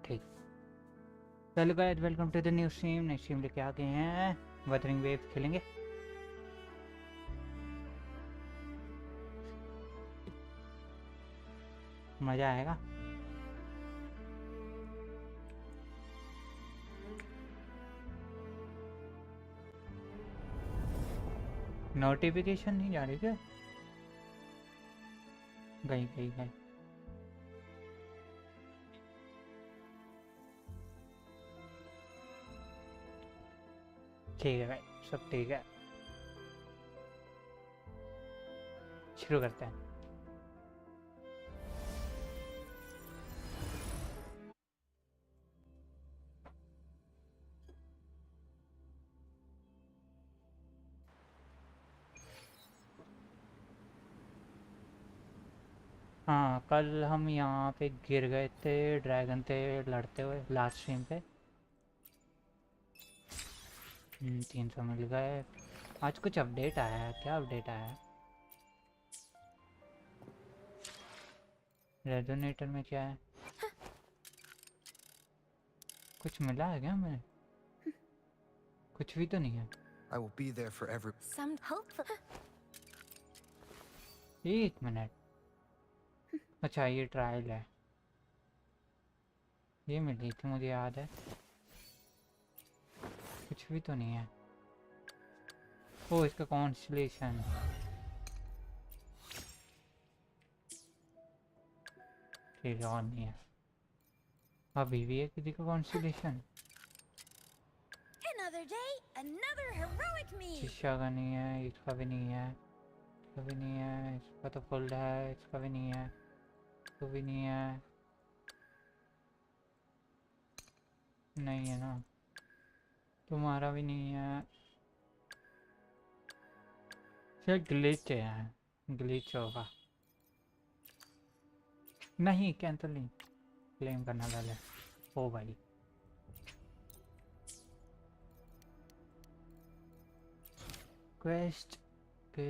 ठीक। Hello guys, welcome to the new stream. नई stream लेके आ गए हैं, वदरिंग वेव खेलेंगे। मज़ा आएगा। नोटिफिकेशन नहीं जा रही क्या? गई गई गई। ठीक है भाई, सब ठीक है। शुरू करते हैं। हाँ, कल हम यहाँ पे गिर गए थे, ड्रैगन थे लड़ते हुए लास्ट स्ट्रीम पे। 300 मिल गए। आज कुछ अपडेट आया है, क्या अपडेट आया है? रेजोनेटर में क्या है? कुछ मिला है क्या हमें? कुछ भी तो नहीं है। I will be there for every. Some hopeful. एक मिनट। अच्छा, ये ट्रायल है। ये मिली थी, मुझे याद है। कुछ भी तो नहीं है। ओ, इसका कॉन्स्टलेशन। ठीक है, और नहीं है। अभी भी है किसी का constellation? Another day, another heroic me. शीशा का नहीं है, इसका भी नहीं है, इसका भी नहीं है, इसका तो फुल है, इसका भी नहीं है, इसका भी नहीं है। नहीं है ना, तुम्हारा भी नहीं है। शायद ग्लिच है, ग्लिच होगा। नहीं, कैंसिल नहीं, क्लेम करना पहले। ओ भाई, क्वेस्ट पे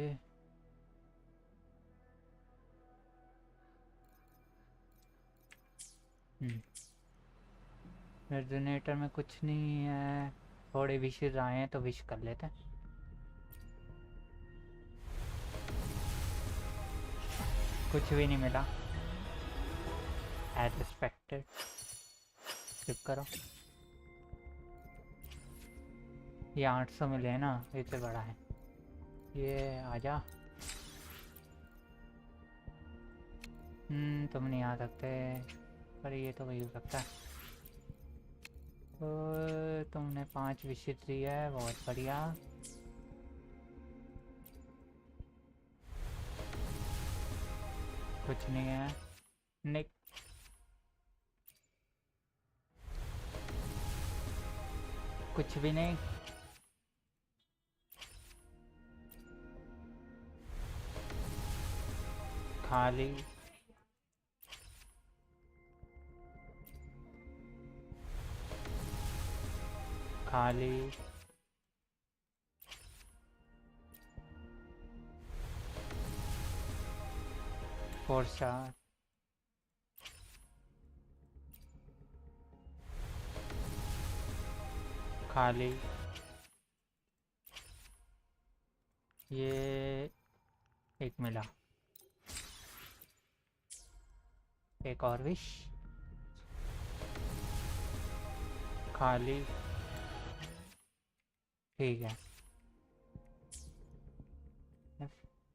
रेजोनेटर में कुछ नहीं है। थोड़े विशेष आए हैं तो विश कर लेते हैं। कुछ भी नहीं मिला, एज एक्सपेक्टेड। स्किप करो। ये 800 मिले हैं ना, इससे बड़ा है। ये आजा। तुम नहीं आ सकते, पर ये तो वही हो सकता है। तो तुमने 5 विशिट दिया है, बहुत बढ़िया। कुछ नहीं है। निक कुछ भी नहीं। खाली। खाली। फोर्सा। खाली। ये एक मिला। एक और विश। खाली। ठीक है,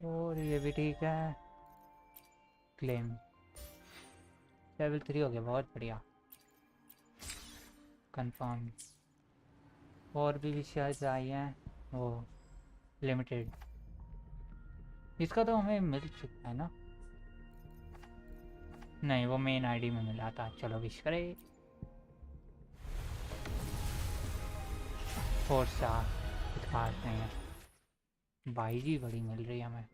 और ये भी ठीक है। क्लेम। लेवल 3 हो गया, बहुत बढ़िया। कंफर्म। और भी विशेष आई हैं, वो लिमिटेड। इसका तो हमें मिल चुका है ना? नहीं, वो मेन आईडी में मिला था। चलो विश करे। फोर्सा कुछ खास नहीं है। भाई जी बड़ी मिल रही है हमें।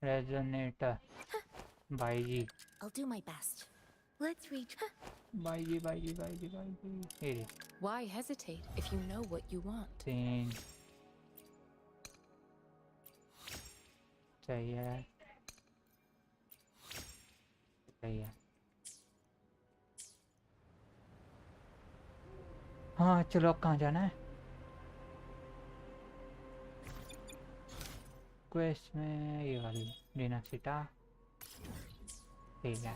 रेजोनेटर। भाई जी। I'll do my best. Let's reach. भाई जी भाई जी भाई जी भाई जी। Why hesitate if you know what you want? 3 सही है सही है। हाँ चलो अब कहाँ जाना है? क्वेस्ट में ये वाली रिनासिटा। ठीक है।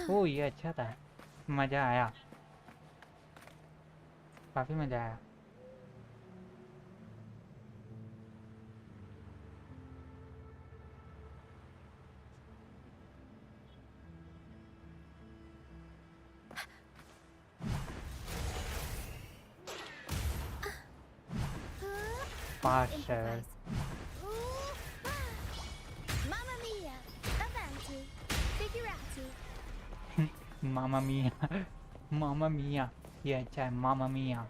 ओ ये अच्छा था, मज़ा आया, काफ़ी मज़ा आया। Parcel Mamma mia! Avanti! Figurati! मामा मिया मामा मिया, ये अच्छा है मामा मिया।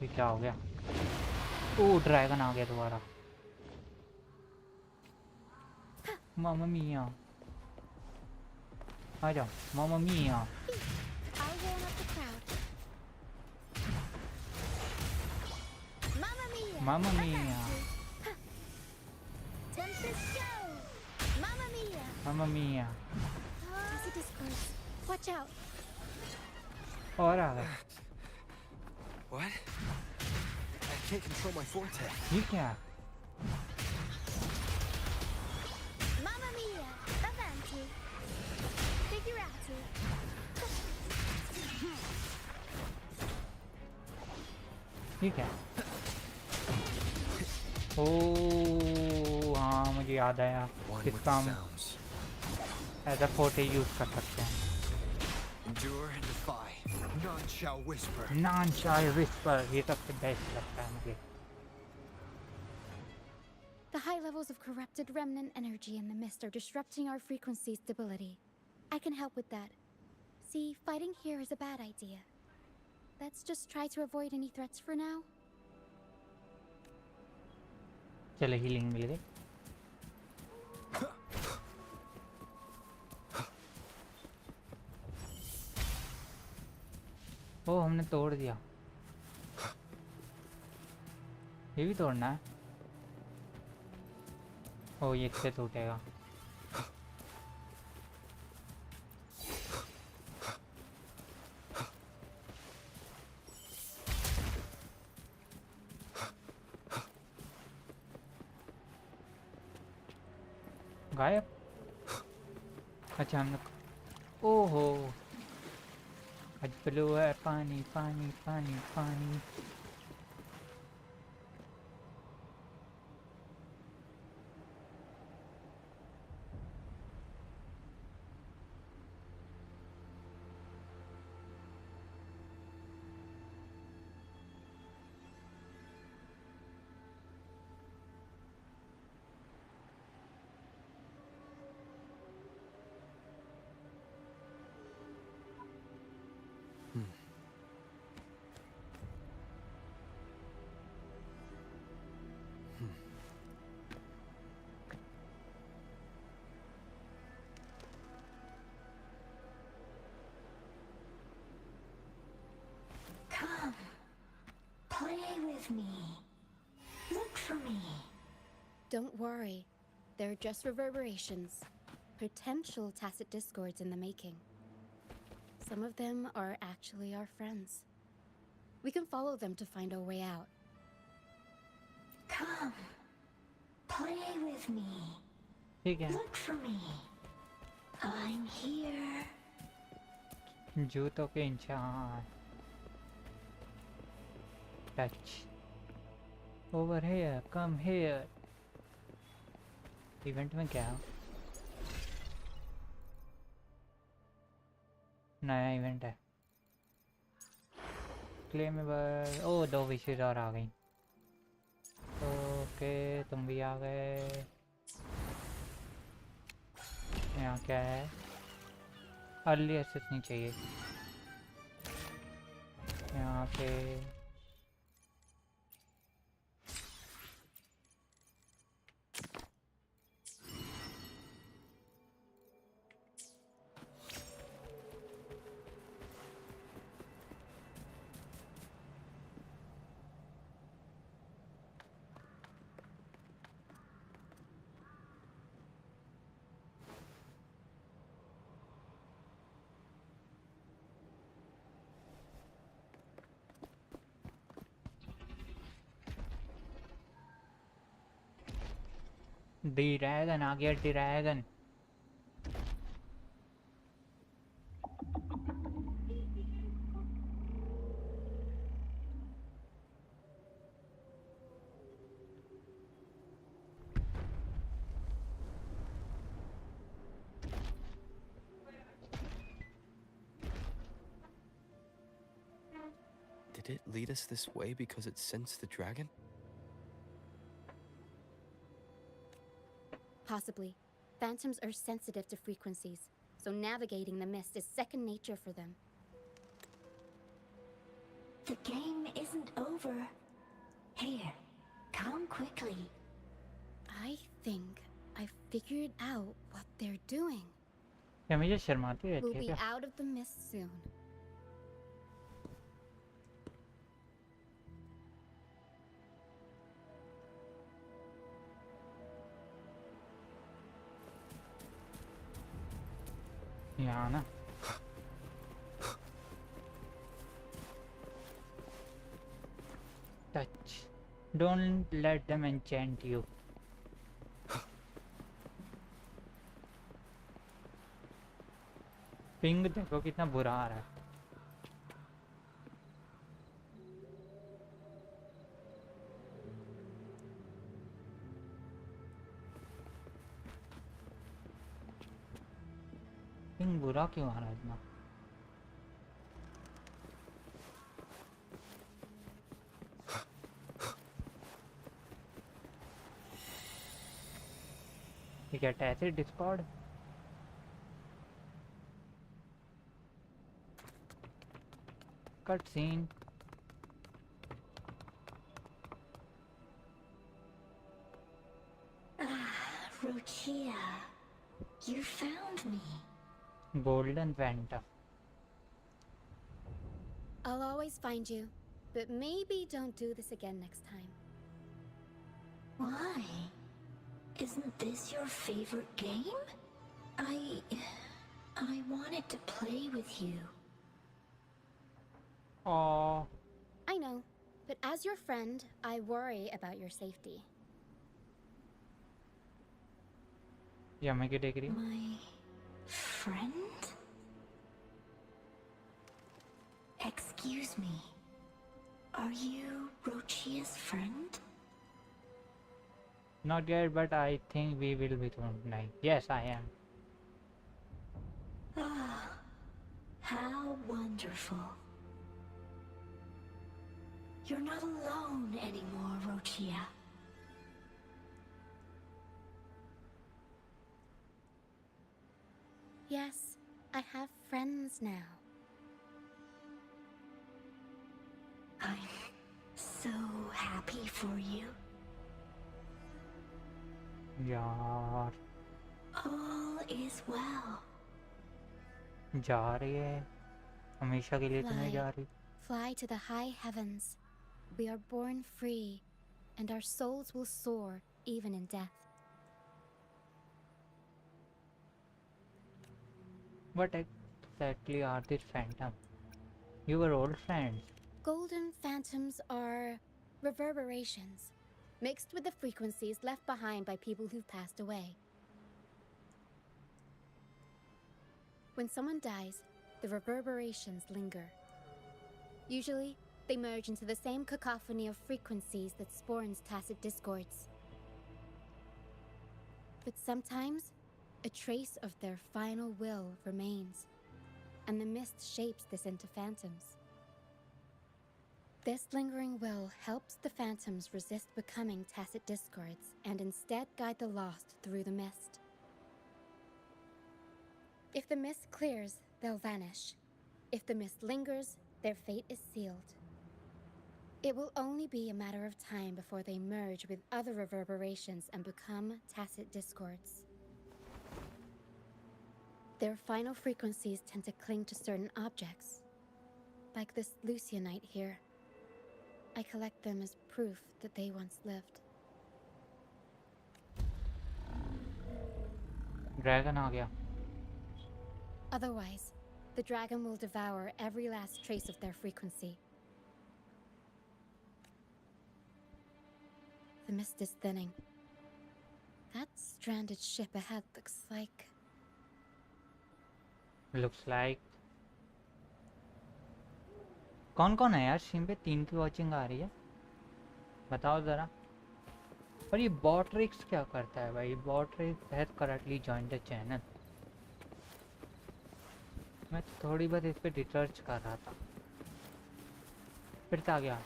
ये क्या हो गया? ओ ड्रैगन आ गया दोबारा। मामा मिया आ जाओ मामा मिया। I'll warm up the crowd. Mamma mia! Mama Mia Avanti! Tempest show! Mamma mia! Mama Mia. That's a discourse. Watch out! और आ गए। What? I can't control my forte. ये क्या? Mamma mia! Avanti! Figurati! ये क्या? ओ हाँ मुझे याद आया, One with इसका the हम sounds. As a forte use कर सकते हैं। Endure and defy. None shall whisper. None shall whisper, ये सबसे बेस्ट लगता है मुझे। The high levels of corrupted remnant energy in the mist are disrupting our frequency stability. I can help with that. See, fighting here is a bad idea. Let's just try to avoid any threats for now. चलो healing मिल गई। ओ हमने तोड़ दिया, ये भी तोड़ना है। ओ ये इससे टूटेगा। गायब। अच्छा हमने, ओहो आज ब्लू है, पानी पानी पानी पानी। Come, play with me. Look for me. Don't worry. They're just reverberations. Potential tacit discords in the making. Some of them are actually our friends. We can follow them to find our way out. Come, play with me. ठीक है, Look for me. I'm here. जूतों के इंसान। Touch over here, come here. Event में क्या है? नया event है, क्लेमेबल। ओ 2 विशेष और आ गई। ओके तुम भी आ गए। यहाँ क्या है? अर्ली एक्सेस नहीं चाहिए यहाँ पे। ड्रैगन आ गया, dragon. Did it lead us this way because it sensed the dragon? Possibly. Phantoms are sensitive to frequencies, so navigating the mist is second nature for them. The game isn't over. Here, come quickly. I think I figured out what they're doing. क्या मुझे शर्माती रहती We'll है be क्या? out of the mist soon. यहाँ ना। Touch. Don't let them enchant you. Ping देखो कितना बुरा आ रहा है। पिंग बुरा क्यों आ रहा है इतना? ये क्या ऐसे discord? Cut scene. Rochia, you found me. Golden phantom. I'll always find you, but maybe don't do this again next time. Why? Isn't this your favorite game? I wanted to play with you. Oh, I know, but as your friend, I worry about your safety. या मैं क्या देख रही हूँ? My friend? Excuse me. Are you Rochia's friend? Not yet, but I think we will be tonight. Yes, I am. Ah, how wonderful. You're not alone anymore, Rochia. Yes, I have friends now. I'm so happy for you. यार All is well. जा रही है हमेशा के लिए तो नहीं जा रही। Fly to the high heavens. We are born free, and our souls will soar even in death. What exactly are these phantoms? You were old friends. Golden phantoms are reverberations, mixed with the frequencies left behind by people who've passed away. When someone dies, the reverberations linger. Usually, they merge into the same cacophony of frequencies that spawns tacit discords. But sometimes, a trace of their final will remains, and the mist shapes this into phantoms. This lingering will helps the phantoms resist becoming tacit discords and instead guide the lost through the mist. If the mist clears, they'll vanish. If the mist lingers, their fate is sealed. It will only be a matter of time before they merge with other reverberations and become tacit discords. Their final frequencies tend to cling to certain objects, like this Lucianite here. I collect them as proof that they once lived. Dragon आ गया। Otherwise, the dragon will devour every last trace of their frequency. The mist is thinning. That stranded ship ahead looks like कौन कौन है यार stream पे 3 की watching आ रही है बताओ ज़रा पर ये बॉट्रिक्स क्या करता है भाई Botrix has currently join the channel मैं थोड़ी बहुत इस पे रिसर्च कर रहा था फिर से आ गया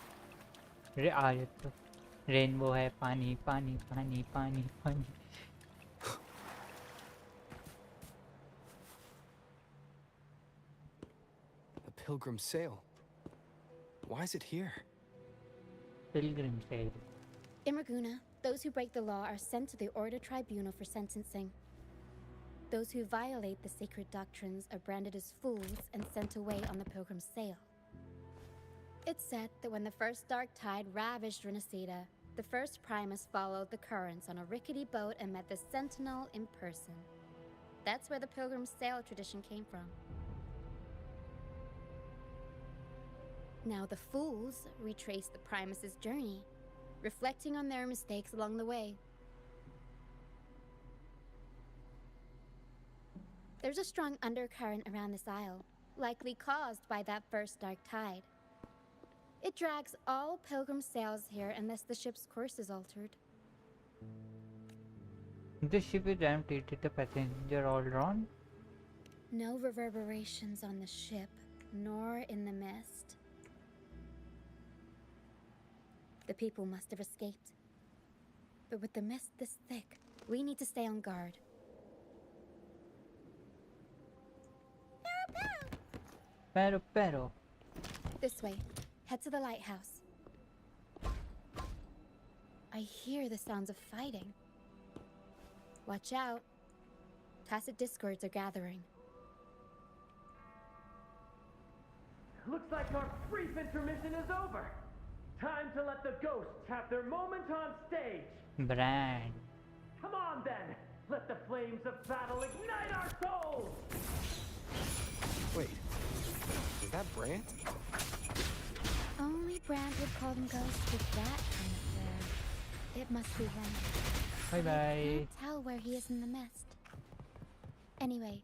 रे आ तो रेनबो है पानी पानी पानी पानी पानी A pilgrim sail. Why is it here? Pilgrim cell In Raguna, those who break the law are sent to the Order Tribunal for sentencing. Those who violate the sacred doctrines are branded as fools and sent away on the pilgrim's sail. It's said that when the first dark tide ravaged Rinacita, the first primos followed the currents on a rickety boat and met the sentinel in person. That's where the pilgrim's sail tradition came from. Now the fools retrace the primos's journey, reflecting on their mistakes along the way. There's a strong undercurrent around this isle, likely caused by that first dark tide. It drags all pilgrim sails here unless the ship's course is altered. This ship is empty. Did the passenger all drown? No reverberations on the ship, nor in the mist. The people must have escaped. But with the mist this thick, we need to stay on guard. Pero. This way. Head to the lighthouse. I hear the sounds of fighting. Watch out. Tacit discords are gathering. Looks like our brief intermission is over. Time to let the ghosts have their moment on stage. Brand. Come on then. Let the flames of battle ignite our souls. Wait, is that Brant? Only Brand would call them ghosts with that kind of flair. It must be him. Bye bye. I can't tell where he is in the mist. Anyway,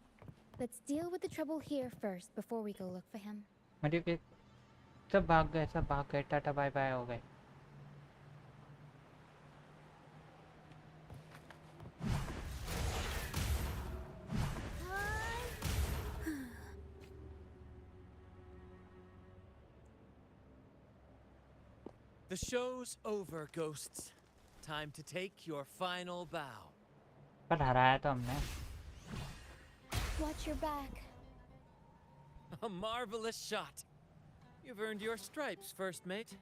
let's deal with the trouble here first before we go look for him. मतलब सब भाग गए Tata bye bye हो गए The show's over, ghosts. Time to take your final bow. पर हराया तो हमने Watch your back. A marvelous shot. You've earned your stripes, first mate.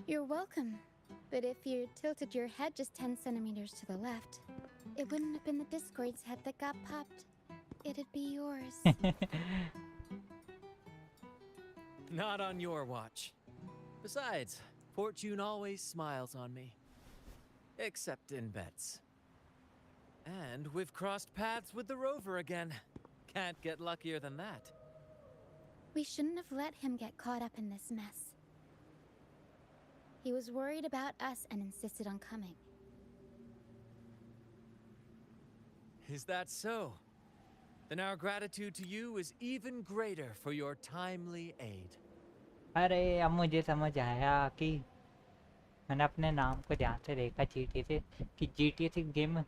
You're welcome. But if you tilted your head just 10 centimeters to the left, it wouldn't have been the Discord's head that got popped. It'd be yours. Not on your watch. Besides, fortune always smiles on me. Except in bets. And we've crossed paths with the rover again. Can't get luckier than that. We shouldn't have let him get caught up in this mess. He was worried about us and insisted on coming. Is that so? Then our gratitude to you is even greater for your timely aid. अरे अब मुझे समझ आया कि मैंने अपने नाम को ध्यान से देखा जीटीए से कि जीटीए से गेम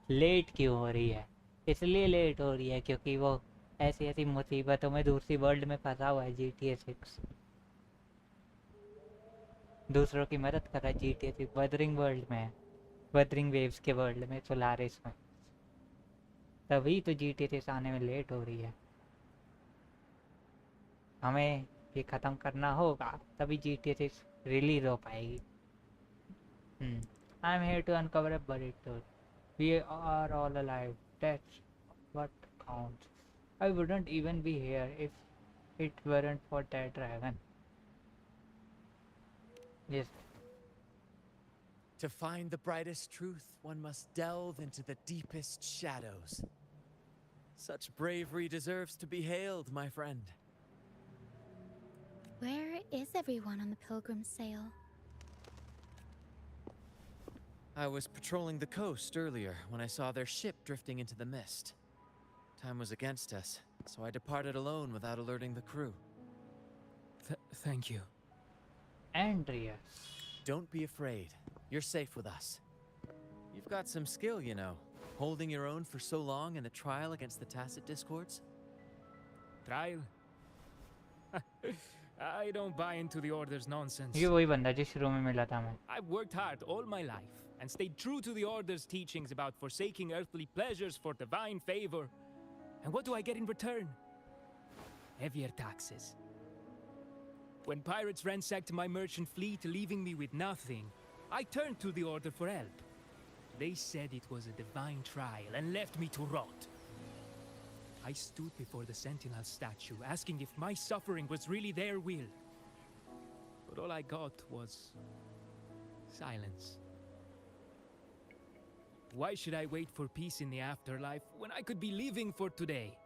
लेट क्यों हो रही है इसलिए लेट हो रही है क्योंकि वो ऐसी ऐसी मुसीबतों में दूसरी वर्ल्ड में फंसा हुआ है GTA 6 दूसरों की मदद कर रहा है GTA 6 वदरिंग वर्ल्ड में वदरिंग वेव्स के वर्ल्ड में सोलारिस में तभी तो GTA 6 आने में लेट हो रही है हमें ये ख़त्म करना होगा तभी GTA 6 रिलीज हो पाएगी I am here to uncover a buried truth. We are all alive. That's what counts. I wouldn't even be here if it weren't for that dragon. Yes. To find the brightest truth, one must delve into the deepest shadows. Such bravery deserves to be hailed, my friend. Where is everyone on the pilgrim sail? I was patrolling the coast earlier when I saw their ship drifting into the mist. Time was against us, so I departed alone without alerting the crew. Thank you. Andreas. Don't be afraid. You're safe with us. You've got some skill, you know, holding your own for so long in the trial against the Tacit Discords. Trial? I don't buy into the Order's nonsense. ये वही बंदा जो शुरू में मिला था मैं. I've worked hard all my life and stayed true to the Order's teachings about forsaking earthly pleasures for divine favor. And what do I get in return? Heavier taxes. When pirates ransacked my merchant fleet, leaving me with nothing, I turned to the Order for help. They said it was a divine trial and left me to rot. I stood before the Sentinel statue, asking if my suffering was really their will. But all I got was silence. Why should I wait for peace in the afterlife when I could be living for today?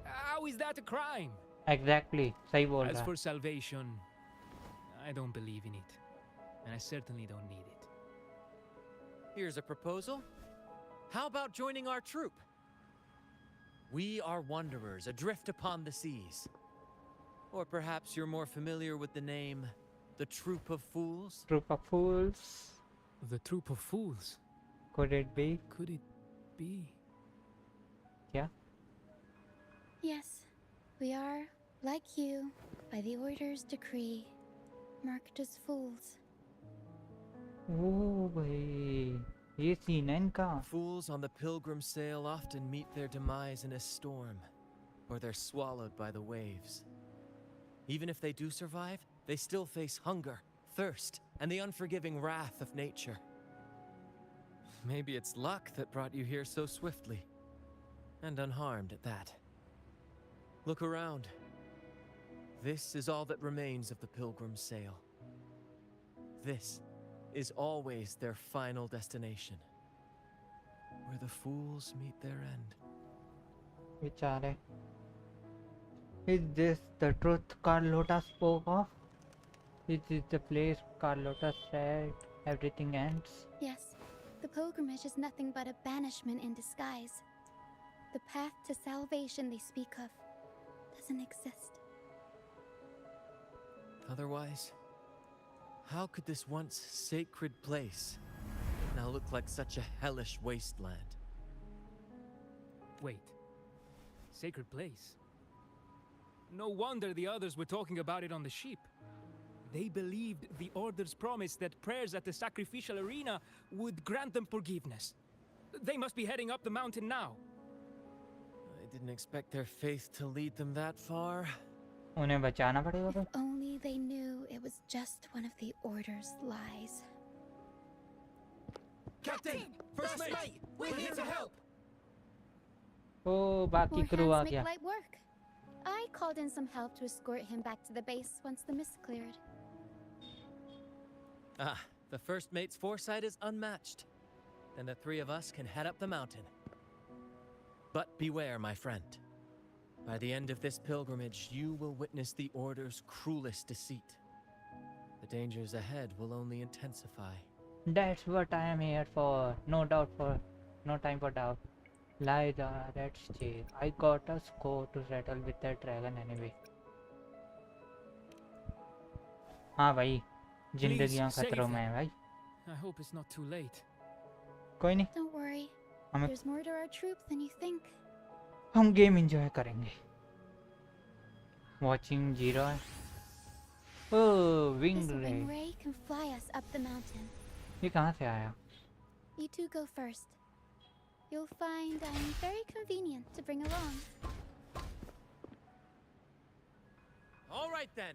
How is that a crime? Exactly. सही बोल As रहा. for salvation, I don't believe in it. And I certainly don't need it. Here's a proposal. How about joining our troop? We are wanderers adrift upon the seas. Or perhaps you're more familiar with the name, the Troop of Fools? Troop of fools. The troop of fools. Could it be? Could it be? क्या? Yes, we are, like you, by the Order's decree, marked as fools. ओह भाई ये scene है इनका. Fools on the pilgrim sail often meet their demise in a storm, or they're swallowed by the waves. Even if they do survive, they still face hunger, thirst, and the unforgiving wrath of nature. Maybe it's luck that brought you here so swiftly, and unharmed at that. Look around. This is all that remains of the pilgrim's sail. This is always their final destination, where the fools meet their end. बेचारे. Is this the truth Carlotta spoke of? Is this the place Carlotta said everything ends? Yes, the pilgrimage is nothing but a banishment in disguise. The path to salvation they speak of doesn't exist. Otherwise, how could this once sacred place now look like such a hellish wasteland? Wait. Sacred place? No wonder the others were talking about it on the ship. They believed the Order's promise that prayers at the sacrificial arena would grant them forgiveness. They must be heading up the mountain now. I didn't expect their faith to lead them that far. उन्हें बचाना पड़ेगा If फिर. only they knew it was just one of the Order's lies. Captain! First mate! We're here to help! ओ बाकी More crew आ hands make गया. light work. I called in some help to escort him back to the base once the mist cleared. Ah, the first mate's foresight is unmatched. Then the three of us can head up the mountain. But beware, my friend. By the end of this pilgrimage, you will witness the Order's cruelest deceit. The dangers ahead will only intensify. That's what I am here for. No doubt for. No time for doubt. Liza, let's check. I got a score to settle with that dragon anyway. हाँ भाई जिंदगियां Please, save खतरों में them. है भाई. I hope it's not too late. कोई नहीं. Don't worry, हमें there's more to our troop than you think. हम गेम एंजॉय करेंगे. वॉचिंग जीरो है. ओह विंग This रे. wing ray can fly us up the mountain. ये कहाँ से आया? You two go first. You'll find I'm very convenient to bring along. All right then.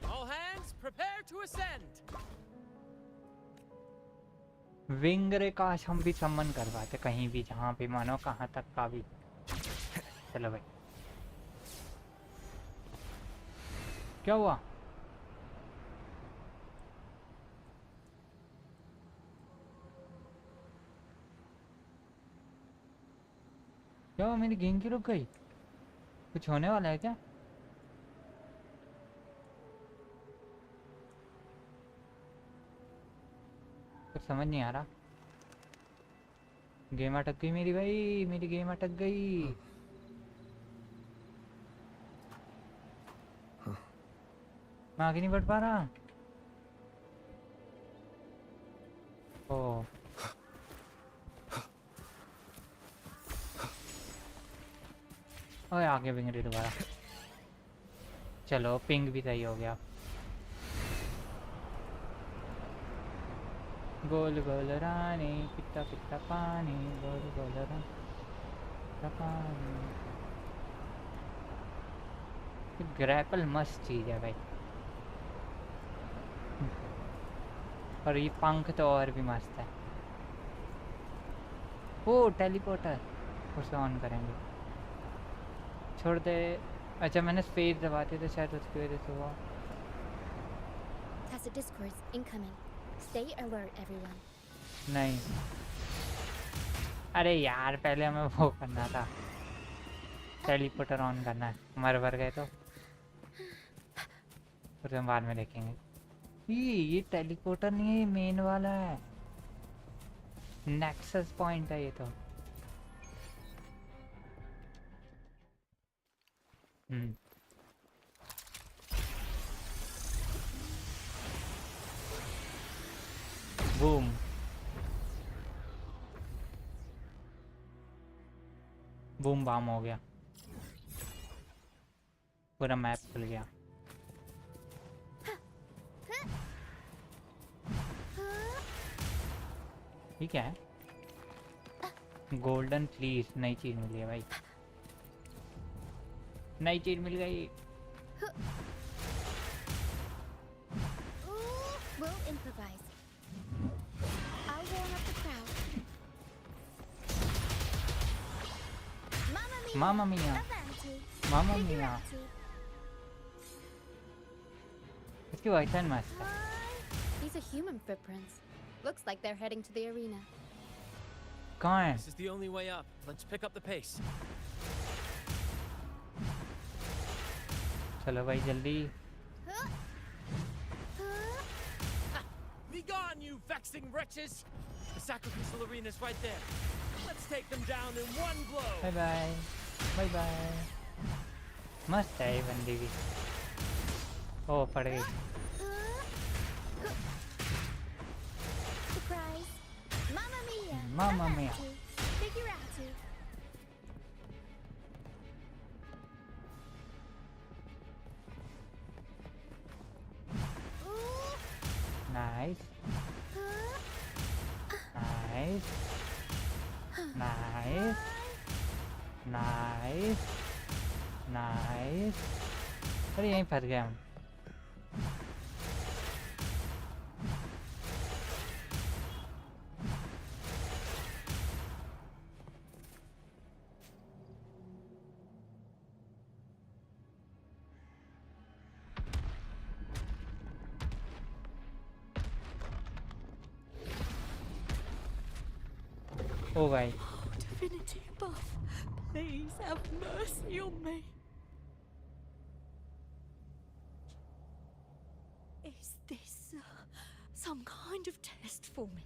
All hands, prepare to ascend. Wing रे काश हम भी सम्मन करवाते कहीं भी जहाँ पे मानो कहाँ तक का भी. चलो भाई. क्या हुआ? क्या हुआ? मेरी गेम क्यों रुक गई? कुछ होने वाला है क्या? कुछ समझ नहीं आ रहा। गेम अटक गई मेरी भाई, मेरी गेम अटक गई। मैं आगे नहीं बढ़ पा रहा। ओ ओए आगे बिंग रही दोबारा। चलो पिंग भी सही हो गया। गोल गोल रानी पिता पिता पानी, गोल गोल रानी पानी। ग्रैपल मस्त चीज है भाई। और ये पंख तो और भी मस्त है। ओ टेलीपोर्टर, उसे ऑन करेंगे। छोड़ दे। अच्छा मैंने स्पेस दबाते तो शायद उसकी वजह से हुआ। Tacit discords incoming. Stay alert, everyone. नहीं अरे यार पहले हमें वो करना था, टेलीपोर्टर ऑन करना है। मर गए तो फिर हम बाद में देखेंगे। ये टेलीपोर्टर नहीं है, ये मेन वाला है। नेक्सस पॉइंट है ये तो। बूम। बूम बाम हो गया, पूरा मैप खुल गया। ठीक है, गोल्डन फ्लीस, नई चीज मिली है भाई, नई चीज मिल गई। We'll improvise. I'll warm up the crowd. Mamma mia. Avanti. Mamma mia. Figurati. इसकी वाइट लाइन मस्त है। These are human footprints. Looks like they're heading to the arena. कहाँ है? This is the only way up. Let's pick up the pace. चलो भाई जल्दी। Be gone, you vexing wretches! The sacrificial arena's right there. Let's take them down in one blow. Bye bye, bye bye. मस्त है ये बंदी भी। ओ पड़ गई। Surprise. Mamma mia. Mamma mia. Avanti. Figurati. Nice nice nice nice nice. अरे यहीं फंस गए हम। ओ भाई Divinity above, please have mercy on me. Is this some kind of test for me?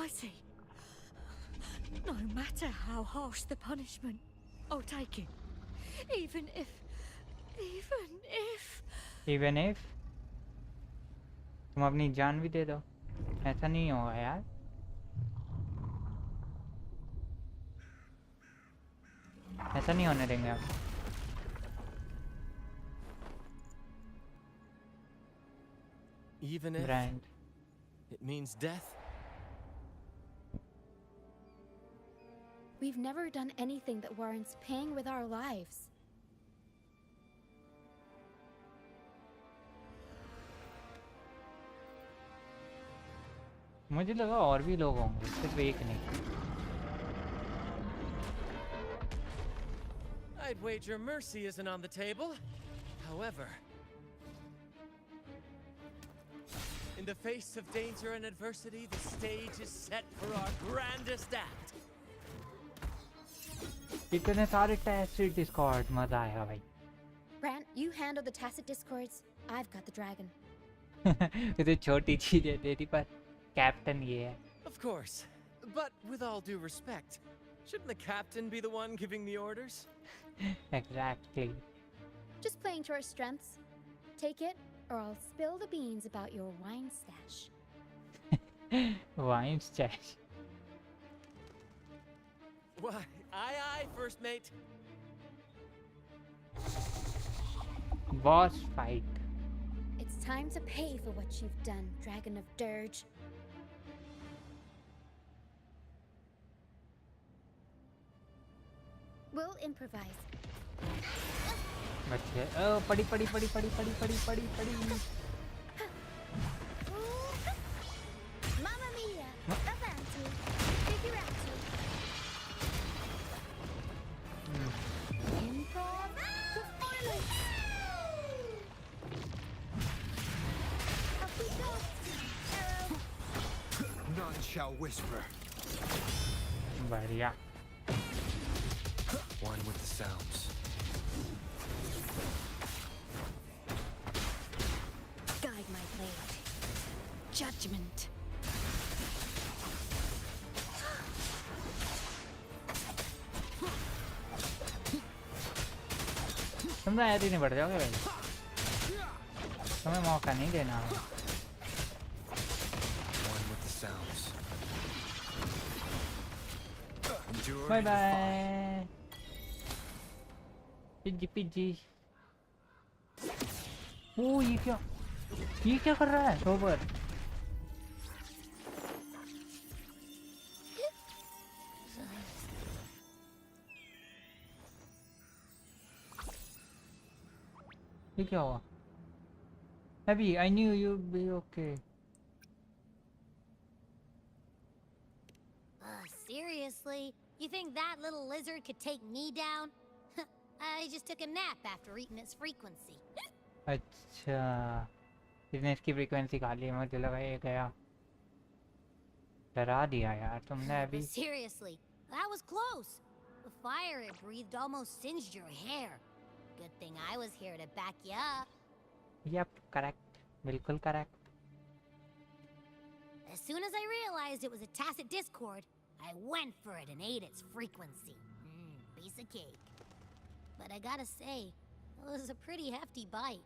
I see. No matter how harsh the punishment, I'll take it. Even if... even if तुम अपनी जान भी दे दो, ऐसा नहीं होगा यार। ऐसा नहीं होने देंगे आप। Even if brand it means death. We've never done anything that warrants paying with our lives. मुझे लगा और भी लोग होंगे, सिर्फ एक नहीं। I'd wager mercy isn't on the table. However, in the face of danger and adversity, the stage is set for our grandest act. इतने सारे tacit discord, मजा आएगा भाई। Brant, you handle the tacit discords. I've got the dragon. ये तो छोटी चीज है तेरी पर। कैप्टन ये है. Of course. But with all due respect, shouldn't the captain be the one giving the orders? Exactly. Just playing to our strengths. Take it, or I'll spill the beans about your wine stash. Wine stash. Why, aye, first mate. Boss fight. It's time to pay for what you've done, Dragon of Dirge. We'll improvise. बच्चे पड़ी पड़ी पड़ी पड़ी पड़ी पड़ी पड़ी पड़ी. Mamma mia! Avanti! Figurati! Improv performance! Up we go! Arrow! None shall whisper. बढ़िया. One with the sounds. Guide my blade. Judgment. तुम तो ऐसे ही नहीं बढ़ जाओगे भाई. तुम्हें मौका नहीं देना. One with the sounds. Endure bye and defy. Bye. पिज्जी पिज्जी. ओ ये क्या कर रहा है रोबर? ये क्या हुआ? Abby, I knew you'd be okay. Seriously? You think that little lizard could take me down? I just took a nap after eating its frequency. अच्छा, इसने इसकी फ्रीक्वेंसी खा ली. मुझे लगा ये गया. डरा दिया यार तुमने अभी. But seriously, that was close. The fire it breathed almost singed your hair. Good thing I was here to back you up. Yep, correct. बिल्कुल correct. As soon as I realized it was a tacit discord, I went for it and ate its frequency. Piece of cake. But I gotta say, it was a pretty hefty bite.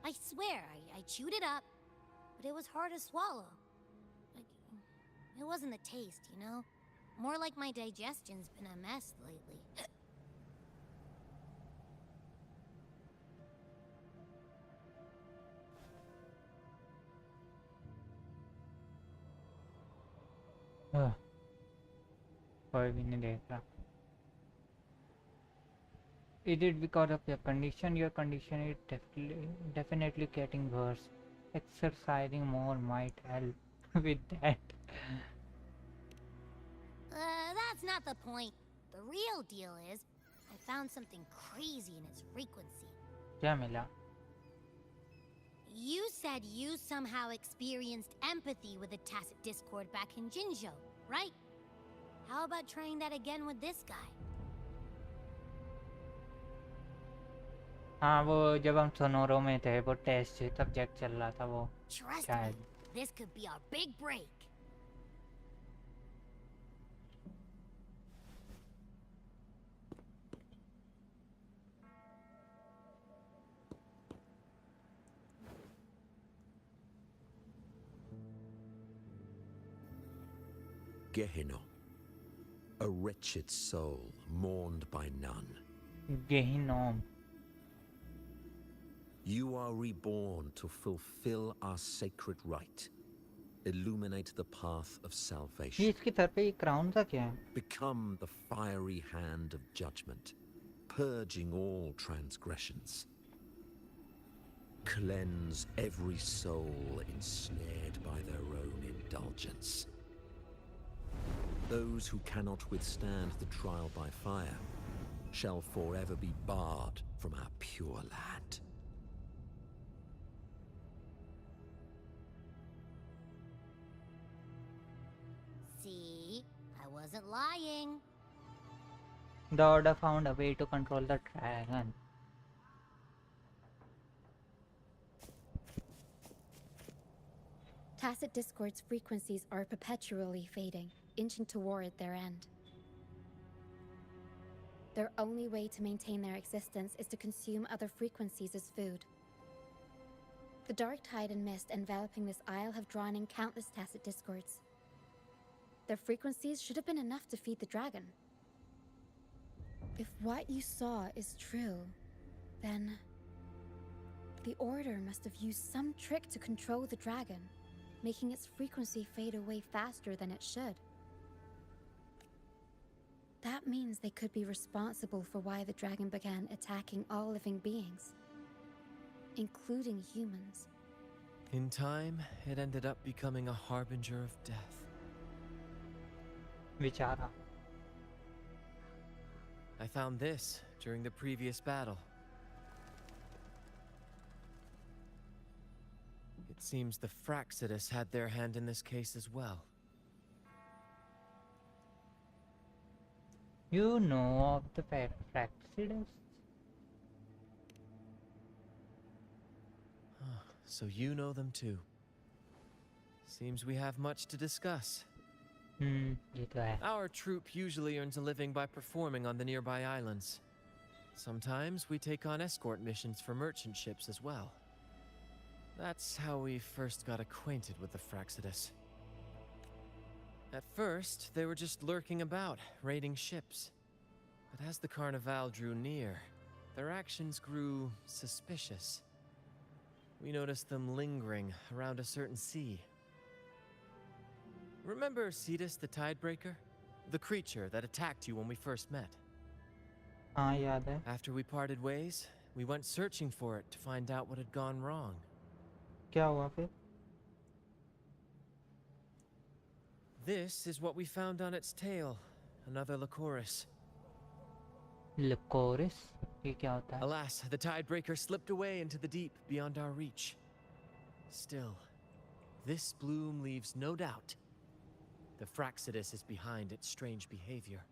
I swear, I chewed it up, but it was hard to swallow. Like, it wasn't the taste, you know? More like my digestion's been a mess lately. कोई भी नहीं देख रहा. Is it because of your condition? Your condition is definitely getting worse. Exercising more might help with that. That's not the point. The real deal is, I found something crazy in its frequency. क्या मिला? You said you somehow experienced empathy with the tacit discord back in Jinzhou, right? How about trying that again with this guy? हाँ वो जब हम सोनोरो में थे वो test subject चल रहा था वो. Trust शायद. me, this could be our big break. Gehenna, a wretched soul mourned by none. Gehinom. You are reborn to fulfill our sacred rite. Illuminate the path of ये salvation. इसके sir पे ये crown सा क्या है? Become the fiery hand of judgment, purging all transgressions. Cleanse every soul ensnared by their own indulgence. Those who cannot withstand the trial by fire shall forever be barred from our pure land. See, I wasn't lying. The order found a way to control the dragon. Tacit Discord's frequencies are perpetually fading, inching toward their end. Their only way to maintain their existence is to consume other frequencies as food. The dark tide and mist enveloping this isle have drawn in countless Tacit Discords. Their frequencies should have been enough to feed the dragon. If what you saw is true, then the Order must have used some trick to control the dragon, making its frequency fade away faster than it should. That means they could be responsible for why the dragon began attacking all living beings, including humans. In time, it ended up becoming a harbinger of death. Vichara. I found this during the previous battle. It seems the Fraxidus had their hand in this case as well. You know of the Fraxidus? So you know them too. Seems we have much to discuss. ये तो है. Our troop usually earns a living by performing on the nearby islands. Sometimes we take on escort missions for merchant ships as well. That's how we first got acquainted with the Fraxidus. At first, they were just lurking about, raiding ships. But as the Carnival drew near, their actions grew suspicious. We noticed them lingering around a certain sea. Remember Cetus the Tidebreaker? The creature that attacked you when we first met? हाँ याद है. After we parted ways, we went searching for it to find out what had gone wrong. क्या हुआ फिर? This is what we found on its tail. Another Lycoris. Lycoris? ये क्या होता है? Alas, the Tidebreaker slipped away into the deep beyond our reach. Still, this bloom leaves no doubt. The Fraxidus is behind its strange behavior.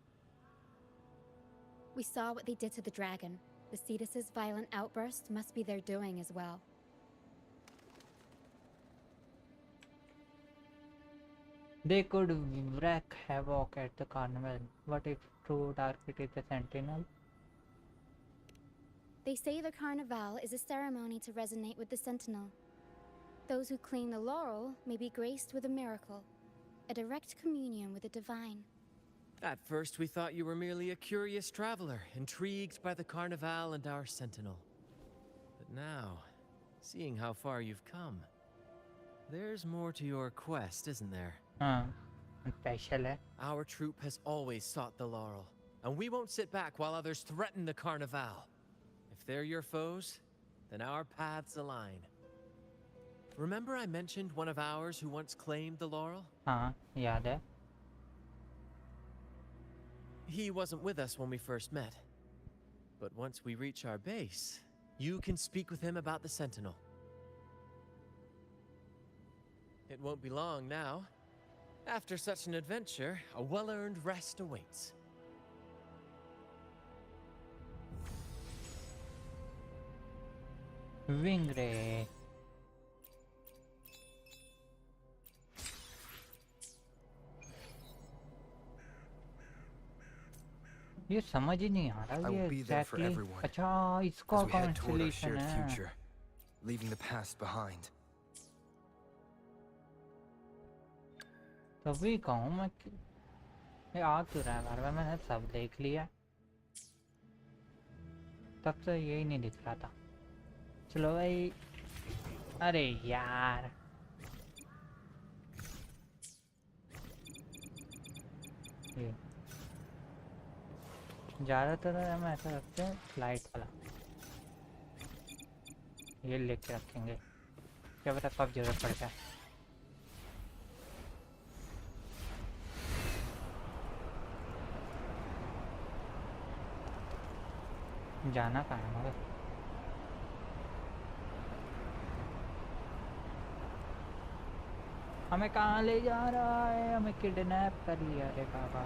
We saw what they did to the dragon. The Cetus's violent outburst must be their doing as well. They could wreak havoc at the carnival. What if true target is the sentinel? They say the Carnival is a ceremony to resonate with the Sentinel. Those who claim the laurel may be graced with a miracle, a direct communion with the divine. At first, we thought you were merely a curious traveler, intrigued by the Carnival and our Sentinel. But now, seeing how far you've come, there's more to your quest, isn't there? Special है. Our troop has always sought the laurel, and we won't sit back while others threaten the Carnival. If they're your foes, then our paths align. Remember I mentioned one of ours who once claimed the laurel? हाँ याद है. He wasn't with us when we first met. But once we reach our base, you can speak with him about the Sentinel. It won't be long now. After such an adventure, a well-earned rest awaits. Wing ray. ये समझ ही नहीं आ रहा ये exactly. अच्छा इसका constellation है. Leaving the past behind. तभी कहूँ मैं ये आ क्यों रहा है बार बार. मैंने सब देख लिया तब से यही नहीं दिख रहा था. चलो भाई. अरे यार ज़्यादातर हम ऐसा रखते हैं फ्लाइट वाला. ये लेके रखेंगे क्या पता कब जरूरत पड़ जाए. जाना कहाँ है मगर. हमें कहाँ ले जा रहा है. हमें किडनैप कर लिया रे बाबा.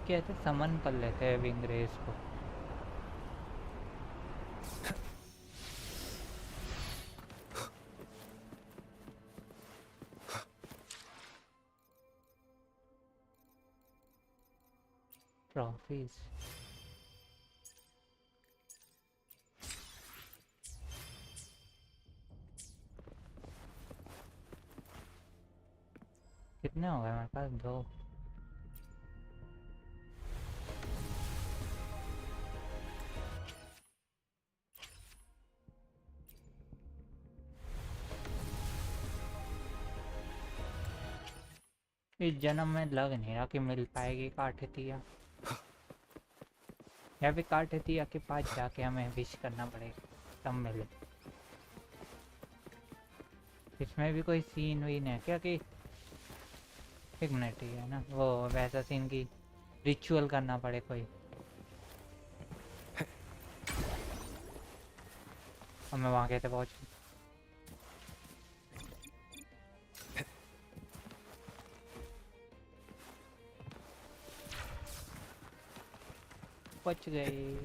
कि ऐसे समन कर लेते हैं विंग रेस को। ट्रॉफीज कितने हो गए मेरे पास? 2। इस जन्म में लग नहीं रहा कि मिल पाएगी काठतिया, या फिर काठतिया के पास जाके हमें विश करना पड़ेगा तब मिले। इसमें भी कोई सीन वीन है क्या कि एक मिनट ही है ना, वो वैसा सीन की रिचुअल करना पड़े कोई? अब मैं वहाँ कैसे पहुँचूँ? बच गए।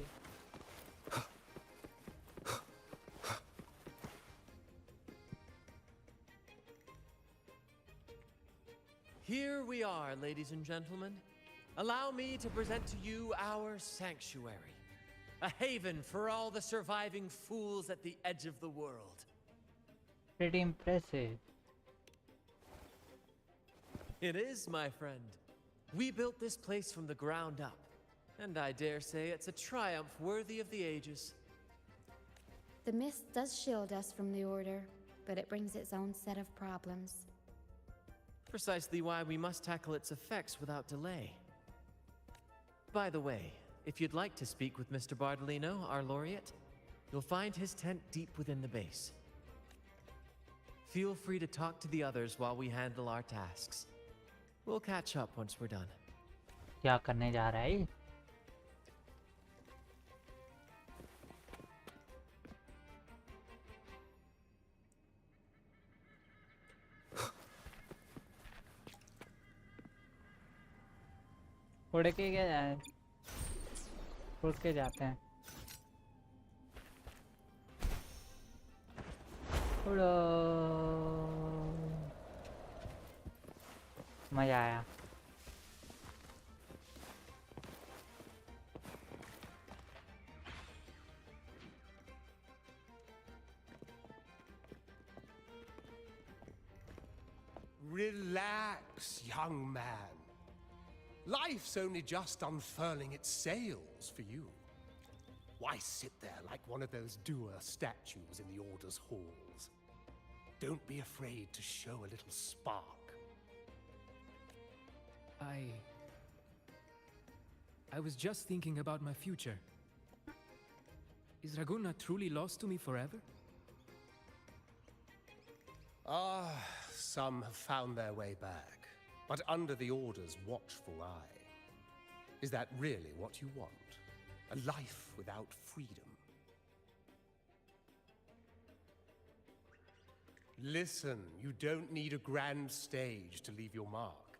Here we are, ladies and gentlemen. Allow me to present to you our sanctuary, a haven for all the surviving fools at the edge of the world. Pretty impressive. It is, my friend. We built this place from the ground up, and I dare say it's a triumph worthy of the ages. The mist does shield us from the Order, but it brings its own set of problems. Precisely why we must tackle its effects without delay. By the way, if you'd like to speak with Mr. Bardolino, our laureate, you'll find his tent deep within the base. Feel free to talk to the others while we handle our tasks. We'll catch up once we're done. क्या करने जा रहा है? उड़ के क्या जाए? उड़ के जाते हैं। उड़ो, मजा आया। Relax, young man. Life's only just unfurling its sails for you. Why sit there like one of those doer statues in the Order's halls? Don't be afraid to show a little spark. I was just thinking about my future. Is Raguna truly lost to me forever? Some have found their way back, but under the Order's watchful eye. Is that really what you want? A life without freedom? Listen, you don't need a grand stage to leave your mark.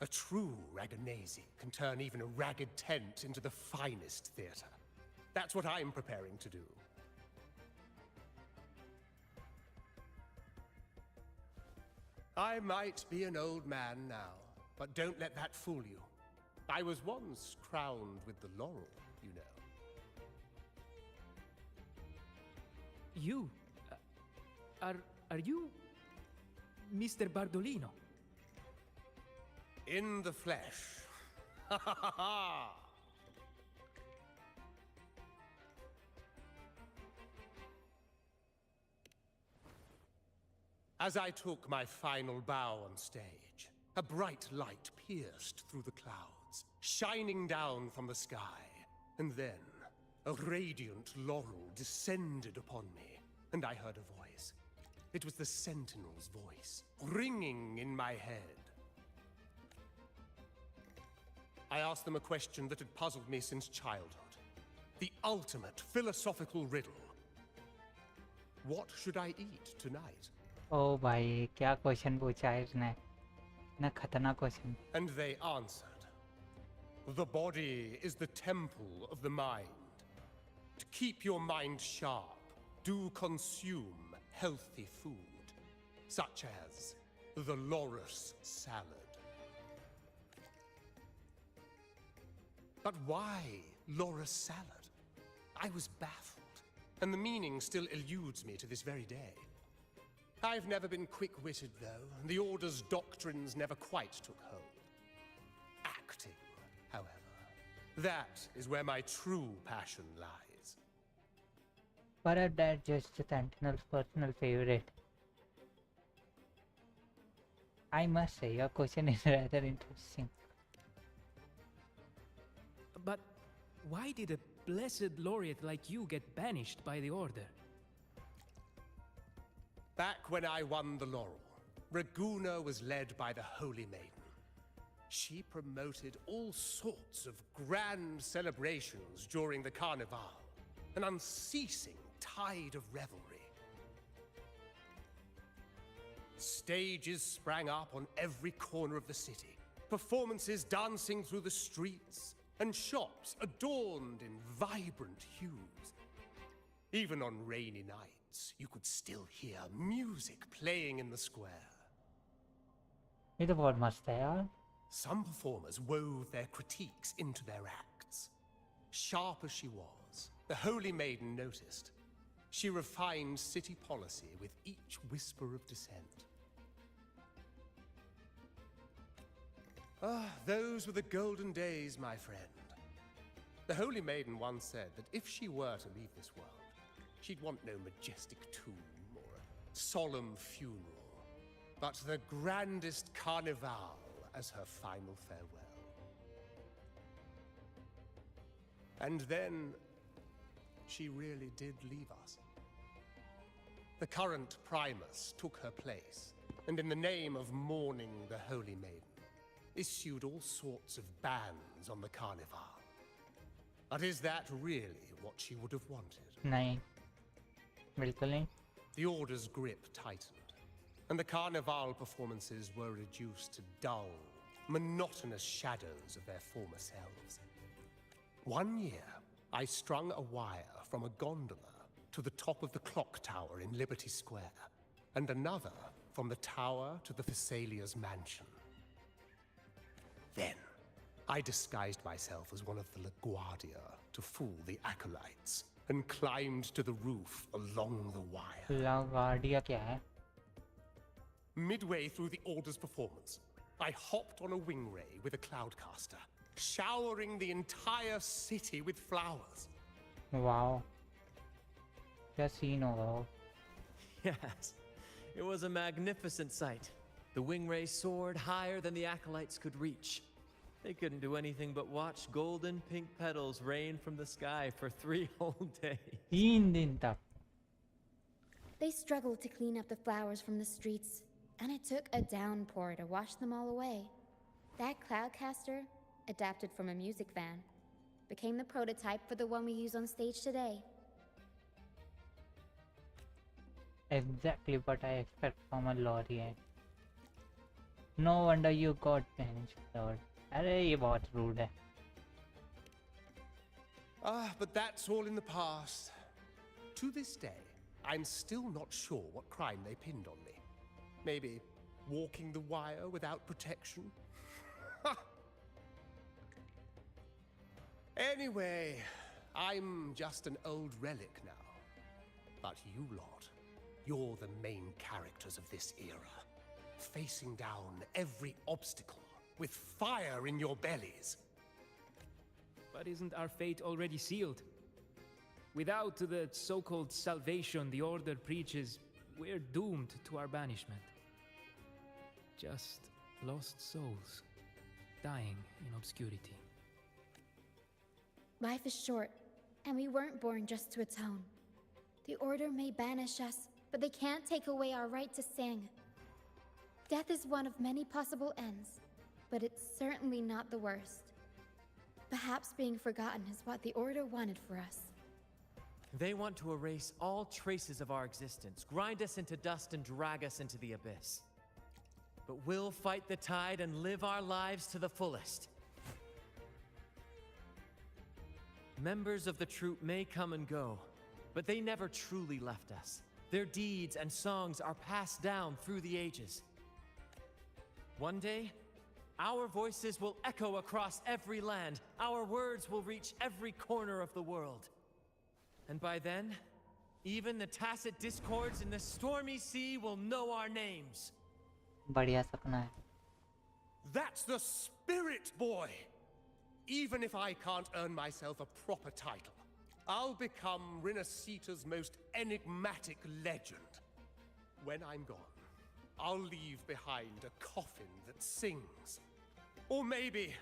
A true Raganese can turn even a ragged tent into the finest theater. That's what I'm preparing to do. I might be an old man now, but don't let that fool you. I was once crowned with the laurel, you know. You? Are you Mr. Bardolino? In the flesh. Ha ha ha ha! As I took my final bow on stage, a bright light pierced through the clouds, shining down from the sky. And then, a radiant laurel descended upon me, and I heard a voice. It was the Sentinel's voice, ringing in my head. I asked them a question that had puzzled me since childhood. The ultimate philosophical riddle. What should I eat tonight? ओ भाई क्या question पूछा है इसने, इतना खतरनाक question. And they answered, The body is the temple of the mind. To keep your mind sharp, do consume healthy food, such as the loris salad. But why loris salad? I was baffled, and the meaning still eludes me to this very day. I've never been quick-witted, though, and the Order's doctrines never quite took hold. Acting, however, that is where my true passion lies. But that's just Sentinel's personal favorite. I must say, your question is rather interesting. But why did a blessed laureate like you get banished by the Order? Back when I won the laurel, Raguna was led by the Holy Maiden. She promoted all sorts of grand celebrations during the Carnival, an unceasing tide of revelry. Stages sprang up on every corner of the city, performances dancing through the streets, and shops adorned in vibrant hues. Even on rainy nights, you could still hear music playing in the square. Some performers wove their critiques into their acts. Sharp as she was, the Holy Maiden noticed. She refined city policy with each whisper of dissent. Ah, those were the golden days, my friend. The Holy Maiden once said that if she were to leave this world, she'd want no majestic tomb or a solemn funeral, but the grandest carnival as her final farewell. And then, she really did leave us. The current primos took her place, and in the name of mourning the Holy Maiden, issued all sorts of bans on the carnival. But is that really what she would have wanted? No. बिल्कुल नहीं. The Order's grip tightened, and the carnival performances were reduced to dull, monotonous shadows of their former selves. One year, I strung a wire from a gondola to the top of the clock tower in Liberty Square, and another from the tower to the Thessalia's mansion. Then, I disguised myself as one of the LaGuardia to fool the acolytes, and climbed to the roof along the wire. LaGuardia क्या है? Midway through the Order's performance, I hopped on a wing ray with a cloudcaster, showering the entire city with flowers. Wow. क्या scene होगा? Yes, it was a magnificent sight. The wing ray soared higher than the acolytes could reach. They couldn't do anything but watch golden pink petals rain from the sky for 3 whole days. 3 दिन तक. They struggled to clean up the flowers from the streets, and it took a downpour to wash them all away. That cloudcaster, adapted from a music van, became the prototype for the one we use on stage today. Exactly what I expect from a laureate. No wonder you got banished, Lord. अरे ये बहुत rude है. But that's all in the past. To this day, I'm still not sure what crime they pinned on me. Maybe walking the wire without protection? Anyway, I'm just an old relic now. But you lot, you're the main characters of this era, facing down every obstacle with fire in your bellies. But isn't our fate already sealed? Without the so-called salvation the Order preaches, we're doomed to our banishment. Just lost souls, dying in obscurity. Life is short, and we weren't born just to atone. The Order may banish us, but they can't take away our right to sing. Death is one of many possible ends, but it's certainly not the worst. Perhaps being forgotten is what the Order wanted for us. They want to erase all traces of our existence, grind us into dust and drag us into the abyss. But we'll fight the tide and live our lives to the fullest. Members of the troupe may come and go, but they never truly left us. Their deeds and songs are passed down through the ages. One day, our voices will echo across every land. Our words will reach every corner of the world. And by then, even the tacit discords in the stormy sea will know our names. बढ़िया सपना है. That's the spirit, boy! Even if I can't earn myself a proper title, I'll become Rinacita's most enigmatic legend. When I'm gone, I'll leave behind a coffin that sings. Or maybe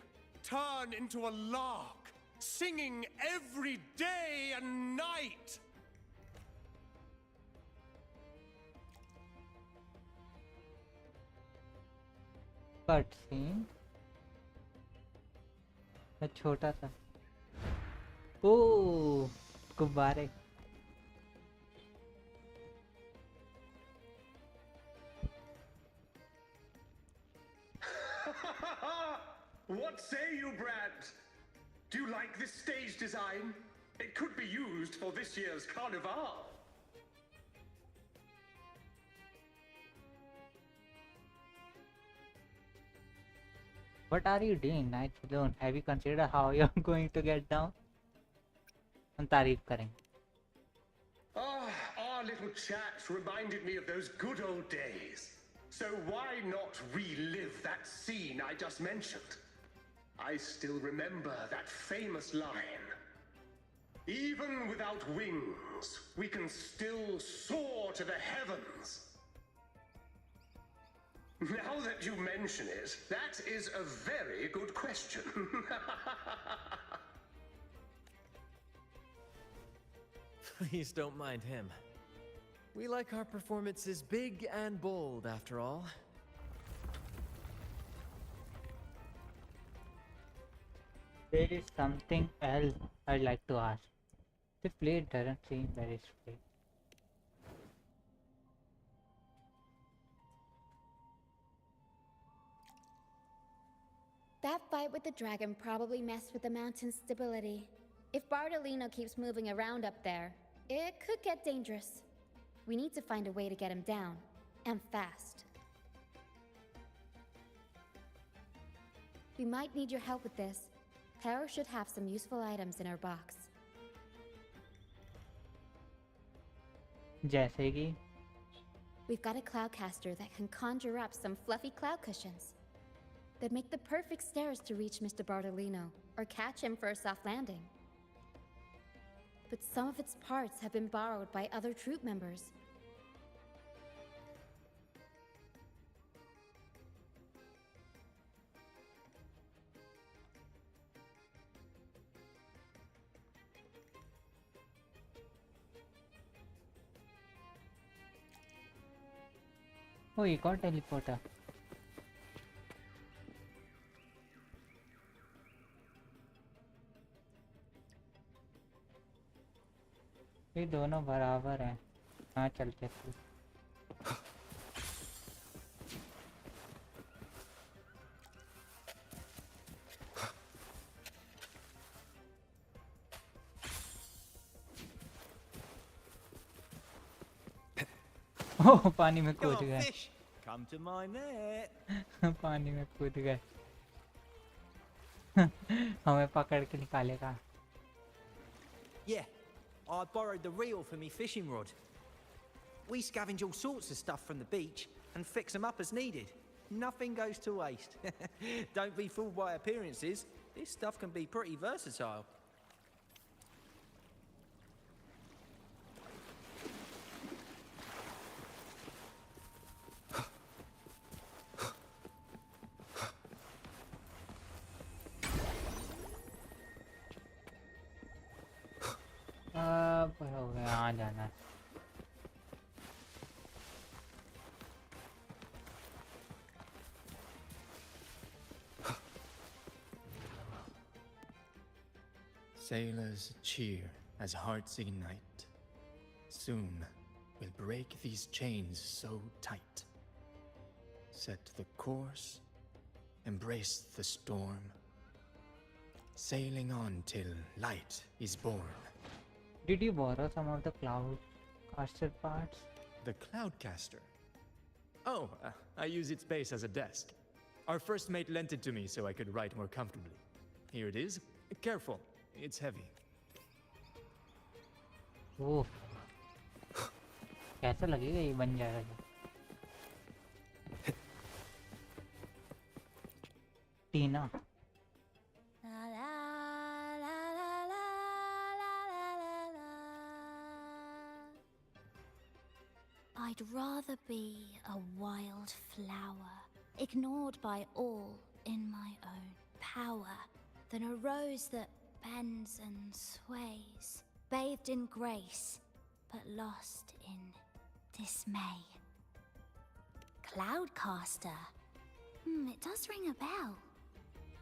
turn into a lark, singing every day and night! Cutscene. A छोटा सा. ओह, गुब्बारे. What say you, Brad? Do you like this stage design? It could be used for this year's carnival. What are you doing, Night Alone? Have you considered how you're going to get down? हम तारीफ करेंगे. Our little chat reminded me of those good old days. So why not relive that scene I just mentioned? I still remember that famous line. Even without wings, we can still soar to the heavens. Now that you mention it, that is a very good question. Please don't mind him. We like our performances big and bold, after all. There is something else I'd like to ask. This play doesn't seem very straight. That fight with the dragon probably messed with the mountain's stability. If Bartolino keeps moving around up there, it could get dangerous. We need to find a way to get him down, and fast. We might need your help with this. Taro should have some useful items in her box. जैसे कि We've got a cloudcaster that can conjure up some fluffy cloud cushions that make the perfect stairs to reach Mr. Bartolino or catch him for a soft landing. But some of its parts have been borrowed by other troop members. Oh, you got teleporter. ये दोनों बराबर हैं. हाँ चलते हैं. ओह पानी में कूद गए. Come to my net. पानी में कूद गए. हमें पकड़ के निकालेगा. Yeah, I borrowed the reel for me fishing rod. We scavenge all sorts of stuff from the beach and fix them up as needed. Nothing goes to waste. Don't be fooled by appearances. This stuff can be pretty versatile. अब हो गया. आ जाना है. Sailors cheer as hearts ignite. Soon we'll break these chains so tight. Set the course, embrace the storm. sailing on till light is born. Did you borrow some of the cloud caster parts? The Cloudcaster. Oh, I use its base as a desk. Our first mate lent it to me so I could write more comfortably. Here it is. Careful, it's heavy. ओह कैसा लगेगा ये बन जाएगा जब टीना La la la la la la la la la. I'd rather be a wild flower, ignored by all in my own power, than a rose that bends and sways, bathed in grace, but lost in dismay. Cloudcaster. It does ring a bell.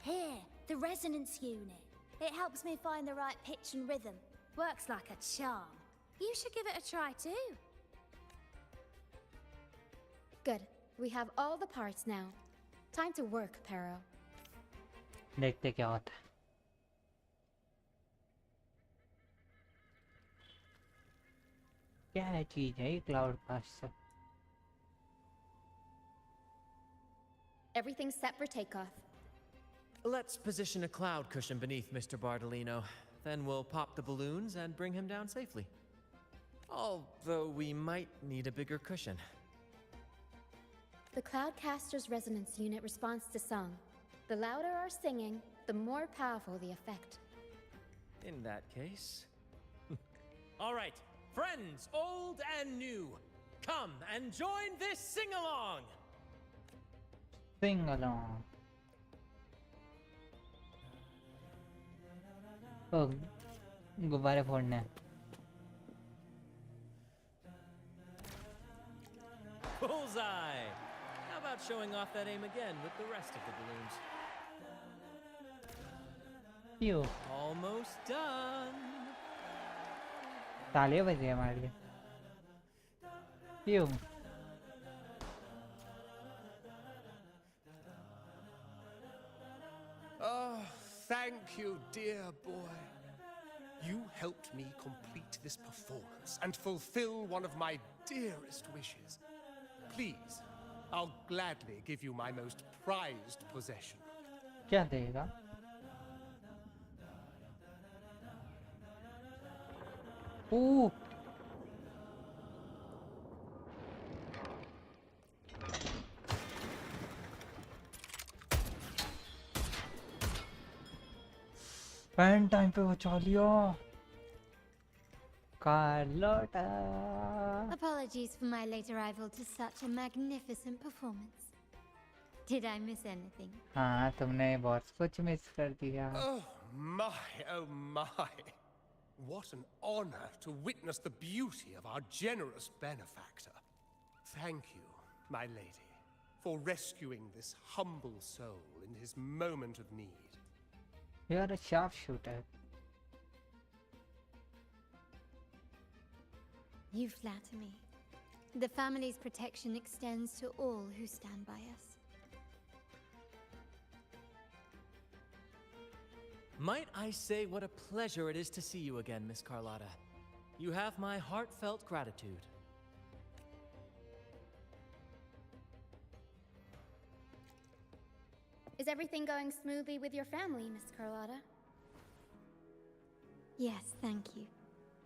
Here, the resonance unit. It helps me find the right pitch and rhythm. Works like a charm. You should give it a try too. Good. We have all the parts now. Time to work, Pero. देखते क्या होता है क्या है चीज है ये cloud caster Everything's set for takeoff. Let's position a cloud cushion beneath Mr. Bardolino. Then we'll pop the balloons and bring him down safely. Although we might need a bigger cushion. The Cloudcaster's resonance unit responds to song. The louder our singing, the more powerful the effect. In that case... All right, friends, old and new, come and join this sing-along! Sing along. Oh, गुब्बारे फोड़ने हैं. Bullseye! How about showing off that aim again with the rest of the balloons? Pew. Almost done. तालियां बज रही हमारे लिए. Pew. Oh, thank you, dear boy. You helped me complete this performance and fulfill one of my dearest wishes. Please, I'll gladly give you my most prized possession. क्या देगा? Ooh. Pan time पे बचा लिया. Carlotta. Apologies for my late arrival to such a magnificent performance. Did I miss anything? हाँ तुमने बहुत कुछ miss कर दिया. Oh my. What an honor to witness the beauty of our generous benefactor. Thank you, my lady, for rescuing this humble soul in his moment of need. You are a sharpshooter. You flatter me. The family's protection extends to all who stand by us. Might I say what a pleasure it is to see you again, Miss Carlotta. You have my heartfelt gratitude. Is everything going smoothly with your family, Miss Carlotta? Yes, thank you.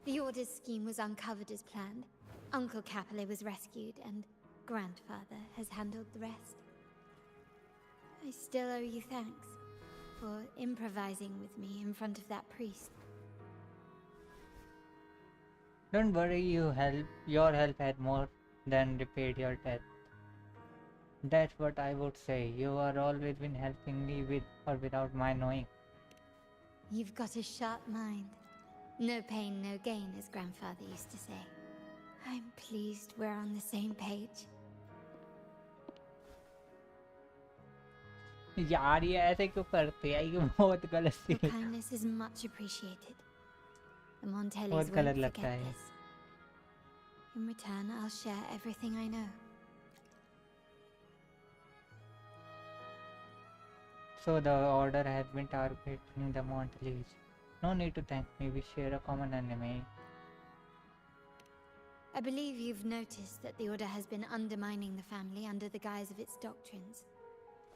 The Order's scheme was uncovered as planned. Uncle Capulet was rescued, and Grandfather has handled the rest. I still owe you thanks for improvising with me in front of that priest. Don't worry, your help had more than repaid your debt. That's what I would say. You have always been helping me with or without my knowing. You've got a sharp mind. No pain, no gain, as Grandfather used to say. I'm pleased we're on the same page. यार ये ऐसे क्यों करते हैं? ये बहुत गलत सी. Your kindness is much appreciated. The Montellis बहुत won't गलत लगता forget है. this. In return, I'll share everything I know. So the order has been targeting the Montelese. No need to thank me, we share a common enemy. I believe you've noticed that the Order has been undermining the family under the guise of its doctrines.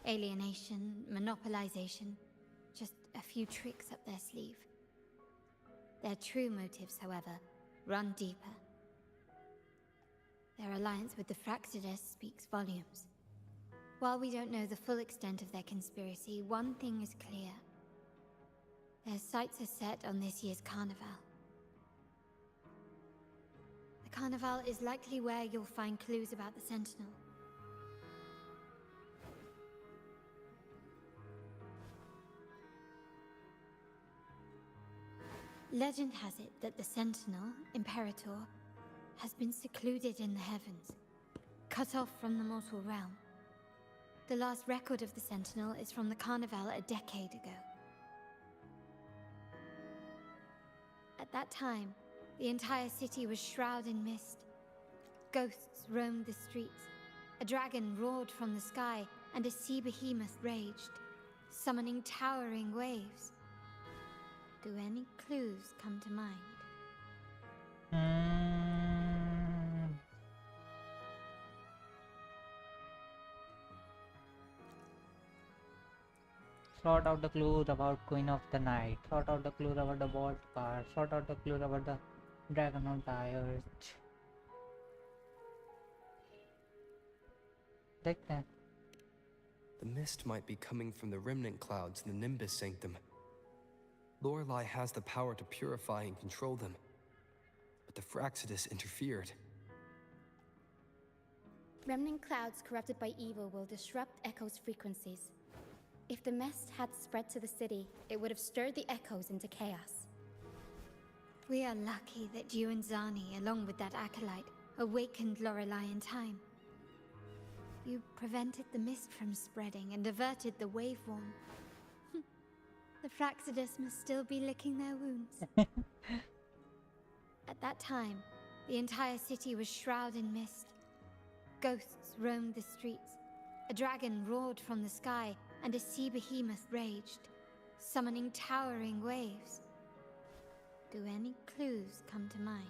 Alienation, monopolization, just a few tricks up their sleeve. Their true motives, however, run deeper. Their alliance with the Fraxides speaks volumes. While we don't know the full extent of their conspiracy, one thing is clear. Their sights are set on this year's carnival. The carnival is likely where you'll find clues about the Sentinel. Legend has it that the Sentinel, Imperator, has been secluded in the heavens, cut off from the mortal realm. The last record of the Sentinel is from the Carnival a decade ago. At that time, the entire city was shrouded in mist. Ghosts roamed the streets, a dragon roared from the sky, and a sea behemoth raged, summoning towering waves. Do any clues come to mind? Sort out the clues about Queen of the Night. Sort out the clues about the Vault Car. Sort out the clues about the Dragon on Tires. Dekhne. The mist might be coming from the remnant clouds in the Nimbus Sanctum. Lorelei has the power to purify and control them. But the Fraxides interfered. Remnant clouds corrupted by evil will disrupt Echo's frequencies. If the mist had spread to the city, it would have stirred the echoes into chaos. We are lucky that you and Zani, along with that acolyte, awakened Lorelei in time. You prevented the mist from spreading and averted the wave worn. The Fraxides must still be licking their wounds. At that time, the entire city was shrouded in mist. Ghosts roamed the streets. A dragon roared from the sky, and a sea behemoth raged, summoning towering waves. Do any clues come to mind?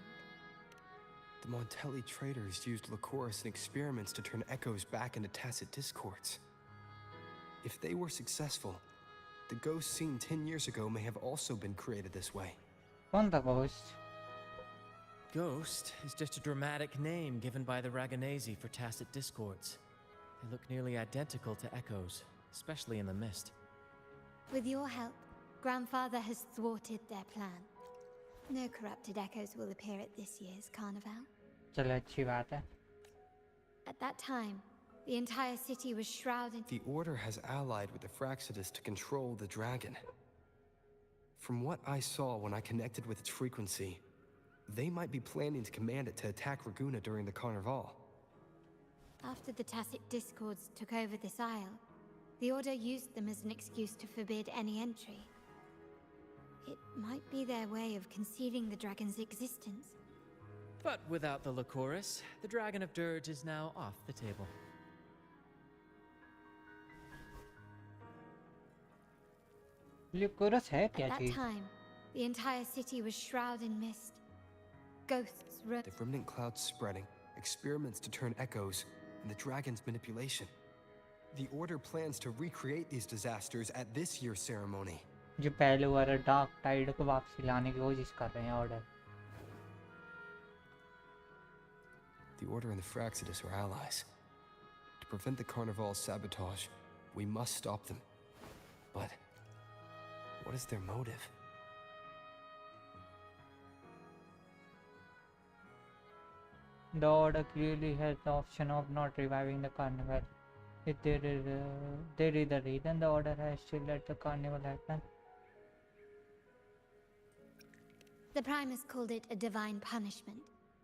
The Montelli traders used Lycoris in experiments to turn echoes back into tacit discords. If they were successful, the ghost seen 10 years ago may have also been created this way. What's the ghost? Ghost is just a dramatic name given by the Raganesi for tacit discords. They look nearly identical to echoes, especially in the mist. With your help, Grandfather has thwarted their plan. No corrupted echoes will appear at this year's carnival. चलो अच्छी बात है. At that time, the entire city was shrouded. The Order has allied with the Fraxides to control the dragon. From what I saw when I connected with its frequency, they might be planning to command it to attack Raguna during the carnival. After the tacit discords took over this isle, the Order used them as an excuse to forbid any entry. It might be their way of concealing the dragon's existence. But without the Lycoris, the Dragon of Dirge is now off the table. Lycoris है क्या At that चीज? time, the entire city was shrouded in mist. Ghosts The remnant clouds spreading, experiments to turn echoes, and the dragon's manipulation. The Order plans to recreate these disasters at this year's ceremony. जो पहले वाला dark Tide को वापसी लाने की कोशिश कर रहे हैं order. The Order and the Fraxides are allies. To prevent the Carnival's sabotage, we must stop them. But what is their motive? The Order clearly has the option of not reviving the carnival. If there is a reason the Order has to let the carnival happen. The Primus called it a divine punishment,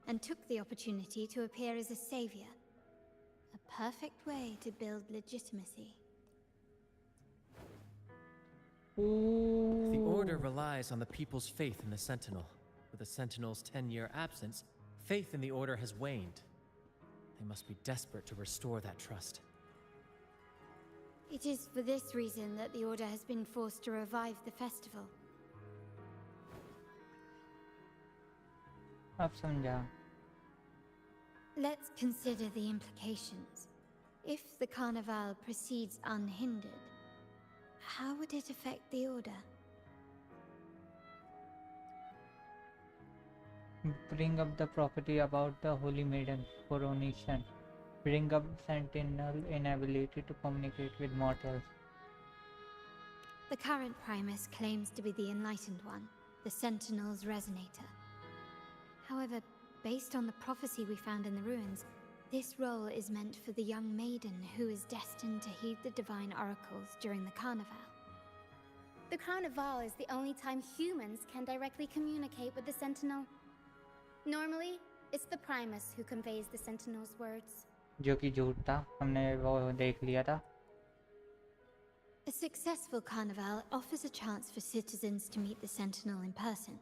and took the opportunity to appear as a savior. A perfect way to build legitimacy. The Order relies on the people's faith in the Sentinel. With the Sentinel's 10-year absence, faith in the Order has waned. They must be desperate to restore that trust. It is for this reason that the Order has been forced to revive the festival. अब समझा. Let's consider the implications. If the Carnival proceeds unhindered, how would it affect the Order? Bring up the property about the Holy Maiden coronation. Bring up Sentinel inability to communicate with mortals. The current Primus claims to be the Enlightened One, the Sentinel's Resonator. However, based on the prophecy we found in the ruins, this role is meant for the young maiden who is destined to heed the divine oracles during the Carnival. The Carnival is the only time humans can directly communicate with the Sentinel. Normally, it's the Primus who conveys the Sentinel's words. जो कि झूठ था, हमने वो देख लिया था. A successful Carnival offers a chance for citizens to meet the Sentinel in person.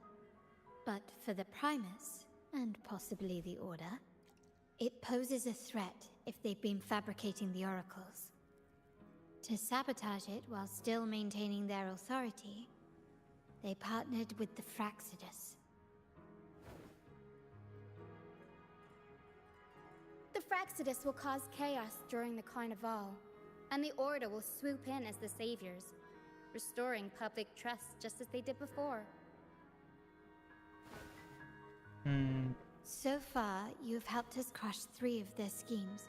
But for the Primus, and possibly the Order, it poses a threat if they've been fabricating the oracles. To sabotage it while still maintaining their authority, they partnered with the Fraxidus. The Fraxidus will cause chaos during the Carnival, and the Order will swoop in as the saviors, restoring public trust just as they did before. So far, you have helped us crush 3 of their schemes.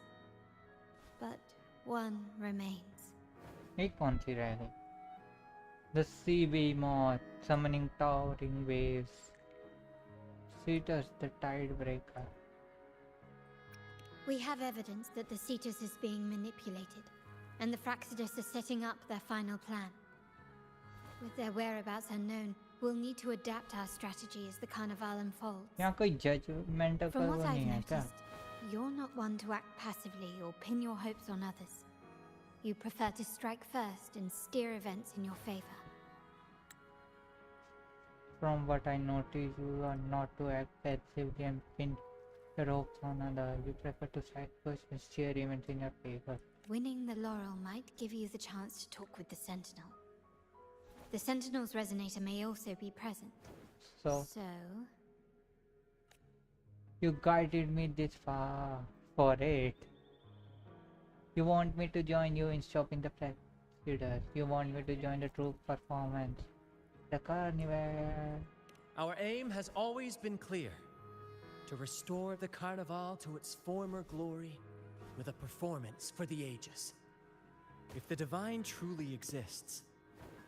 But one remains. एक कौन सी रह गई? The sea behemoth summoning towering waves. Cetus the tide breaker. We have evidence that the Cetus is being manipulated, and the Fraxidus are setting up their final plan. With their whereabouts unknown, we'll need to adapt our strategy as the Carnival unfolds. यहाँ कोई judgment का From वो what I've नहीं है क्या? noticed, you're not one to act passively or pin your hopes on others. You prefer to strike first and steer events in your favor. From what I notice, you are not to act passively and pin your hopes on others. You prefer to strike first and steer events in your favor. Winning the laurel might give you the chance to talk with the Sentinel. The Sentinel's Resonator may also be present. So So... you guided me this far for it. You want me to join you in stopping the Fraxidus. You want me to join the troop performance. The carnival. Our aim has always been clear. To restore the Carnival to its former glory with a performance for the ages. If the Divine truly exists,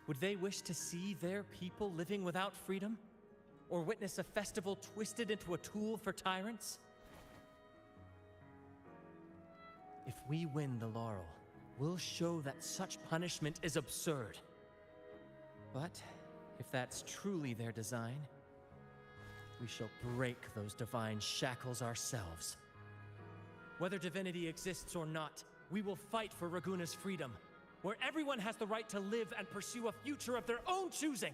would they wish to see their people living without freedom? Or witness a festival twisted into a tool for tyrants? If we win the laurel, we'll show that such punishment is absurd. But if that's truly their design, we shall break those divine shackles ourselves. Whether divinity exists or not, we will fight for Raguna's freedom, where everyone has the right to live and pursue a future of their own choosing.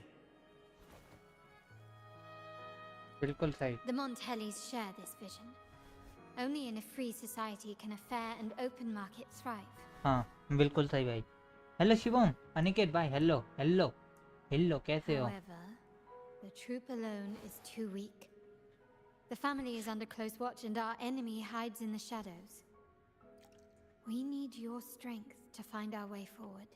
बिल्कुल सही. The Montellis share this vision. Only in a free society can a fair and open market thrive. हाँ बिल्कुल सही भाई. Hello Shivam, Aniket भाई, hello hello hello, कैसे हो? However, the troop alone is too weak. The family is under close watch and our enemy hides in the shadows. We need your strength to find our way forward.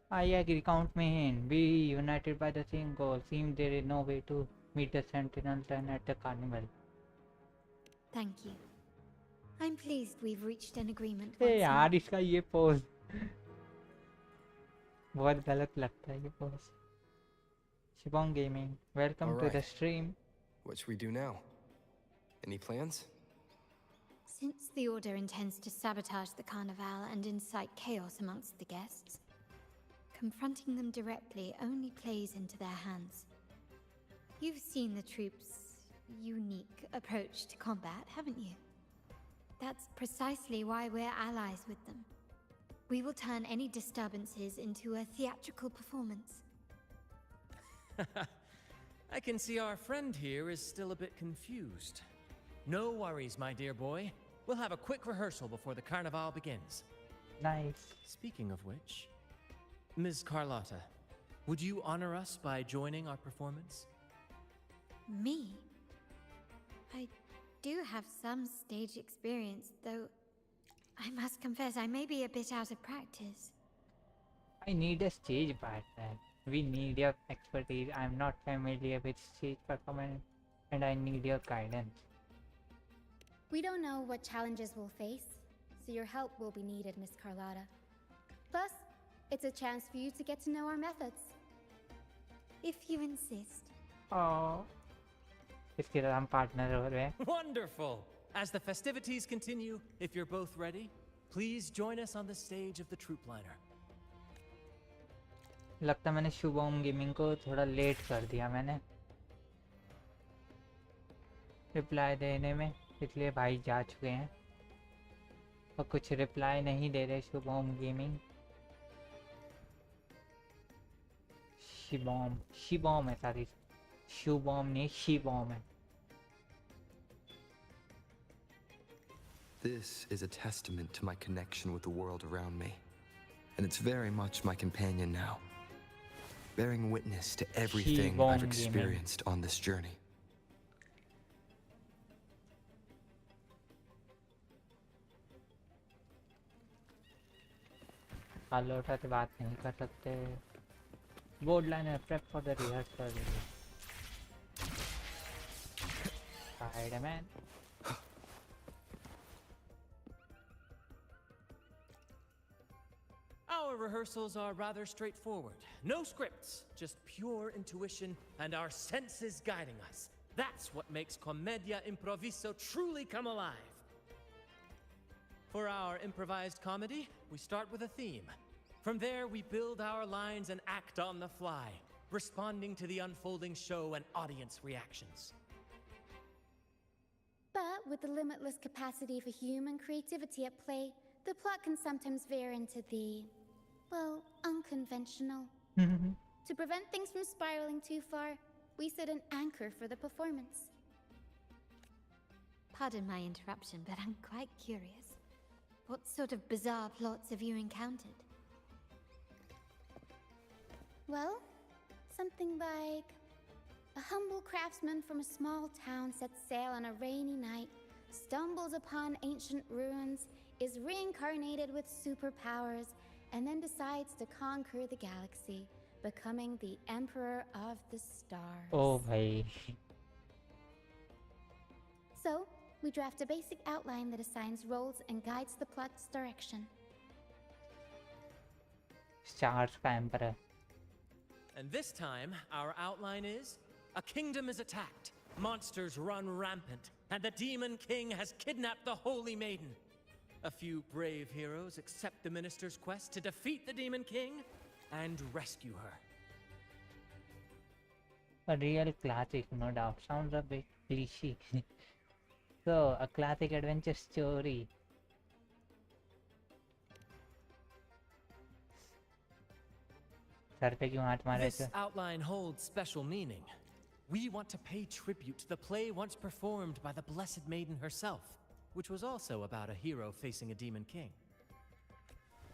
I agree, count me in. We united by the same goal. Seems there is no way to meet the Sentinels and at the carnival. Thank you. I'm pleased we've reached an agreement. Hey यार, इसका ये pose बहुत गलत लगता है ये pose. Shibong Gaming, welcome to the stream. What should we do now? Any plans? Since the Order intends to sabotage the Carnival and incite chaos amongst the guests, confronting them directly only plays into their hands. You've seen the troops' unique approach to combat, haven't you? That's precisely why we're allies with them. We will turn any disturbances into a theatrical performance. I can see our friend here is still a bit confused. No worries, my dear boy. We'll have a quick rehearsal before the Carnival begins. Nice. Speaking of which, Ms. Carlotta, would you honor us by joining our performance? Me? I do have some stage experience, though I must confess I may be a bit out of practice. I need a stage partner. We need your expertise. I'm not familiar with stage performance and I need your guidance. We don't know what challenges we'll face, so your help will be needed, Miss Carlotta. Plus, it's a chance for you to get to know our methods. If you insist. Oh. इसके साथ हम partner हो रहे हैं. Wonderful! As the festivities continue, if you're both ready, please join us on the stage of the troop liner. लगता मैंने Shubham gaming को थोड़ा लेट कर दिया मैंने रिप्लाई देने में, इसलिए भाई जा चुके हैं और कुछ रिप्लाई नहीं दे रहे शुभम गेमिंग. शिबॉम है सारी, शुभम नहीं शिबॉम है. This is a testament to my connection with the world around me, and it's very much my companion now, bearing witness to everything I've experienced on this journey. आलोटा से बात नहीं कर सकते. Board liner prep for the rehearsal. Spiderman. Our rehearsals are rather straightforward. No scripts, just pure intuition and our senses guiding us. That's what makes Commedia Improviso truly come alive. For our improvised comedy, we start with a theme. From there, we build our lines and act on the fly, responding to the unfolding show and audience reactions. But with the limitless capacity for human creativity at play, the plot can sometimes veer into the, well, unconventional. To prevent things from spiraling too far, we set an anchor for the performance. Pardon my interruption, but I'm quite curious. What sort of bizarre plots have you encountered? Well, something like a humble craftsman from a small town sets sail on a rainy night, stumbles upon ancient ruins, is reincarnated with superpowers, and then decides to conquer the galaxy, becoming the Emperor of the Stars. Oh, bhai. So, we draft a basic outline that assigns roles and guides the plot's direction. Stars ka Emperor. And this time, our outline is: a kingdom is attacked, monsters run rampant, and the Demon King has kidnapped the Holy Maiden. A few brave heroes accept the minister's quest to defeat the Demon King and rescue her. A real classic, no doubt. Sounds a bit cliche. So, a classic adventure story. This outline holds special meaning. We want to pay tribute to the play once performed by the Blessed Maiden herself, which was also about a hero facing a Demon King.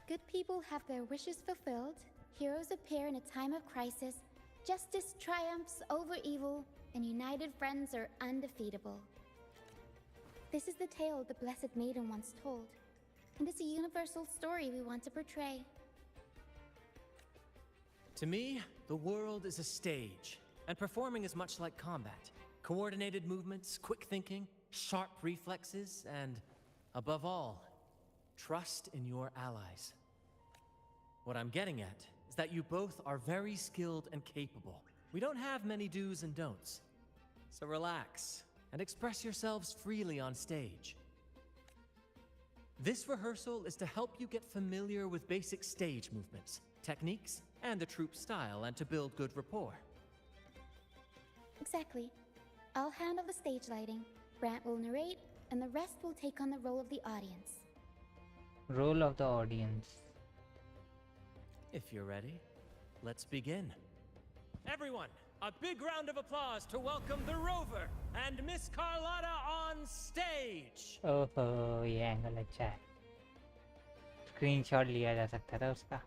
Good people have their wishes fulfilled, heroes appear in a time of crisis, justice triumphs over evil, and united friends are undefeatable. This is the tale the Blessed Maiden once told, and it's a universal story we want to portray. To me, the world is a stage, and performing is much like combat. Coordinated movements, quick thinking, sharp reflexes, and, above all, trust in your allies. What I'm getting at is that you both are very skilled and capable. We don't have many do's and don'ts. So relax and express yourselves freely on stage. This rehearsal is to help you get familiar with basic stage movements, techniques, and the troupe style, and to build good rapport. Exactly. I'll handle the stage lighting, Brant will narrate, and the rest will take on the role of the audience. Role of the audience. If you're ready, let's begin. Everyone, a big round of applause to welcome the Rover and Miss Carlotta on stage! Oh, ये angle अच्छा है. Screenshot लिया जा सकता था उसका।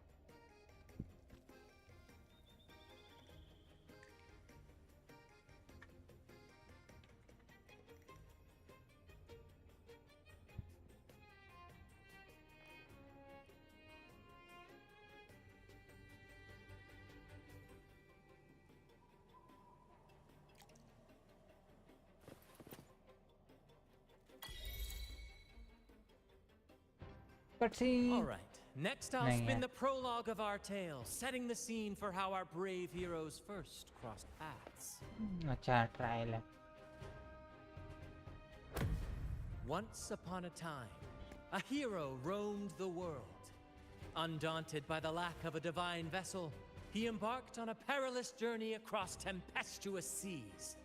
All right, next I'll spin the prologue of our tale, setting the scene for how our brave heroes first crossed paths. अच्छा trial है। Once upon a time, a hero roamed the world. Undaunted by the lack of a divine vessel, he embarked on a perilous journey across tempestuous seas.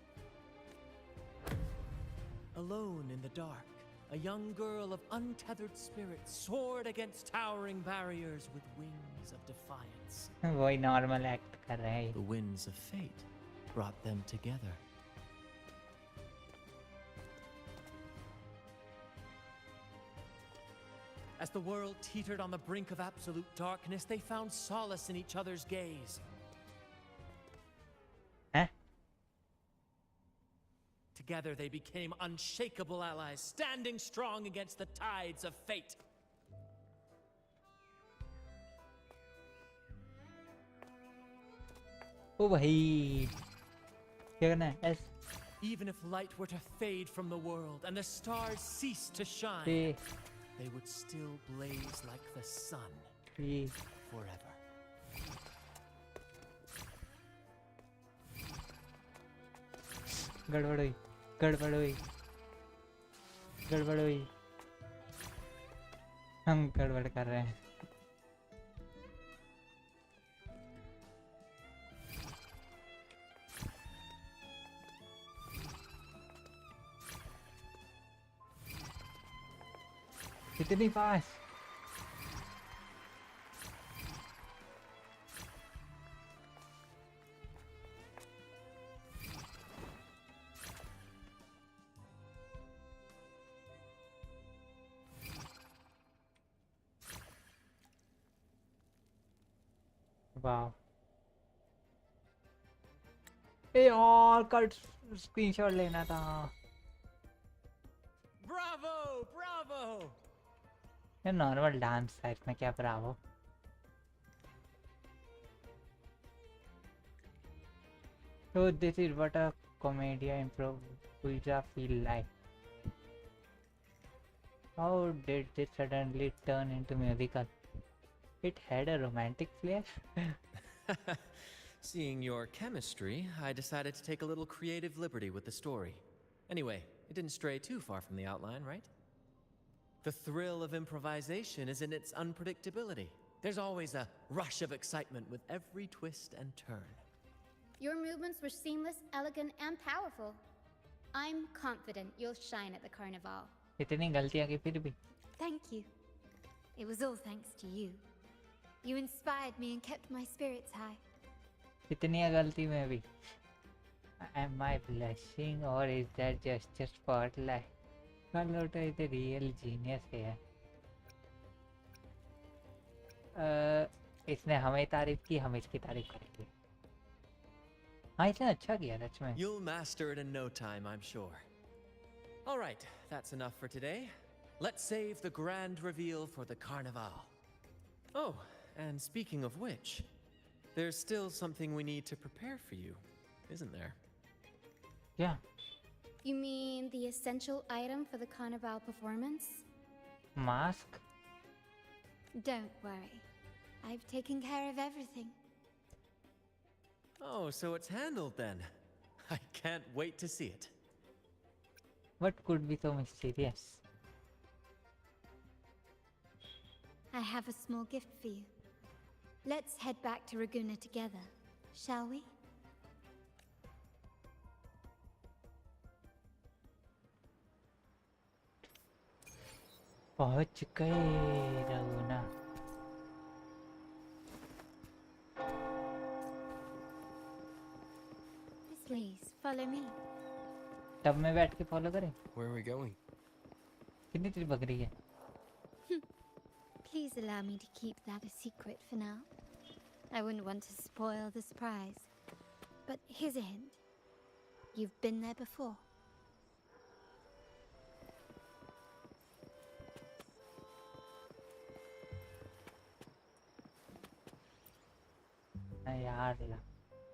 Alone in the dark, a young girl of untethered spirit soared against towering barriers with wings of defiance. वही normal act कर रहे हैं। The winds of fate brought them together. As the world teetered on the brink of absolute darkness, they found solace in each other's gaze. Together they became unshakable allies, standing strong against the tides of fate. ओ भाई क्या करना है? Even if light were to fade from the world and the stars cease to shine, they would still blaze like the sun forever. गड़बड़ हुई, गड़बड़ हुई, गड़बड़ हुई। हम गड़बड़ कर रहे हैं। इतनी फास्ट। वाह ए और कट स्क्रीनशॉट लेना था। Bravo Bravo. ये नॉर्मल डांस है, इसमें क्या Bravo. So this is what a commedia improvisativa feel like. How did this suddenly turn into musical? It had a romantic flair. Seeing your chemistry, I decided to take a little creative liberty with the story. Anyway, it didn't stray too far from the outline, right? The thrill of improvisation is in its unpredictability. There's always a rush of excitement with every twist and turn. Your movements were seamless, elegant, and powerful. I'm confident you'll shine at the carnival. इतनी गलतियां की फिर भी। Thank you. It was all thanks to you. You inspired me and kept my spirits high. इतनी गलती में भी। Am I blushing or is that just a spotlight? Carlotta is a real genius here. इसने हमें तारीफ की, हम इसकी तारीफ करेंगे। हाँ इसने अच्छा किया सच में। You'll master it in no time, I'm sure. All right, that's enough for today. Let's save the grand reveal for the carnival. Oh, and speaking of which, there's still something we need to prepare for you, isn't there? Yeah. You mean the essential item for the carnival performance? Mask? Don't worry. I've taken care of everything. Oh, so it's handled then. I can't wait to see it. What could be so mysterious? I have a small gift for you. Let's head back to Raguna together, shall we? पहुंच गए रघुना। Please follow me. Tub में बैठ के follow करें। Where are we going? कितनी तेज bug रही है। Please allow me to keep that a secret for now. I wouldn't want to spoil the surprise. But here's a hint. You've been there before.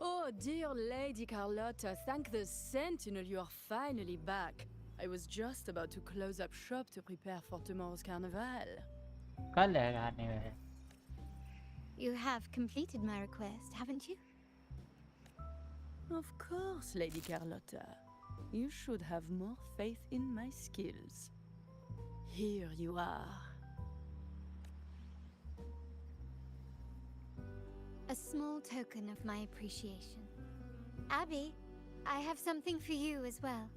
Oh, dear Lady Carlotta, thank the Sentinel you are finally back. I was just about to close up shop to prepare for tomorrow's carnival. You have completed my request, haven't you? Of course, Lady Carlotta. You should have more faith in my skills. Here you are. A small token of my appreciation. Abby, I have something for you as well.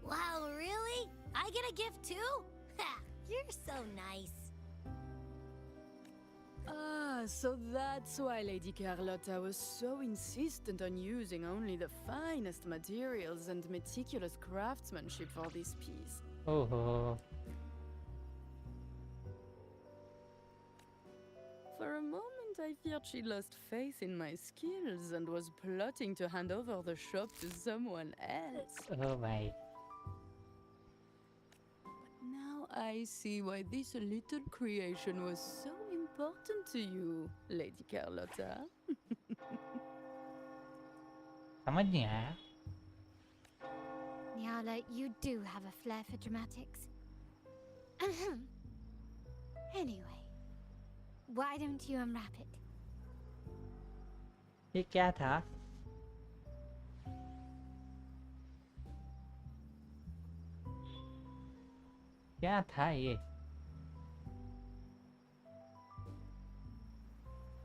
Wow, really? I get a gift too? Ha! You're so nice. Ah, so that's why Lady Carlotta was so insistent on using only the finest materials and meticulous craftsmanship for this piece. Oh. For a moment, I feared she lost faith in my skills and was plotting to hand over the shop to someone else. Oh my. But now I see why this little creation was so important to you, Lady Carlotta. समझ नहीं आया. Nyala, you do have a flair for dramatics. Anyway, why don't you unwrap it? ये क्या था? क्या था ये?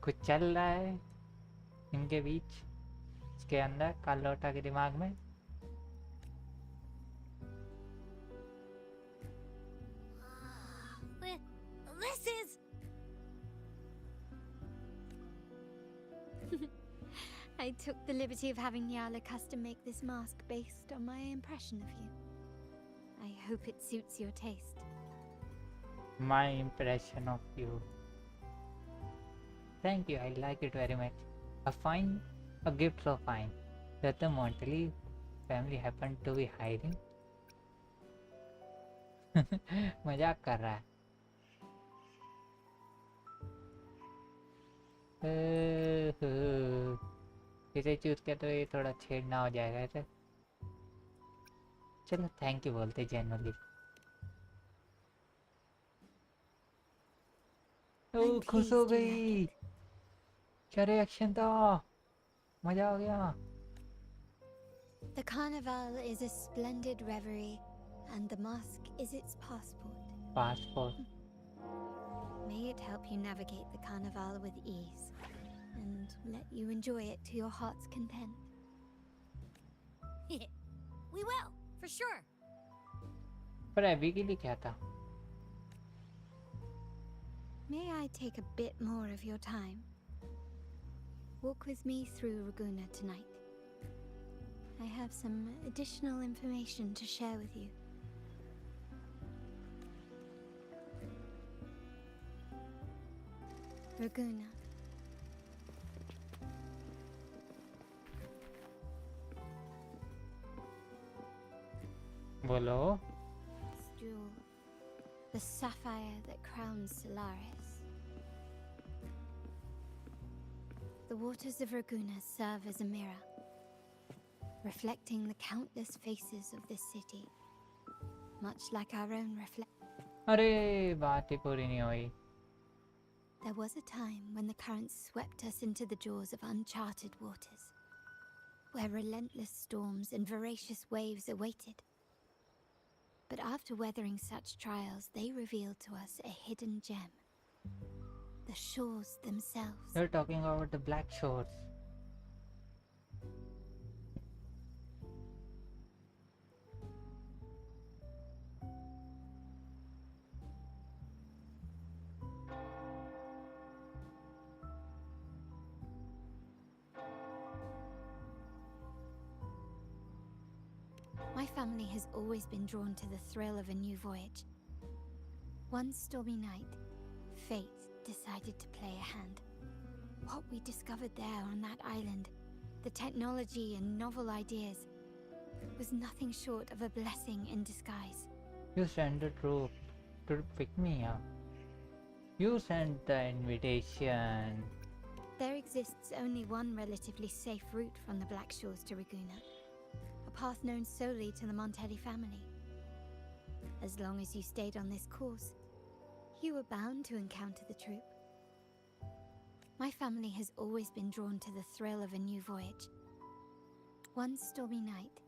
कुछ चल रहा है इनके बीच, इसके अंदर कार्लोटा के दिमाग में. This is... I took the liberty of having Nyala custom make this mask based on my impression of you. I hope it suits your taste. My impression of you. Thank you, I like it very much. A gift so fine that the Montelli family happened to be hiding. मजाक कर रहा है. इसे choose के तो ये थोड़ा छेड़ना हो जाएगा ऐसे. चलो थैंक यू बोलते जनरली. ओ खुश हो गई. क्या रिएक्शन था. मजा आ गया. The carnival is a splendid reverie, and the mask is its passport. May it help you navigate the carnival with ease, and let you enjoy it to your heart's content. We will, for sure. पर अभी के लिए क्या था? May I take a bit more of your time? Walk with me through Raguna tonight. I have some additional information to share with you. Raguna. बोलो. Jewel, the sapphire that crowns Solaris. The waters of Raguna serve as a mirror, reflecting the countless faces of this city, much like our own अरे बात ही पूरी नहीं हुई. There was a time when the currents swept us into the jaws of uncharted waters, where relentless storms and voracious waves awaited. But after weathering such trials, they revealed to us a hidden gem. The shores themselves. You're talking about the Black Shores. My family has always been drawn to the thrill of a new voyage. One stormy night, fate decided to play a hand. What we discovered there on that island, the technology and novel ideas, was nothing short of a blessing in disguise. You sent the troop to pick me up. You sent the invitation. There exists only one relatively safe route from the Black Shores to Ragusa, a path known solely to the Montelli family. As long as you stayed on this course, you were bound to encounter the troop. My family has always been drawn to the thrill of a new voyage. One stormy night,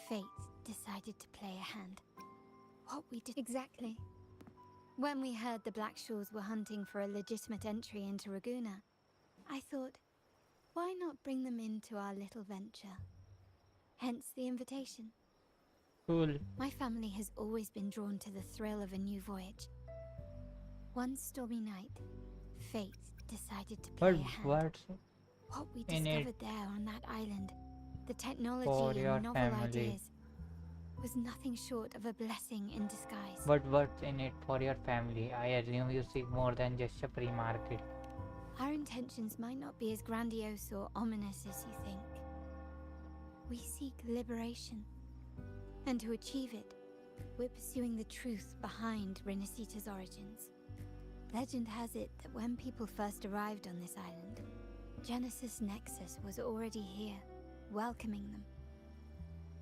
fate decided to play a hand. What we did exactly. When we heard the Black Shores were hunting for a legitimate entry into Ragusa, I thought, why not bring them into our little venture? Hence the invitation. Cool. My family has always been drawn to the thrill of a new voyage. One stormy night, fate decided to play a hand. What we discovered there on that island, the technology and novel ideas, was nothing short of a blessing in disguise. But what's in it for your family? I assume you seek more than just a pre-market. Our intentions might not be as grandiose or ominous as you think. We seek liberation. And to achieve it, we're pursuing the truth behind Rinacita's origins. Legend has it that when people first arrived on this island, Genesis Nexus was already here, welcoming them.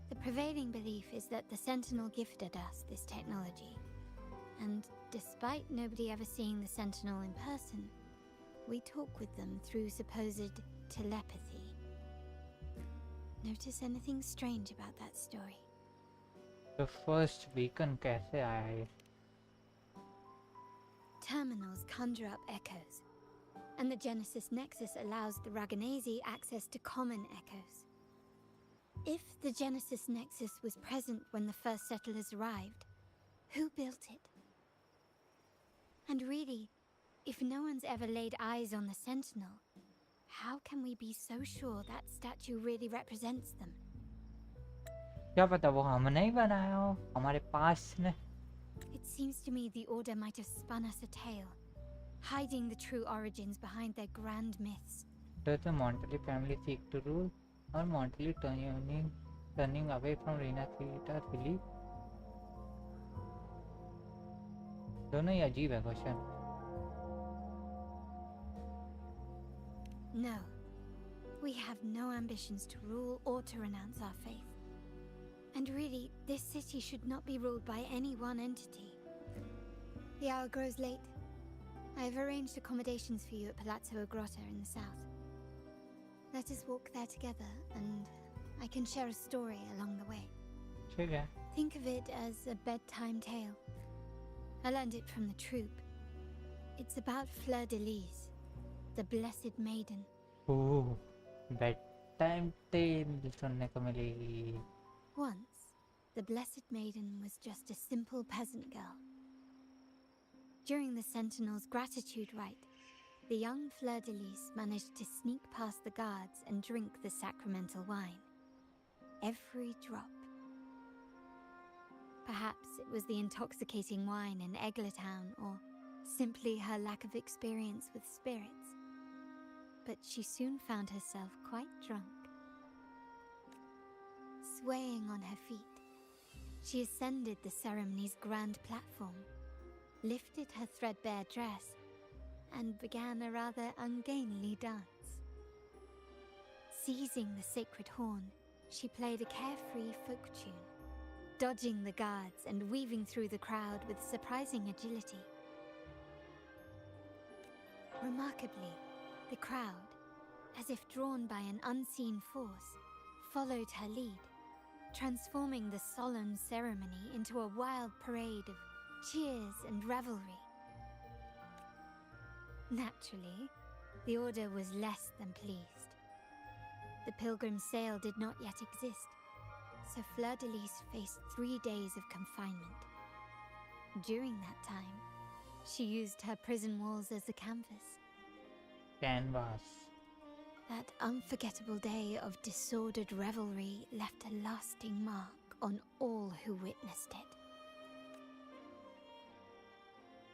The prevailing belief is that the Sentinel gifted us this technology, and despite nobody ever seeing the Sentinel in person, we talk with them through supposed telepathy. Notice anything strange about that story? The first beacon कैसे आया ये? Terminals conjure up echoes, and the Genesis Nexus allows the Raganese access to common echoes. If the Genesis Nexus was present when the first settlers arrived, who built it? And really, if no one's ever laid eyes on the Sentinel, how can we be so sure that statue really represents them? क्या पता वो हमने ही बनाया हो, हमारे पास ने. It seems to me the Order might have spun us a tale, hiding the true origins behind their grand myths. Does the Montelli family seek to rule, or Montelli turning away from Rinacita really? दोनों ही अजीब है question. No, we have no ambitions to rule or to renounce our faith. And really, this city should not be ruled by any one entity. The hour grows late. I have arranged accommodations for you at Palazzo Grotta in the south. Let us walk there together, and I can share a story along the way. ठीक है. Think of it as a bedtime tale. I learned it from the troop. It's about Fleur de Lis, the blessed maiden. Ooh, bedtime tale सुनने को मिलेगी. Once, the Blessed Maiden was just a simple peasant girl. During the Sentinel's gratitude rite, the young Fleur de Lis managed to sneak past the guards and drink the sacramental wine. Every drop. Perhaps it was the intoxicating wine in Eglatown, or simply her lack of experience with spirits. But she soon found herself quite drunk. Swaying on her feet, she ascended the ceremony's grand platform, lifted her threadbare dress, and began a rather ungainly dance. Seizing the sacred horn, she played a carefree folk tune, dodging the guards and weaving through the crowd with surprising agility. Remarkably, the crowd, as if drawn by an unseen force, followed her lead, transforming the solemn ceremony into a wild parade of cheers and revelry. Naturally, the Order was less than pleased. The pilgrim sale did not yet exist, so Fleur de Lis faced 3 days of confinement. During that time, she used her prison walls as a canvas. Canvas. That unforgettable day of disordered revelry left a lasting mark on all who witnessed it.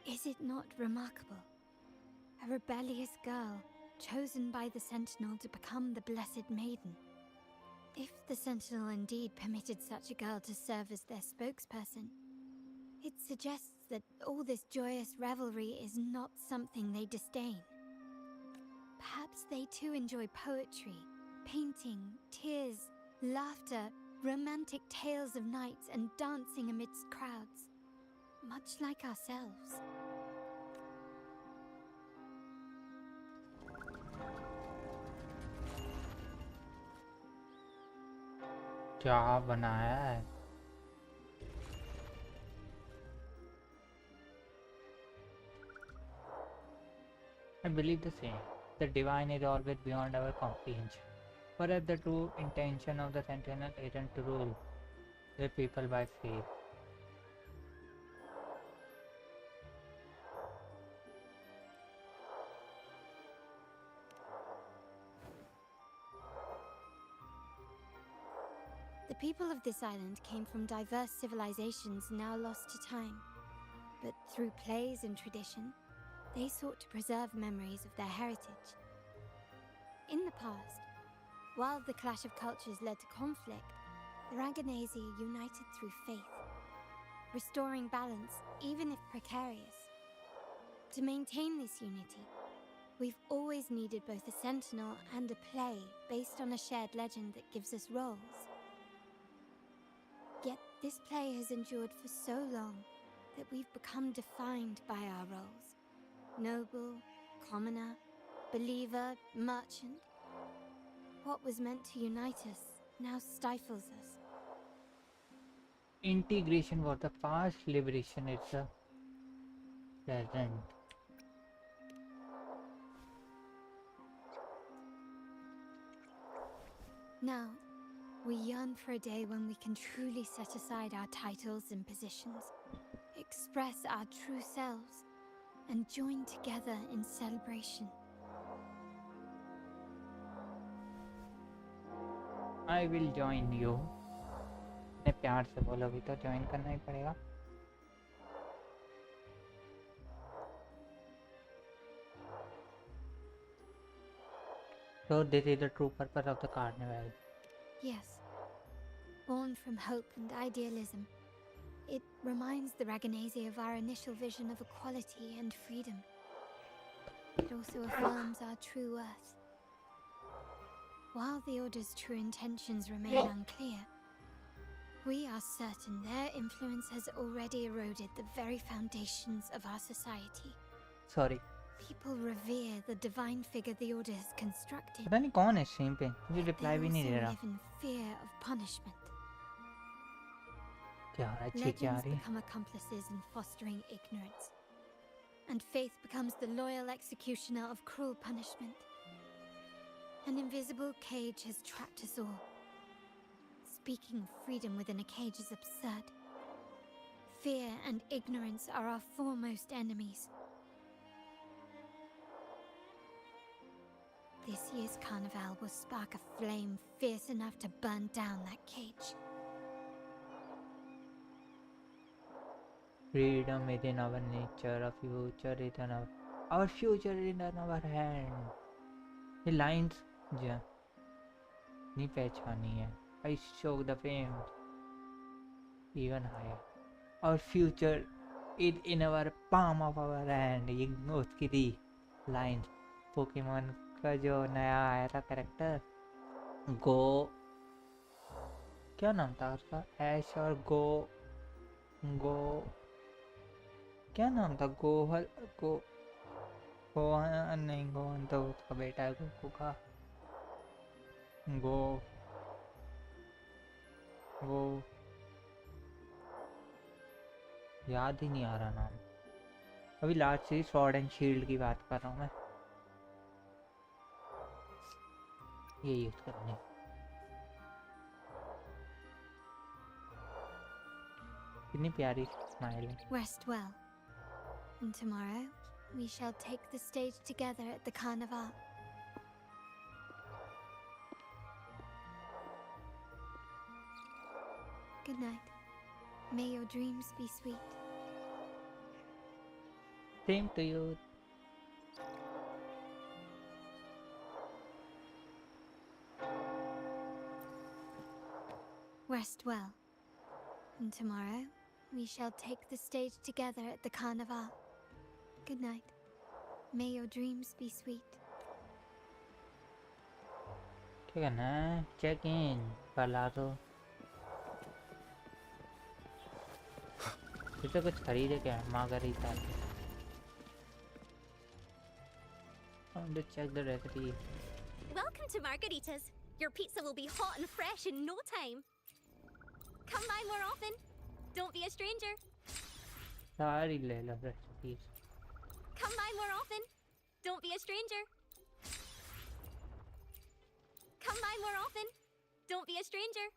Is it not remarkable? A rebellious girl, chosen by the Sentinel to become the Blessed Maiden. If the Sentinel indeed permitted such a girl to serve as their spokesperson, it suggests that all this joyous revelry is not something they disdain. Perhaps they too enjoy poetry, painting, tears, laughter, romantic tales of knights, and dancing amidst crowds, much like ourselves. क्या बनाया है? I believe the same. The divine is always beyond our comprehension. Perhaps the true intention of the Sentinel isn't to rule the people by faith. The people of this island came from diverse civilizations now lost to time, but through plays and tradition, they sought to preserve memories of their heritage. In the past, while the clash of cultures led to conflict, the Raganese united through faith, restoring balance even if precarious. To maintain this unity, we've always needed both a sentinel and a play based on a shared legend that gives us roles. Yet this play has endured for so long that we've become defined by our roles. Noble, commoner, believer, merchant. What was meant to unite us now stifles us. Integration was the past, liberation is the present. Now, we yearn for a day when we can truly set aside our titles and positions, express our true selves, and join together in celebration. I will join you. मैं प्यार से बोलो भी तो join करना ही पड़ेगा. So this is the true purpose of the carnival. Yes. Born from hope and idealism, it reminds the Raganese of our initial vision of equality and freedom. It also affirms our true worth. While the Order's true intentions remain unclear, we are certain their influence has already eroded the very foundations of our society. Sorry. People revere the divine figure the Order has constructed. पता नहीं कौन है stream पे, मुझे reply भी नहीं दे They रहा. also live in fear of punishment. क्या हो रहा है? चीखें आ Legends रही है. become accomplices in fostering ignorance, and faith becomes the loyal executioner of cruel punishment. An invisible cage has trapped us all. Speaking of freedom within a cage is absurd. Fear and ignorance are our foremost enemies. This year's carnival will spark a flame fierce enough to burn down that cage. Freedom is in our nature, our future is in our future is in our hand. ये lines जो नहीं पहचानी है. I show the fame even higher. Our future is in our palm of our hand. ये उसकी थी lines. Pokemon का जो नया आया था कैरेक्टर गो, क्या नाम था उसका? ऐश और गो क्या नाम था? गोहल गोहन नहीं, गोहन तो उसका बेटा है गोकू का. वो याद ही नहीं आ रहा नाम. अभी लास्ट से स्वॉर्ड एंड शील्ड की बात कर रहा हूँ मैं. ये यूज करने. कितनी प्यारी स्माइल है. Rest well, and tomorrow we shall take the stage together at the carnival. Good night. May your dreams be sweet. Same to you. Rest well. And tomorrow, we shall take the stage together at the carnival. Good night. May your dreams be sweet. ठीक है ना, check in पला तो इसे कुछ खरीदे क्या margarita to check the recipe. Welcome to Margaritas. Your pizza will be hot and fresh in no time. Come by more often. Don't be a stranger. सारी ले लो recipes. Come by more often. Don't be a stranger. Come by more often. Don't be a stranger.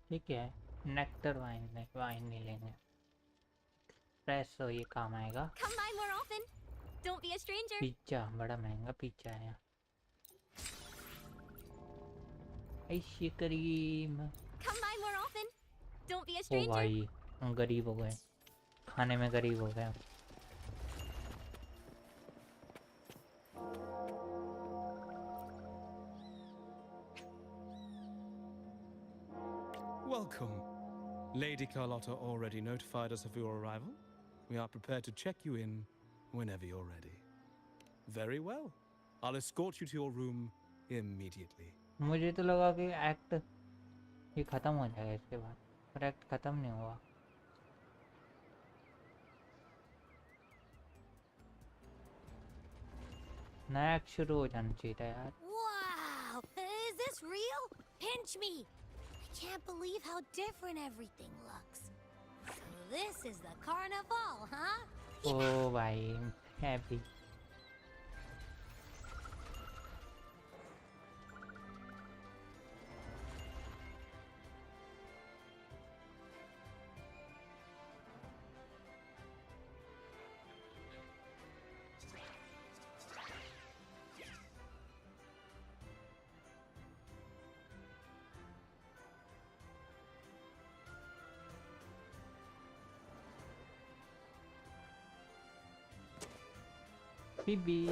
ठीक है, nectar wine नहीं लेंगे. Espresso ये काम आएगा. Come by more often. Don't be a stranger. Pizza बड़ा महंगा पिज्जा है. Ice cream. Come by more often. Don't be a ओ stranger. भाई हम गरीब हो गए, खाने में गरीब हो गए. Welcome. Lady Carlotta already notified us of your arrival. We are prepared to check you in whenever you're ready. Very well. I'll escort you to your room immediately. मुझे तो लगा कि एक्ट ये खत्म हो जाएगा इसके बाद, पर एक्ट खत्म नहीं हुआ. नया एक्ट शुरू हो जाना चाहिए था यार. Wow! Is this real? Pinch me! I can't believe how different everything looks. So this is the carnival, huh? ओ भाई happy. Bibi.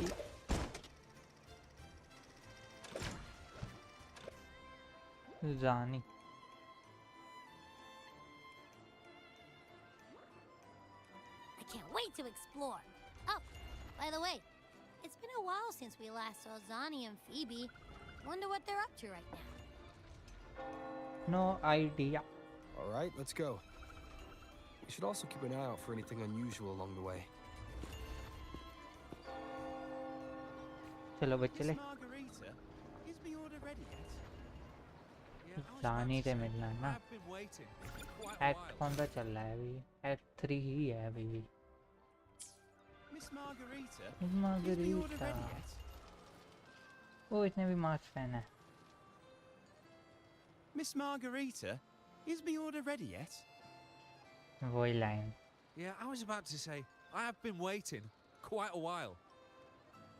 Zani. I can't wait to explore. Oh, by the way, it's been a while since we last saw Zani and Phoebe. Wonder what they're up to right now. No idea. All right, let's go. We should also keep an eye out for anything unusual along the way. चलो बच्चे ले. जानी से मिलना है ना. Act कौन सा चल रहा है अभी? एक्ट 3 ही है अभी भी. Miss Margarita. मार्गरीटा. ओ इसने भी मास्क पहना है. Miss Margarita, is my order ready yet? वही line. Yeah, I was about to say, I have been waiting quite a while.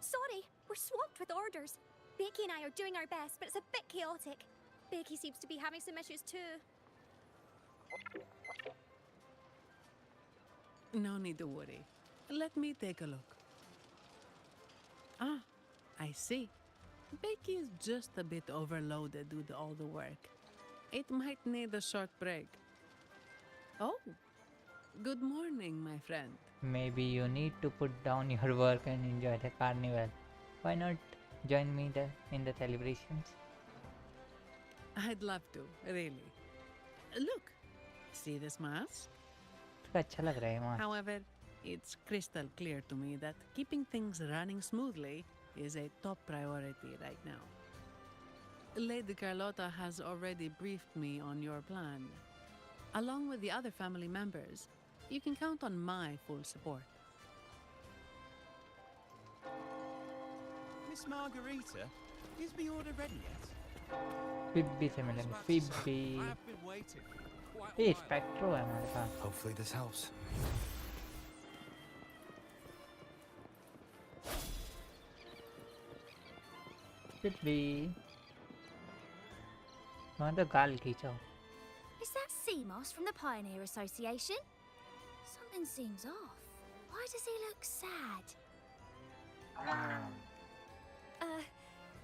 Sorry, we're swamped with orders. Becky and I are doing our best, but it's a bit chaotic. Becky seems to be having some issues too. No need to worry. Let me take a look. Ah, I see. Becky is just a bit overloaded with all the work. It might need a short break. Oh, good morning, my friend. Maybe you need to put down your work and enjoy the carnival. Why not join me in the celebrations? I'd love to, really. Look, see this mask? अच्छा लग रहा है mask. However, it's crystal clear to me that keeping things running smoothly is a top priority right now. Lady Carlotta has already briefed me on your plan. Along with the other family members, you can count on my full support. Miss Margarita, is my order ready yet? Phoebe से मिलेंगे. Phoebe. I have been waiting quite a ये while. Spectro है हमारे पास. Hopefully this helps. Phoebe. वहाँ तो गाल खींचो. Is that sea moss from the Pioneer Association? Something seems off. Why does he look sad?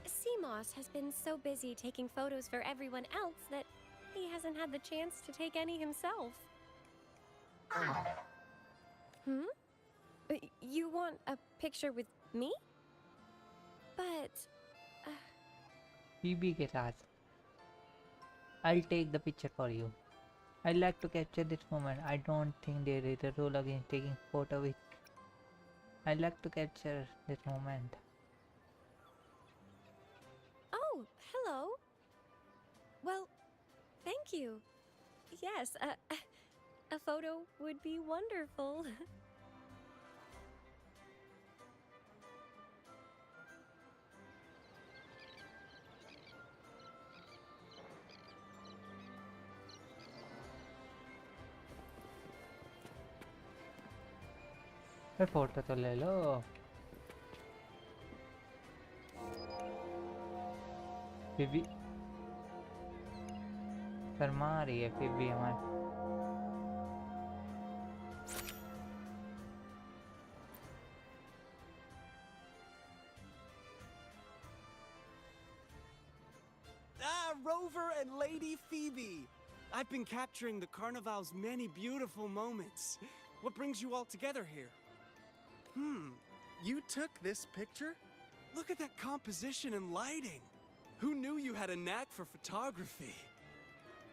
Seamoss has been so busy taking photos for everyone else that he hasn't had the chance to take any himself. You want a picture with me? But... Phoebe के साथ. I'll take the picture for you. I like to capture this moment. I don't think there is a rule against taking photo with. I like to capture this moment. Oh, hello. Well, thank you. Yes, a photo would be wonderful. Photo तो ले लो. फिर शर्मा रही है फिर भी हमारे. Rover and Lady Phoebe! I've been capturing the Carnival's many beautiful moments. What brings you all together here? You took this picture? Look at that composition and lighting. Who knew you had a knack for photography?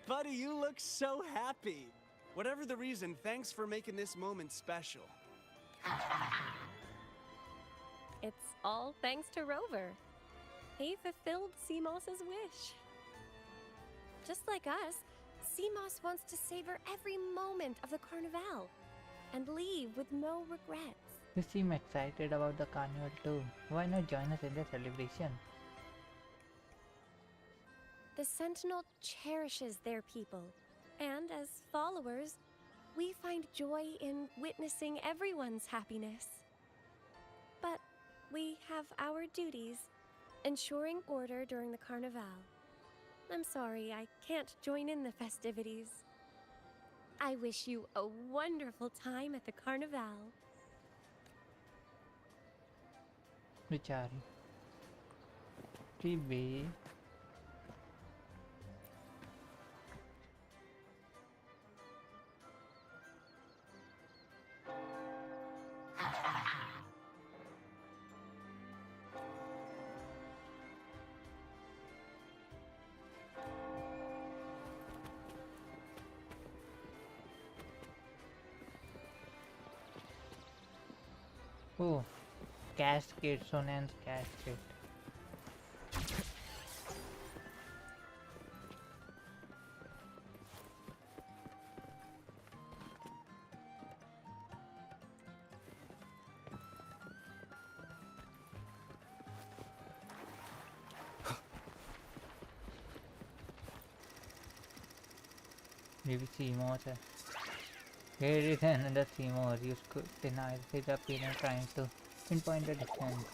Buddy, you look so happy. Whatever the reason, thanks for making this moment special. It's all thanks to Rover. He fulfilled Seamoss's wish. Just like us, Seamoss wants to savor every moment of the Carnival and leave with no regrets. You seem excited about the carnival too. Why not join us in the celebration? The Sentinel cherishes their people, and as followers, we find joy in witnessing everyone's happiness. But we have our duties, ensuring order during the Carnival. I'm sorry, I can't join in the festivities. I wish you a wonderful time at the Carnival. बेचारी. Phoebe. Oh, cascade, Sonan's cascade. Maybe Seamoss. Here is another Seamoss. You could deny his appearance trying to pinpoint the distance.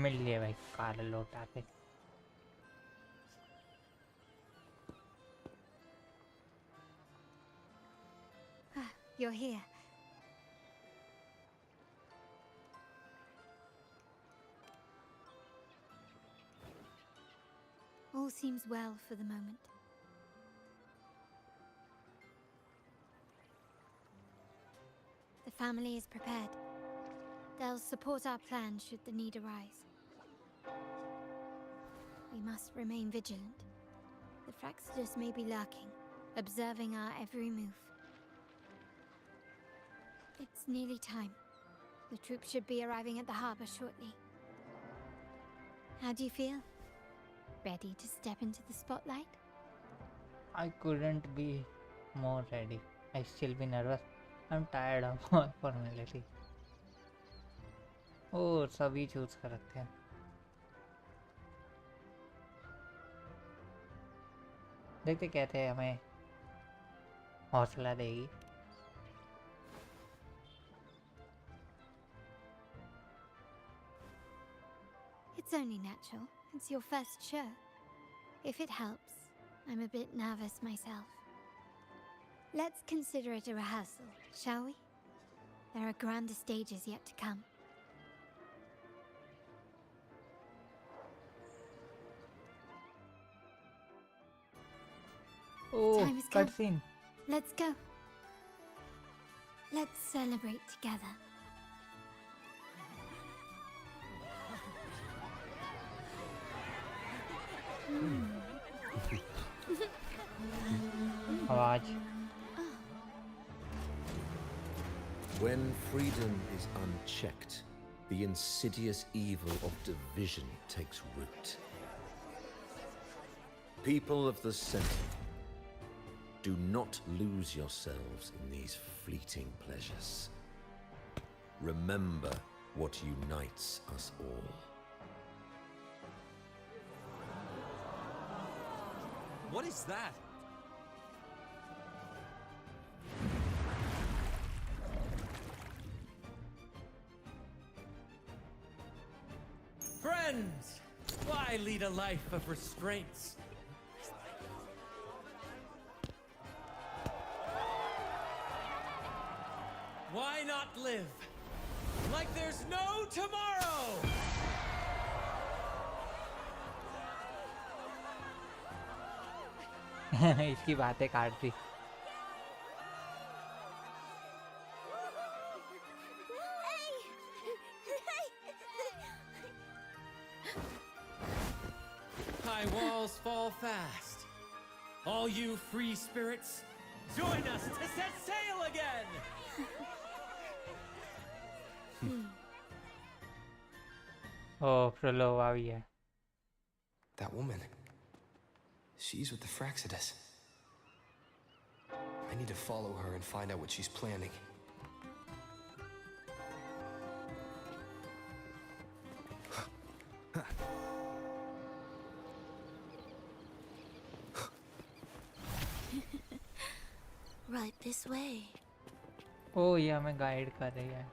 मिल लिया भाई काला लौटा के. You're here. All seems well for the moment. The family is prepared. They'll support our plan should the need arise. We must remain vigilant. The Fraxidus may be lurking, observing our every move. It's nearly time. The troops should be arriving at the harbor shortly. How do you feel? Ready to step into the spotlight? I couldn't be more ready. I still be nervous. I'm tired of all formality. Oh, सभी choose कर रखते हैं. देखते कहते हैं हमें हौसला देगी. It's only natural. It's your first show. If it helps, I'm a bit nervous myself. Let's consider it a rehearsal, shall we? There are grander stages yet to come. Oh, Time has come. cutscene. Let's go. Let's celebrate together. आवाज. When freedom is unchecked, the insidious evil of division takes root. People of the Center, do not lose yourselves in these fleeting pleasures. Remember what unites us all. What is that? Friends, why lead a life of restraints? Why not live like there's no tomorrow? इसकी बातें काट दी. High walls fall fast. All you free spirits, join us to set sail again! Oh, Frollo आ गई है. That woman. She's with the Fraxidus. I need to follow her and find out what she's planning. Right this way. Oh, ये हमें guide कर रही है.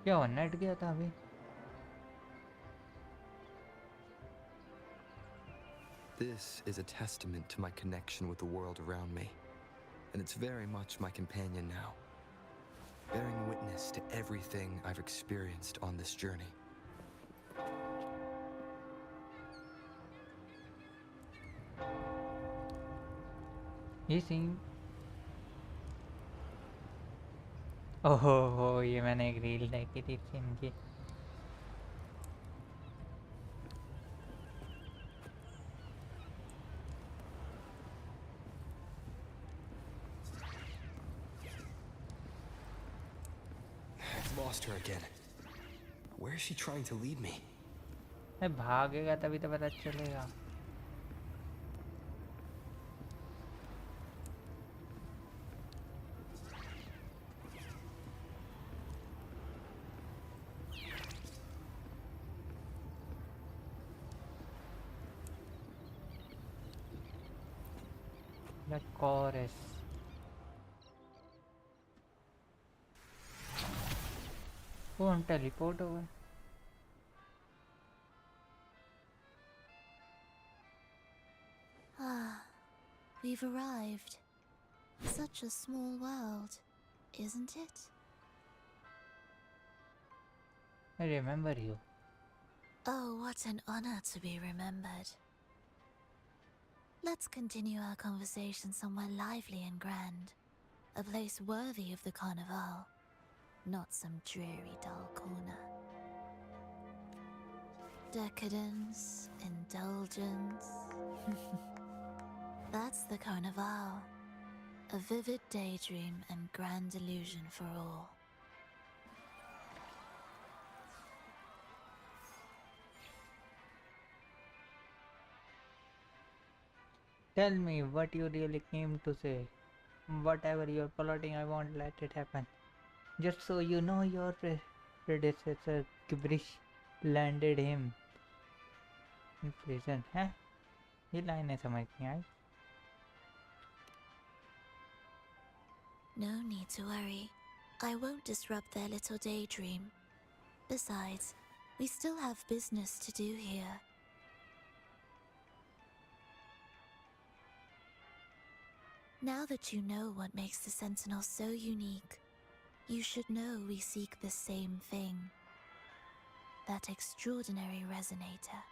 क्या हुआ? Net गया था अभी. This is a testament to my connection with the world around me, and it's very much my companion now, bearing witness to everything I've experienced on this journey. ये सीन. ओहो हो, ये मैंने एक रील देखी थी सीन की. I've lost her again. Where is she trying to lead me? मैं भागेगा तभी तो पता चलेगा. The chorus. वो हम टेलीपोर्ट हो गए. Ah, we've arrived. Such a small world, isn't it? I remember you. Oh, what an honor to be remembered. Let's continue our conversation somewhere lively and grand. A place worthy of the carnival, not some dreary, dull corner. Decadence, indulgence. That's the carnival. A vivid daydream and grand illusion for all. Tell me what you really came to say. Whatever you're plotting, I won't let it happen. Just so you know, your predecessor Gibrish landed him in prison. Huh? ये लाइनें समझ नहीं आई. No need to worry. I won't disrupt their little daydream. Besides, we still have business to do here. Now that you know what makes the Sentinel so unique, you should know we seek the same thing. That extraordinary resonator.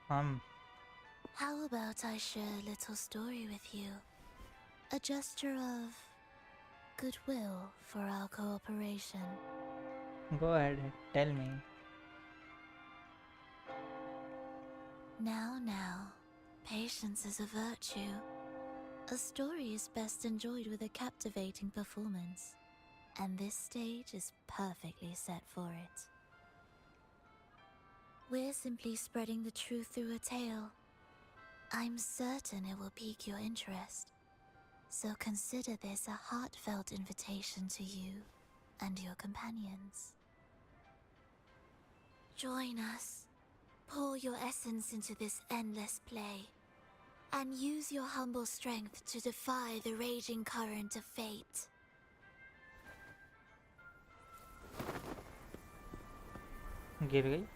How about I share a little story with you? A gesture of goodwill for our cooperation. Go ahead, tell me. Now. Patience is a virtue. A story is best enjoyed with a captivating performance, and this stage is perfectly set for it. We're simply spreading the truth through a tale. I'm certain it will pique your interest, so consider this a heartfelt invitation to you and your companions. Join us. Pour your essence into this endless play, and use your humble strength to defy the raging current of fate. गिर गई.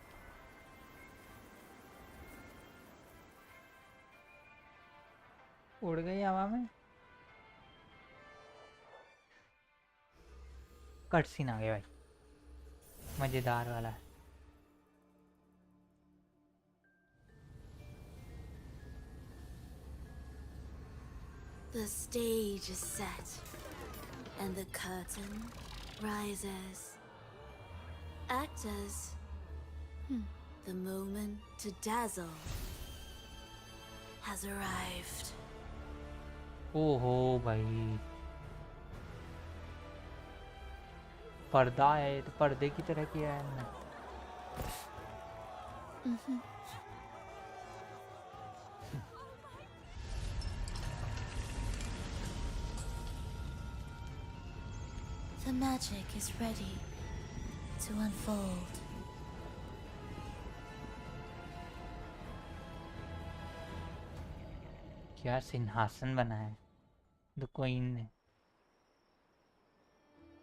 उड़ गई हवा में. Cut scene आ गया भाई. मजेदार वाला. The stage is set, and the curtain rises. Actors, the moment to dazzle has arrived. ओहो भाई. पर्दा है तो पर्दे की तरह किया है हमने. The magic is ready to unfold. क्या सिंहासन बना है द क्वीन ने.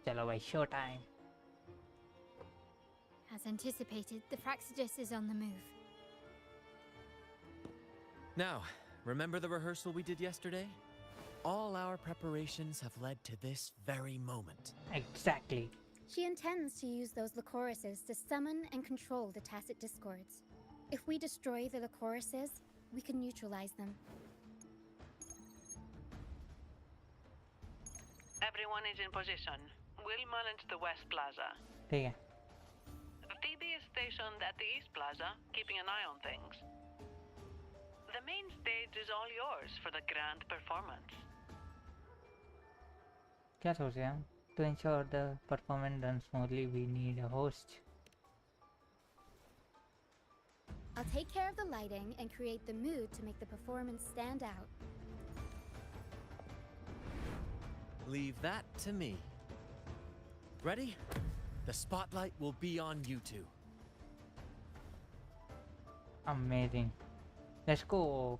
चलो भाई show time. As anticipated, the Praxidus is on the move. Now, remember the rehearsal we did yesterday? All our preparations have led to this very moment. Exactly. She intends to use those Lycoruses to summon and control the Tacit Discords. If we destroy the Lycoruses, we can neutralize them. Everyone is in position. We'll manage the West Plaza. ठीक है. Phoebe is stationed at the East Plaza, keeping an eye on things. The main stage is all yours for the grand performance. क्या सोच रहे हैं हम? To ensure the performance runs smoothly, we need a host. I'll take care of the lighting and create the mood to make the performance stand out. Leave that to me. Ready? The spotlight will be on you two. Amazing. Let's go.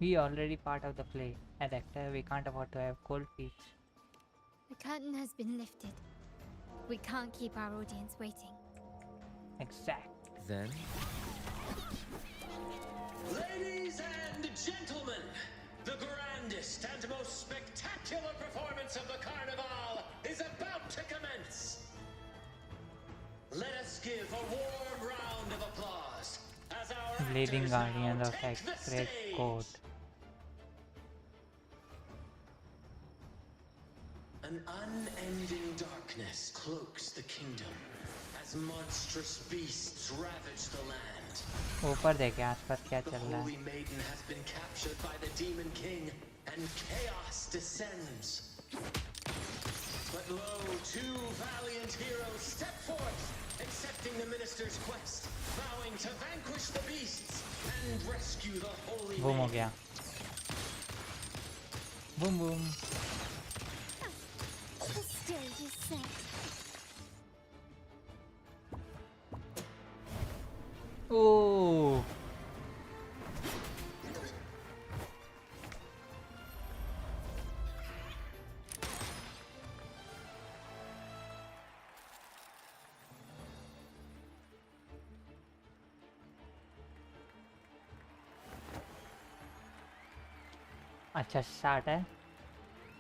We already part of the play. As actor, we can't afford to have cold feet. The curtain has been lifted. We can't keep our audience waiting. Exact. Then? Ladies and gentlemen, the grandest and most spectacular performance of the Carnival is about to commence. Let us give a warm round of applause as our Leading actors guardian now of take the sacred stage. court. An unending darkness cloaks the kingdom as monstrous beasts ravage the land. ऊपर देखे आसपास क्या The चल रहा है. holy maiden has been captured by the demon king, and chaos descends. But lo, two valiant heroes step forth, accepting the minister's quest, vowing to vanquish the beasts and rescue the holy Boom हो maiden. गया. Boom boom. The stage is set. Oh. अच्छा start है.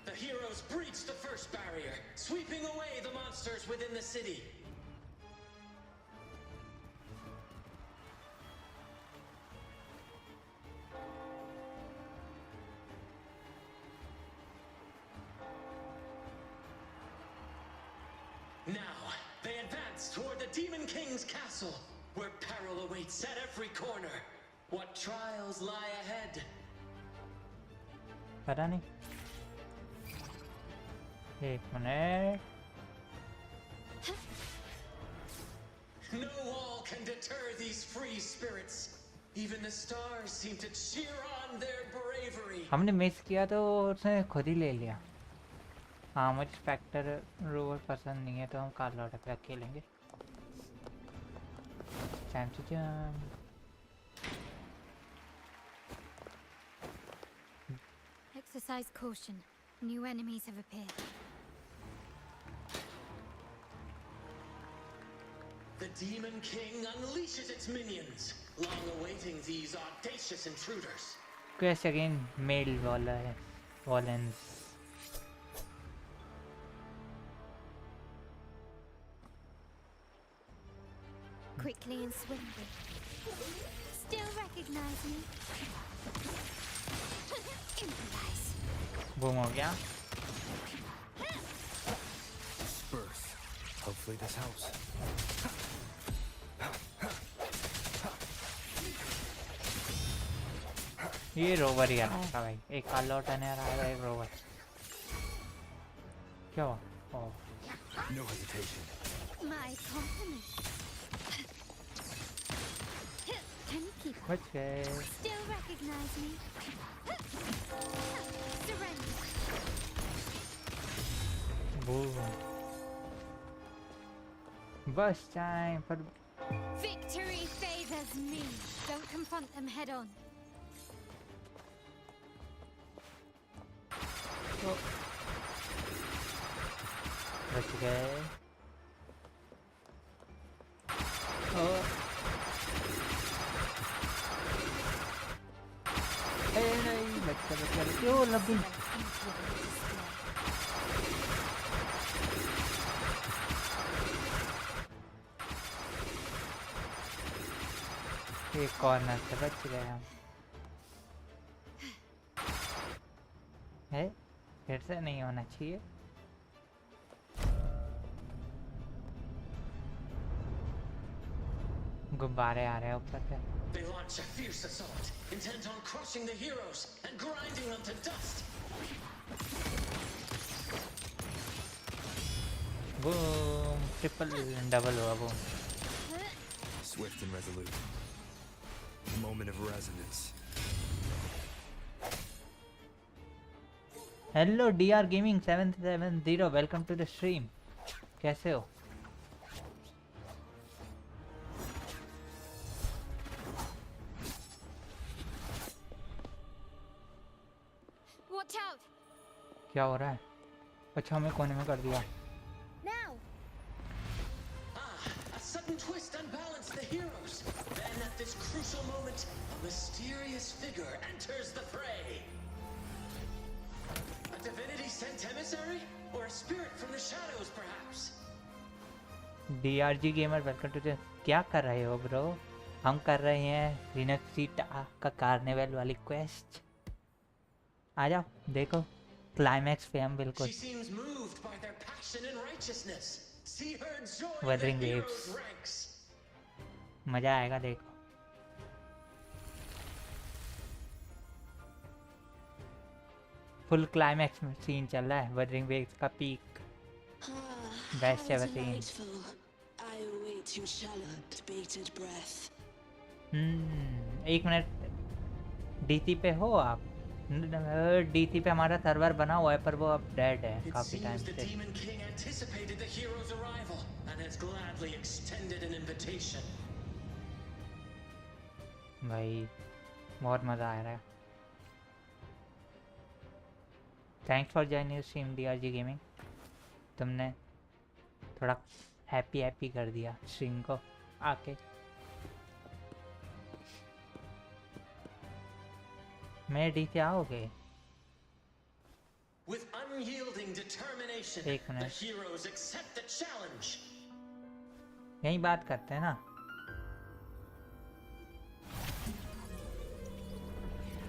The heroes breach the first barrier, sweeping away the monsters within the city. Now, they advance toward the Demon King's castle, where peril awaits at every corner. What trials lie ahead? पता नहीं. एक minute. No wall can deter these free spirits. Even the stars seem to cheer on their bravery. हमने miss किया तो उसने खुद ही ले लिया. हाँ मुझे स्पेक्टर रोवर पसंद नहीं है तो हम कार्लोटा पे खेलेंगे. Time to jump. Exercise caution. New enemies have appeared. The Demon King unleashes its minions, long awaiting these audacious intruders. Quest again, male Volans. Quickly and swiftly. Still recognize me? Improvise. Boom हो गया. Disperse. Hopefully this helps. ये rover ही आ रहा था भाई. एक Carlotta ने आ रहा है, एक रोवर. क्या हुआ? Oh. No hesitation. My compliment. Can you keep up? बच गए. Still recognize me? Surrender. Boom. Bus time for. Victory favors me. Don't confront them head on. बच गए. नहीं बच्चा क्यों लगी. एक कॉर्नर से बच गए हम. है फिर से नहीं होना चाहिए. गुब्बारे आ रहे हैं ऊपर से. They launch a fierce assault, intent on crushing the heroes and grinding them to dust. Boom! Triple double हुआ boom. Swift and resolute. Moment of resonance. Hello DR Gaming 770. Welcome to the stream. कैसे हो? Watch out! क्या हो रहा है? अच्छा हमें कोने में कर दिया. Now! A sudden twist unbalanced the heroes. Then at this crucial moment, a mysterious figure enters the fray. A divinity sent emissary? Or a spirit from the shadows, perhaps? DRG gamer welcome to the. क्या कर रहे हो bro? हम कर रहे हैं रिनासीटा का carnival वाली क्वेस्ट। आ जाओ देखो क्लाइमैक्स पे हम बिल्कुल। She seems moved by their passion and righteousness. See her joy in the Wuthering heroes' waves। ranks. मजा आएगा देखो। फुल क्लाइमैक्स में सीन चल रहा है, वदरिंग वेव्स का peak. Best ever seen. I await your shallow, bated breath. 1 minute. DC पे हो आप? डीसी पे हमारा सर्वर बना हुआ है पर वो अब डेड है It काफी टाइम seems the से। Demon King anticipated the hero's arrival and has gladly extended an invitation. भाई बहुत मजा आ रहा है। Thanks for joining stream DRG gaming. तुमने थोड़ा हैप्पी कर दिया स्ट्रीम को आके। मेरे डीसी आओगे? With unyielding determination, एक the minute. heroes accept the challenge. यही बात करते हैं ना।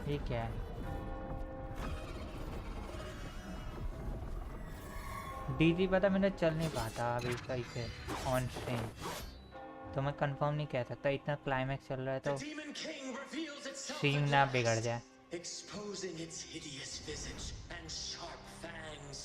ये क्या है? डीजी पता मैंने चल नहीं पाता अभी सही से ऑन स्ट्रीम, तो मैं कंफर्म नहीं कह सकता। इतना क्लाइमैक्स चल रहा है तो स्ट्रीम ना बिगड़ जाए। Exposing its hideous visage and sharp fangs.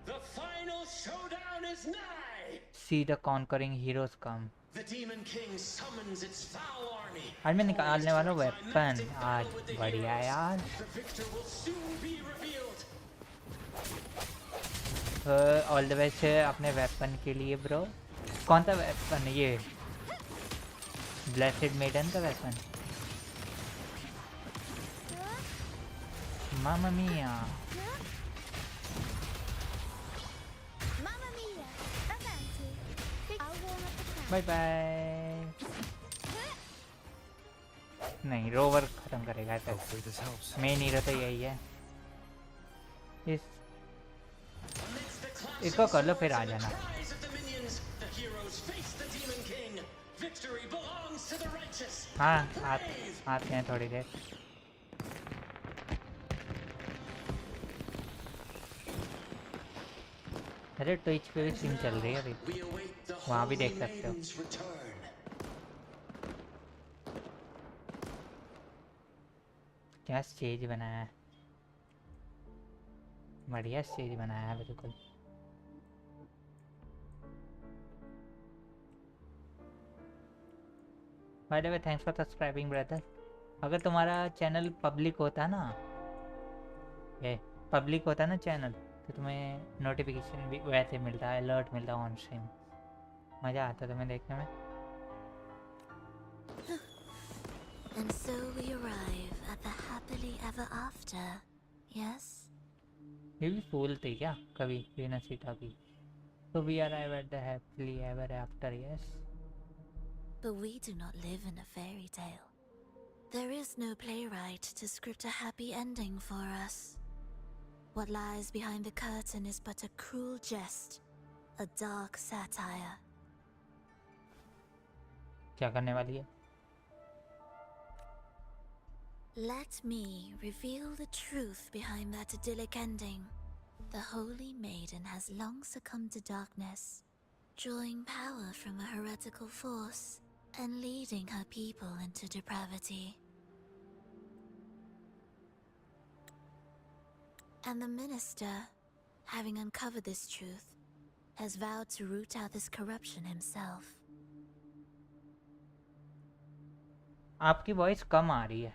The final showdown is nigh. See the conquering heroes come. The Demon King summons its foul army. आज मैं निकालने वाला हूँ वेपन। आज बढ़िया है यार। The victor will soon be revealed. All the best अपने वेपन के लिए ब्रो। कौन सा वेपन? ये ब्लेसेड मेडन का weapon. Mamma mia. Bye bye. नहीं रोवर खत्म करेगा ऐसा। मेन हीरो तो यही है। इसको कर लो फिर आ जाना। हाँ आते हैं थोड़ी देर। अरे ट्विच पे भी स्ट्रीम चल रही है अभी, वहाँ भी देख सकते हो। क्या स्टेज बनाया है, बढ़िया स्टेज बनाया है बिल्कुल। By the way thanks for subscribing brother. अगर तुम्हारा चैनल पब्लिक होता ना, ये पब्लिक होता ना चैनल, तो तुम्हें नोटिफिकेशन भी वैसे मिलता है, अलर्ट मिलता है ऑन स्ट्रीम। मज़ा आता तुम्हें देखने में। And so we arrive at the happily ever after, yes? ये भी फूल थी क्या कभी रिनासीटा की? So we arrive at the happily ever after, yes? But we do not live in a fairy tale. There is no playwright to script a happy ending for us. What lies behind the curtain is but a cruel jest, a dark satire. क्या करने वाली है? Let me reveal the truth behind that idyllic ending. The holy maiden has long succumbed to darkness, drawing power from a heretical force and leading her people into depravity. And the minister, having uncovered this truth, has vowed to root out this corruption himself. आपकी voice कम आ रही है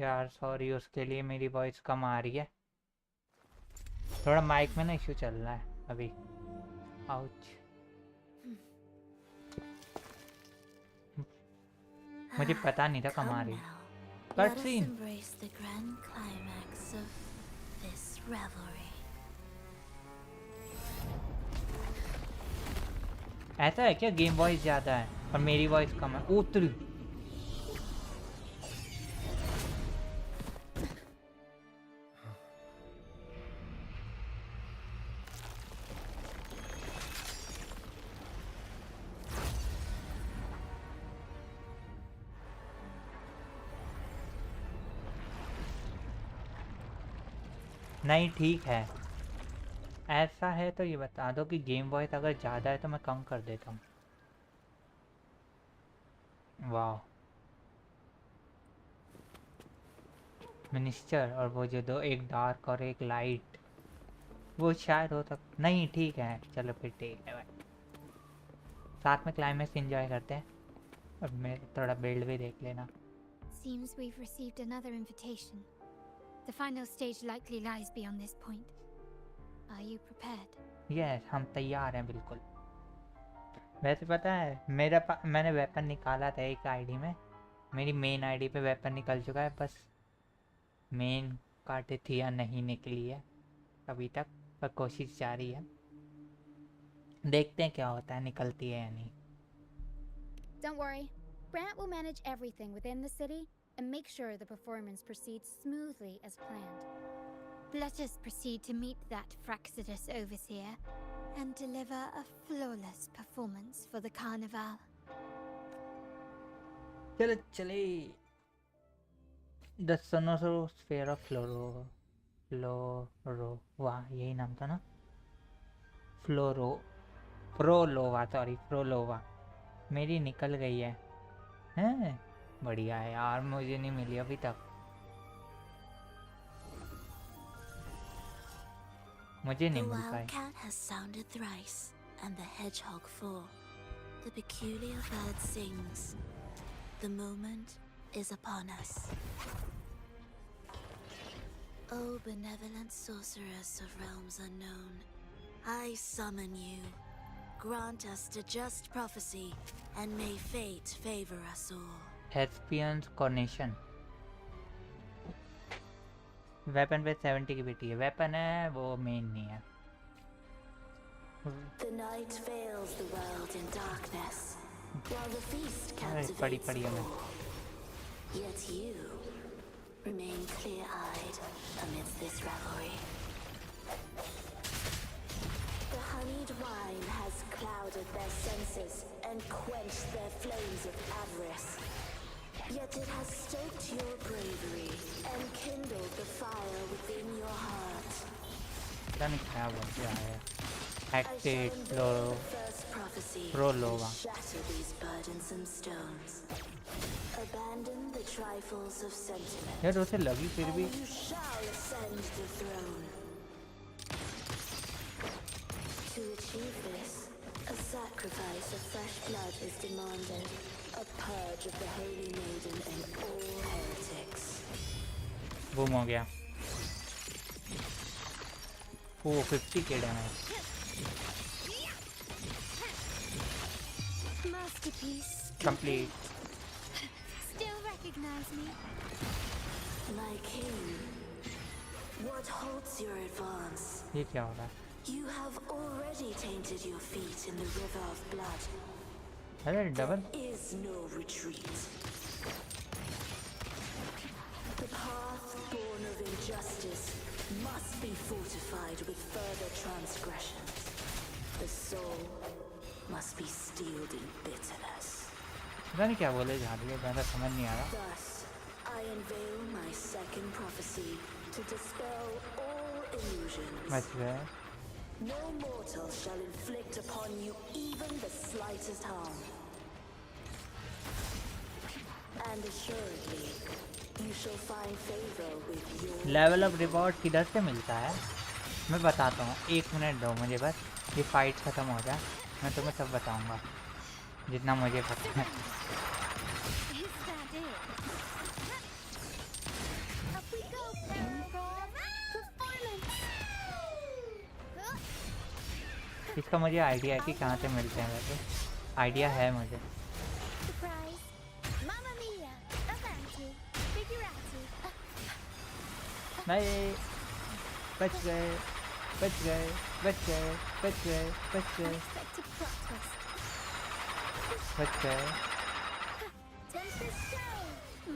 यार, sorry उसके लिए। मेरी voice कम आ रही है, थोड़ा माइक में ना इश्यू चल रहा है अभी। आउच। मुझे पता नहीं था कम आ रही। Cut scene. Embrace the grand climax of this revelry. ऐसा है क्या गेम वॉइस ज़्यादा है और मेरी वॉइस कम है? उतरी नहीं ठीक है, ऐसा है तो ये बता दो कि गेम वॉइस अगर ज़्यादा है तो मैं कम कर देता हूँ। वाह, मिनिस्टर और वो जो दो, एक डार्क और एक लाइट, वो शायद हो तक नहीं ठीक है। चलो फिर ठीक है भाई, साथ में क्लाइमेक्स एंजॉय करते हैं। अब मैं थोड़ा बिल्ड भी देख लेना। Seems we've received another invitation. The final stage likely lies beyond this point. Are you prepared? Yes, हम तैयार हैं बिल्कुल। वैसे पता है मैंने वेपन निकाला था एक आईडी में, मेरी मेन आईडी पे वेपन निकल चुका है, बस मेन कार्टेथिया नहीं निकली है अभी तक, पर कोशिश जारी है। देखते हैं क्या होता है, निकलती है या नहीं। Don't worry. Brant will manage everything within the city and make sure the performance proceeds smoothly as planned. Let us proceed to meet that Fraxidus overseer and deliver a flawless performance for the carnival. चलो चले। The सोनोस्फेयर of फ्लोरो, वाह यही नाम था ना, फ्रोलोवा। मेरी निकल गई है, हैं? बढ़िया है यार, मुझे नहीं मिली अभी तक। मुझे नहीं मिल पाई। The wildcat has sounded thrice, and the hedgehog four. The peculiar bird sings. The moment is upon us. O benevolent sorceress of realms unknown, I summon you. Grant us the just prophecy, and may fate favor us all. Thespian's coronation। Weapon पे 70 की बेटी है, weapon है वो main नहीं है। The night veils the world in darkness, while the feast पड़ी captivates पड़ी है मैं। all. Yet you remain clear-eyed amidst this revelry. The honeyed wine has clouded their senses and quenched their flames of avarice. Yet it has stoked your bravery and kindled the fire within your heart. पता नहीं क्या बोल रहा है। I acted shall unveil the first prophecy प्रोलोवा। and shatter these burdensome stones. Abandon the trifles of sentiment. यार उसे लगी फिर भी। And you shall ascend the throne. To achieve this, a sacrifice of fresh blood is demanded. A purge of the holy maiden and all heretics. Boom हो गया। ओ 50 के damage. Masterpiece. Complete. Still recognize me? My king, what halts your advance? ये क्या हो रहा है? You have already tainted your feet in the river of blood. अरे double. There is no retreat. The path born of injustice must be fortified with further transgressions. The soul must be steeled in bitterness. पता नहीं क्या बोले जा रही है, ज़्यादा समझ नहीं आ रहा। Thus, I unveil my second prophecy to dispel all illusions. बच गए। No mortal shall inflict upon you even the slightest harm. And assuredly, you shall find favor with your... level up reward किधर से मिलता है? मैं बताता हूँ, 1 minute दो मुझे बस, ये फाइट ख़त्म हो जाए, मैं तुम्हें सब बताऊँगा जितना मुझे पता है। Is that it? Up we go, performance! इसका मुझे आइडिया है कि कहाँ से मिलते हैं, वैसे आइडिया है मुझे। Surprise! Mamma mia! Avanti! Figurati! नहीं, बच गए, बच गए, बच गए, बच गए, बच गए, Unexpected plot twist. बच गए। Tempest show!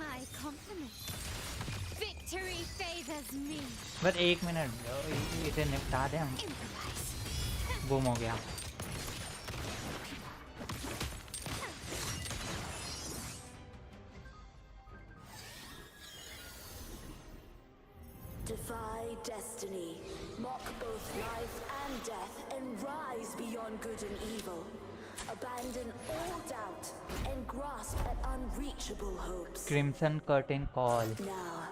My compliments. Victory favors me. बस 1 मिनट दो, इसे निपटा दें हम। बूम हो गया। Defy destiny. Mock both life and death and rise beyond good and evil. Abandon all doubt and grasp at unreachable hopes. Crimson Curtain Call. Now,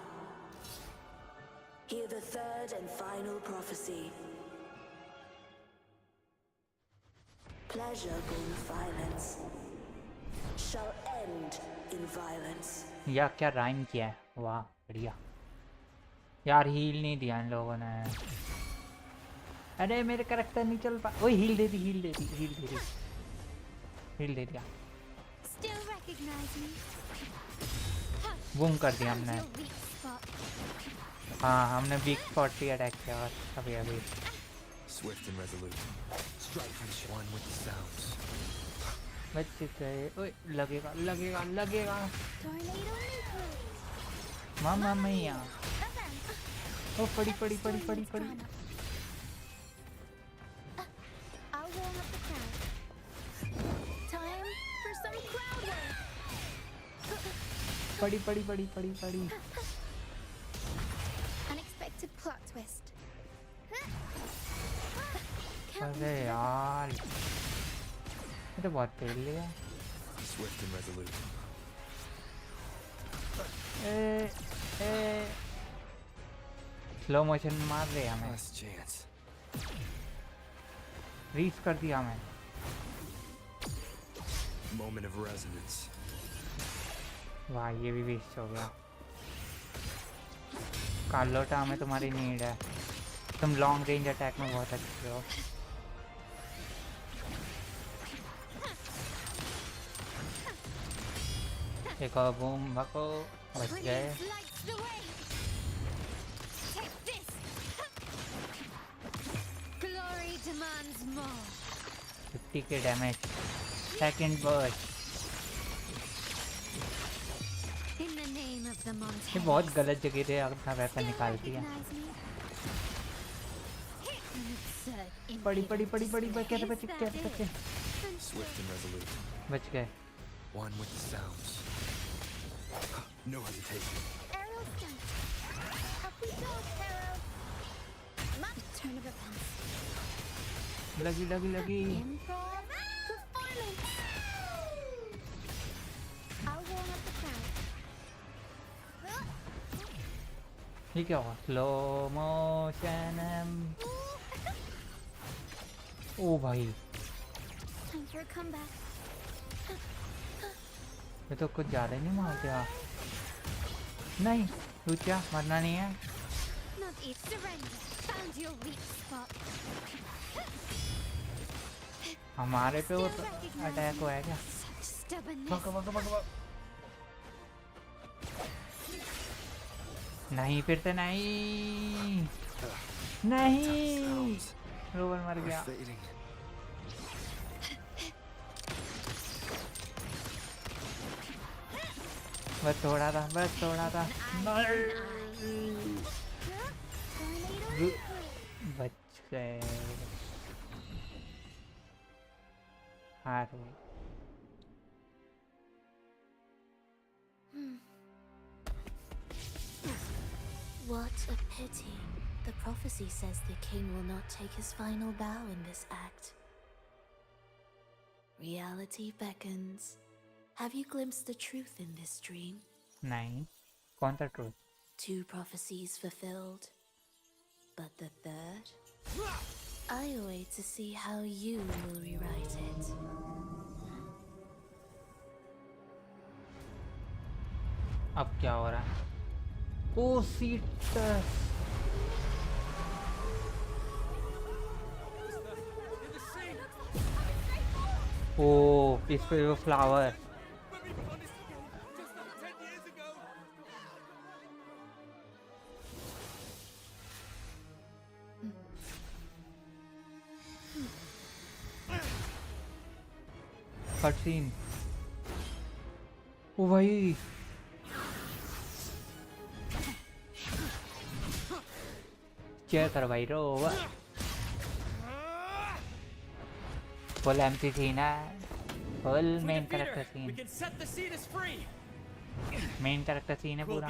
hear the third and final prophecy. Pleasure born of violence shall end in violence. या क्या rhyme किया है, वाह बढ़िया यार। Heal नहीं दिया इन लोगों ने। अरे मेरे कैरेक्टर नहीं चल पा। ओए हील दे दी, हील दे दी, हील दे दी, हील दे दिया। बूम कर दिया हमने। हाँ हमने वीक स्पॉट पे अटैक किया और अभी अभी। Swift and resolute. Strike one with the sounds. बच गए। ओए लगेगा लगेगा लगेगा। मामा मैया। ओ पड़ी पड़ी पड़ी पड़ी पड़ी। I'll warm up the crowd. Time for some crowd work. पड़ी पड़ी पड़ी पड़ी पड़ी। Unexpected plot twist. अरे यार ये तो बहुत तेल लिया। Swift and resolute. Slow motion मार रहे हमें। रीच कर दिया हमें। Moment of resonance. वाह ये भी वेस्ट हो गया। कार्लोटा हमें तुम्हारी नीड है। तुम लॉन्ग रेंज अटैक में बहुत अच्छे हो। एक और बूम भको बच गए। 50 के डैमेज। Second burst. ये बहुत गलत जगह से अपना वेपन निकालती है। पड़ी पड़ी पड़ी पड़ी कैसे बचे कैसे बचे। Swift and resolute. बच गए। One with the sounds. No hesitation. Aerial stunt. Up we go, Arrow. Turn of events. लगी लगी लगी। Improv performance. I'll warm up the crowd. ये क्या हुआ? Slow motion. ओ भाई Time for a comeback. ये तो कुछ ज्यादा ही नहीं मार दिया। नहीं रुचिया मरना नहीं है। Not each surrender. Found your weak spot. हमारे पे वो अटैक हुआ है क्या? Stubbornness. नहीं फिर से नहीं। नहीं रोवर मर गया। बस थोड़ा था बस थोड़ा था। बच गए। हार गए। What a pity. The prophecy says the king will not take his final bow in this act. Reality beckons. Have you glimpsed the truth in this dream? नहीं कौन सा truth? 2 prophecies fulfilled. But the third? I wait to see how you will rewrite it. अब क्या हो रहा है? ओ seats. ओ इस पे वो फ्लावर। कटसीन। ओ भाई चेयर कर भाई रो। फुल एम्प्टी सीन है। Full main character scene. Main character scene है पूरा।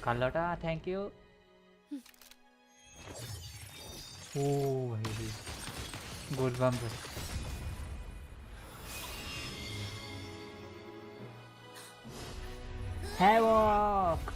Carlotta, thank you. Oh, hey. Goosebumps. Havoc!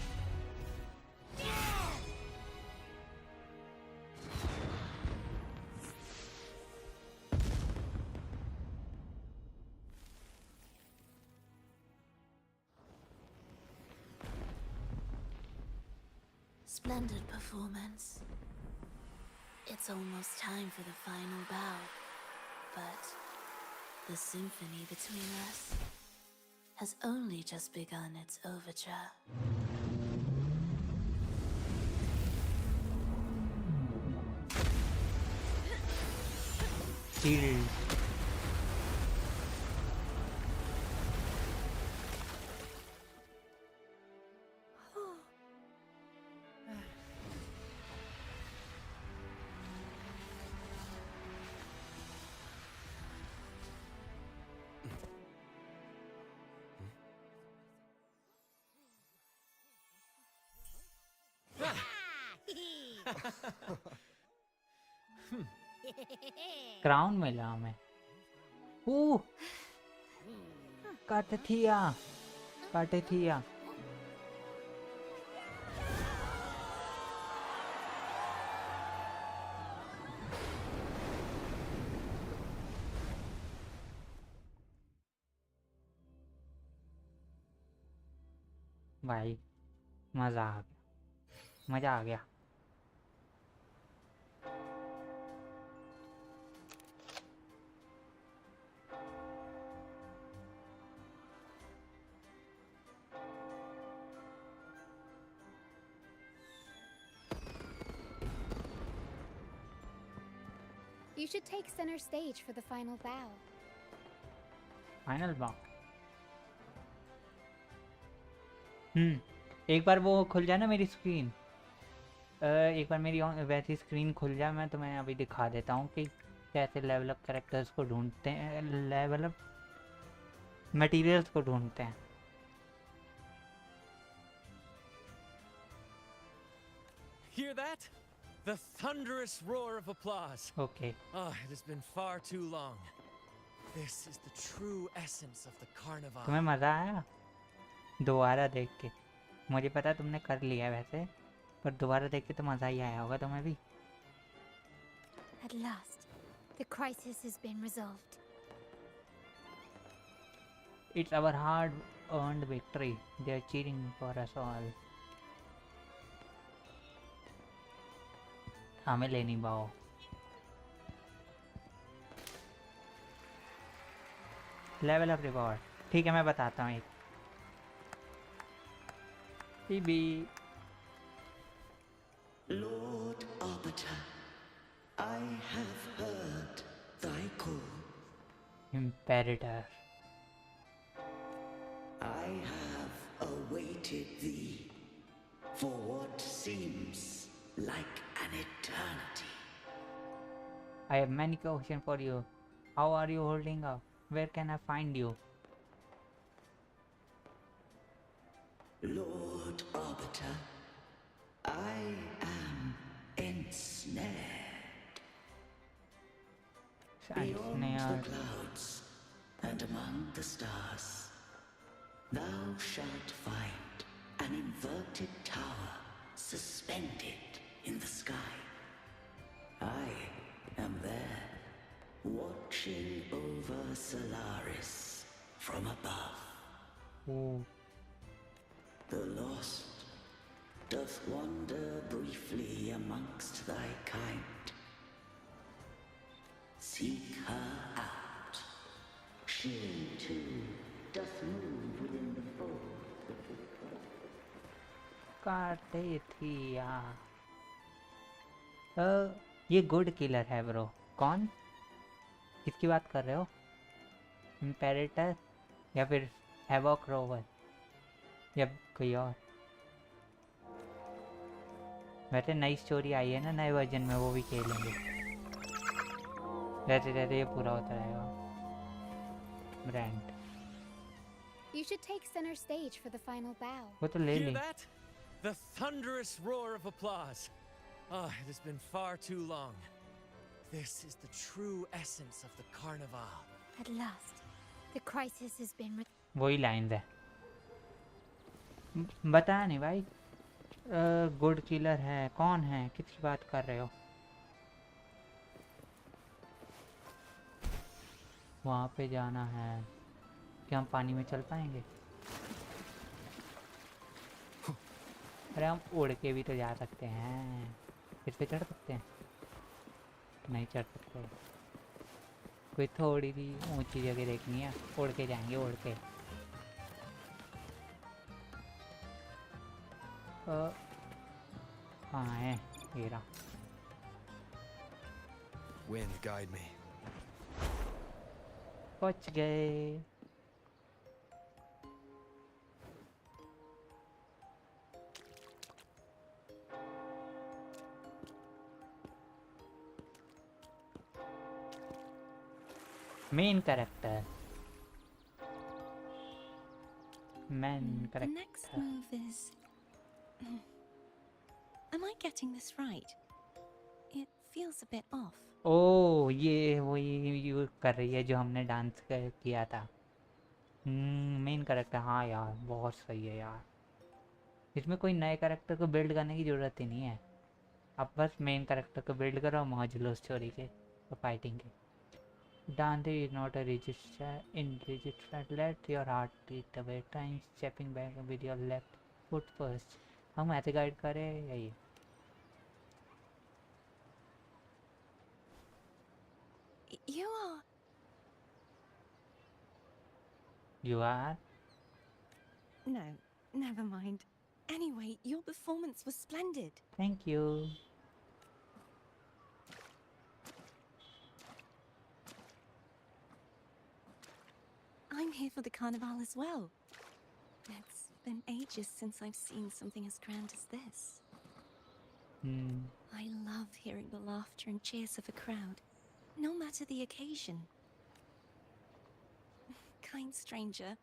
Splendid performance. It's almost time for the final bow, but the symphony between us has only just begun its overture. Shield. Crown मिला हमें। काटेथिया भाई मजा आ गया। You should take center stage for the final bow. Final बाउ। एक बार वो खुल जाए ना मेरी स्क्रीन, एक बार मेरी वैसी स्क्रीन खुल जाए, मैं तुम्हें अभी दिखा देता हूँ कि कैसे लेवल अप कैरेक्टर्स को ढूंढते हैं, लेवल अप मटेरियल्स को ढूंढते हैं। Hear that? The thunderous roar of applause. Okay. Oh, it has been far too long. This is the true essence of the carnival. तुम्हें मजा आया दोबारा देख के? मुझे पता तुमने कर लिया वैसे, पर दोबारा देख के तो मजा ही आया होगा तुम्हें भी। At last, the crisis has been resolved. It's our hard-earned victory. They are cheering for us all. हमें लेनी बाओ। लेवल अप रिवॉर्ड, ठीक है मैं बताता हूँ एक। PB Lord Arbiter, I have heard thy call. Imperator, I have awaited thee for what seems like an eternity. I have many questions for you. How are you holding up? Where can I find you? Lord Arbiter, I am ensnared. Beyond the clouds and among the stars, thou shalt find an inverted tower suspended in the sky. I am there, watching over Solaris from above. Ooh. The lost doth wander briefly amongst thy kind. Seek her out. She too doth move within the fold. काटेथिया, ये good killer है bro. कौन, किसकी बात कर रहे हो? इम्पेरेटर या फिर हैवॉक रोवर या कोई और? वैसे नई स्टोरी आई है ना नए वर्जन में, वो भी खेलेंगे। जैसे जैसे ये पूरा होता रहेगा। Brand You should take center stage for the final bow. वो तो ले Hear ले। that? The thunderous roar of applause. Ah, it has been far too long. This is the true essence of the carnival. At last, the crisis has been. वही line है। बताया नहीं भाई। Good killer है, कौन है, किसकी बात कर रहे हो? वहाँ पे जाना है। क्या हम पानी में चल पाएंगे? अरे हम उड़ के भी तो जा सकते हैं। इस पे चढ़ सकते हैं? नहीं चढ़ सकते। कोई थोड़ी सी ऊंची जगह देखनी है, उड़ के जाएंगे, उड़ के। कहाँ है ये रहा। Wind guide me. पहुंच गए। Main character. Main The character. next move is. Am I getting this right? It feels a bit off. ओ ये वही यूज कर रही है जो हमने डांस किया था। Main character. हाँ यार बहुत सही है यार। इसमें कोई नए कैरेक्टर को बिल्ड करने की ज़रूरत ही नहीं है। अब बस मेन कैरेक्टर को बिल्ड करो, मौज लो स्टोरी के और फाइटिंग के। Dante is not a registered. Let your heart beat away. Trying stepping back with your left foot first. हम ऐसे गाइड करें या ये? You are. You are? No, never mind. Anyway, your performance was splendid. Thank you. I'm here for the carnival as well. It's been ages since I've seen something as grand as this. I love hearing the laughter and cheers of a crowd, no matter the occasion. Kind stranger,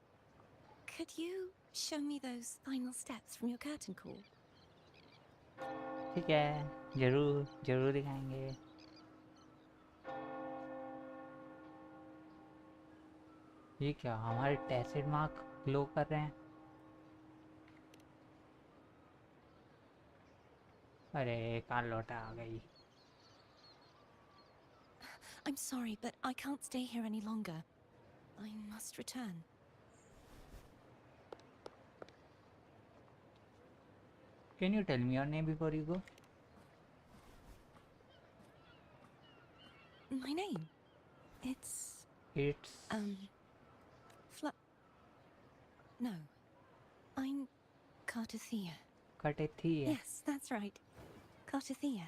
could you show me those final steps from your curtain call? ठीक है, जरूर जरूर दिखाएंगे। ये क्या हमारे टैसिड mark glow कर रहे हैं? अरे कार्लोटा आ गई। I'm sorry, but I can't stay here any longer. I must return. Can you tell me your name before you go? My name? It's... No. I'm Cartathea. Cartathea? Yes, that's right. Cartathea.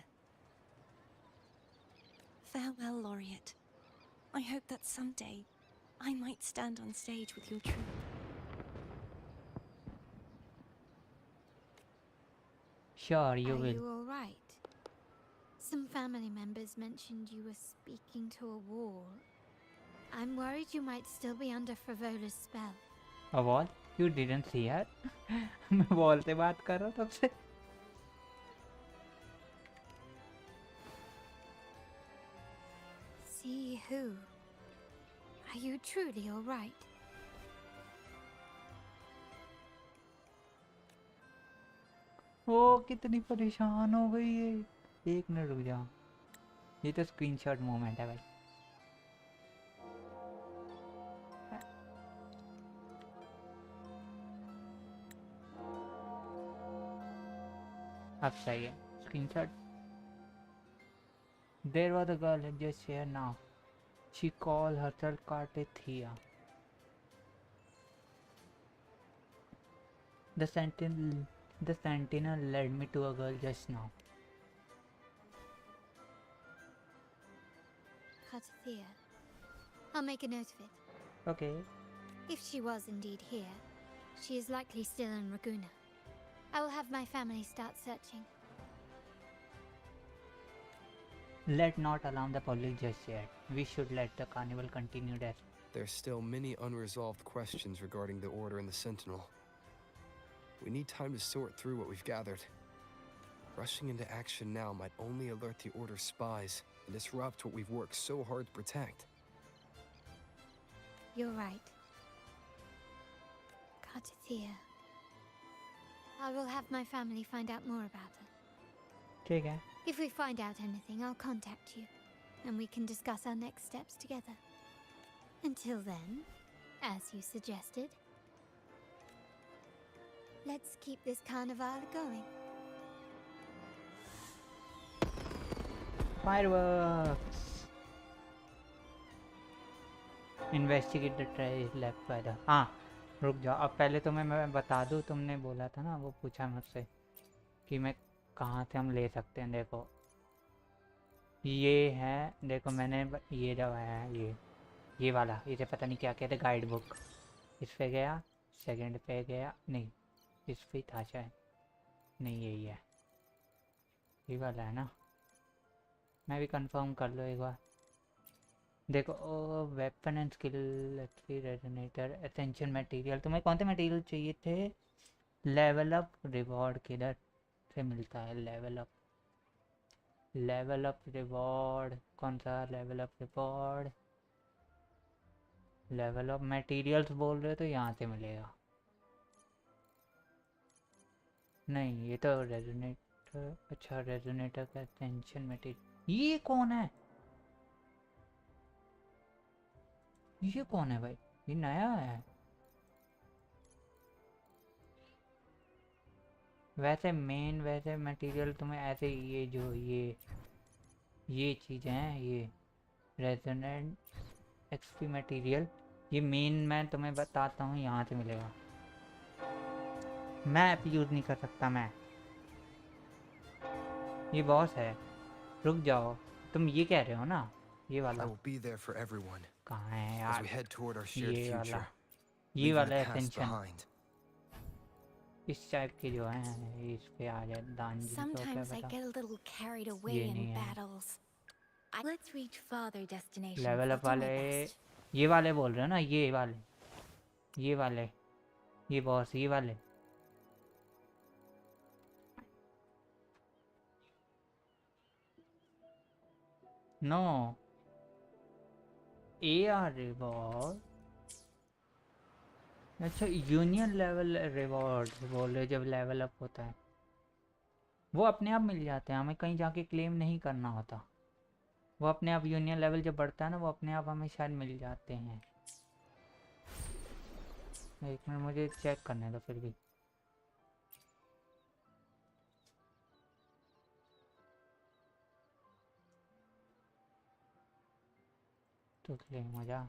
Farewell, Laureate. I hope that someday I might stand on stage with your troupe. Sure, you will. Are you all right? Some family members mentioned you were speaking to a wall. I'm worried you might still be under Frivola's spell. A wall? You didn't see her? मैं wall से बात कर रहा हूँ तब से। See who? Are you truly all right? वो कितनी परेशान हो गई है। एक मिनट रुक जाओ, ये तो स्क्रीनशॉट मोमेंट है भाई। अब सही है screenshot. There was a girl just here now. She called herself Cartathea. The sentinel led me to a girl just now. Cartathea. I'll make a note of it. Okay. If she was indeed here, she is likely still in Raguna. I will have my family start searching. Let not alarm the public just yet. We should let the carnival continue there. There's still many unresolved questions regarding the Order and the Sentinel. We need time to sort through what we've gathered. Rushing into action now might only alert the Order's spies and disrupt what we've worked so hard to protect. You're right. Cartithia. I will have my family find out more about her. ठीक है. If we find out anything, I'll contact you, and we can discuss our next steps together. Until then, as you suggested, let's keep this carnival going. Fireworks. Investigate the trail left by the. हाँ, रुक जाओ. अब पहले तुम्हें मैं बता दूँ. तुमने बोला था ना, वो पूछा मुझसे कि मैं कहाँ से हम ले सकते हैं. देखो ये है. देखो मैंने ये जो है ये वाला, इसे पता नहीं क्या कहते. Guide book. इस पे गया. सेकंड पे गया. नहीं, इस पे था शायद. नहीं, यही है. ये वाला है ना. मैं भी कंफर्म कर लो एक बार. देखो weapon and skill, resonator, essential material. तुम्हें कौन से मटेरियल चाहिए थे? लेवल अप रिवॉर्ड किधर से मिलता है? Level up reward. कौन सा level up reward? Level up materials बोल रहे हो तो यहाँ से मिलेगा. नहीं, ये तो रेजोनेटर. अच्छा, रेजोनेटर का एसेंशियल मटेरियल. ये कौन है? ये कौन है भाई? ये नया है. वैसे मेन वैसे मटेरियल तुम्हें ऐसे ये जो ये चीज़ें हैं. ये रेजोनेंट एक्सपी मटेरियल, ये मेन मैं तुम्हें बताता हूँ यहाँ से मिलेगा. मैं ऐप यूज़ नहीं कर सकता मैं. ये बॉस है. रुक जाओ. तुम ये कह रहे हो ना ये वाला? I will be there for everyone. कहाँ है As यार? we head toward our shared ये future. वाला. ये Leaving वाला the past एसेंशियल. behind. इस टाइप के जो हैं इस पे आ जाए. दान जी को क्या Sometimes I पता. get a little carried away ये in नहीं है. battles. Let's reach farther destinations. Level I'll up do my वाले. best. ये वाले बोल रहे हो ना? ये वाले ये बॉस. ये वाले. No AR reward. अच्छा, यूनियन लेवल रिवॉर्ड बोल रहे. जब लेवल अप होता है वो अपने आप मिल जाते हैं. हमें कहीं जाके क्लेम नहीं करना होता. वो अपने आप यूनियन लेवल जब बढ़ता है ना, वो अपने आप हमें शायद मिल जाते हैं. एक मिनट, मुझे चेक करने दो फिर भी. तो क्लेम हो जा.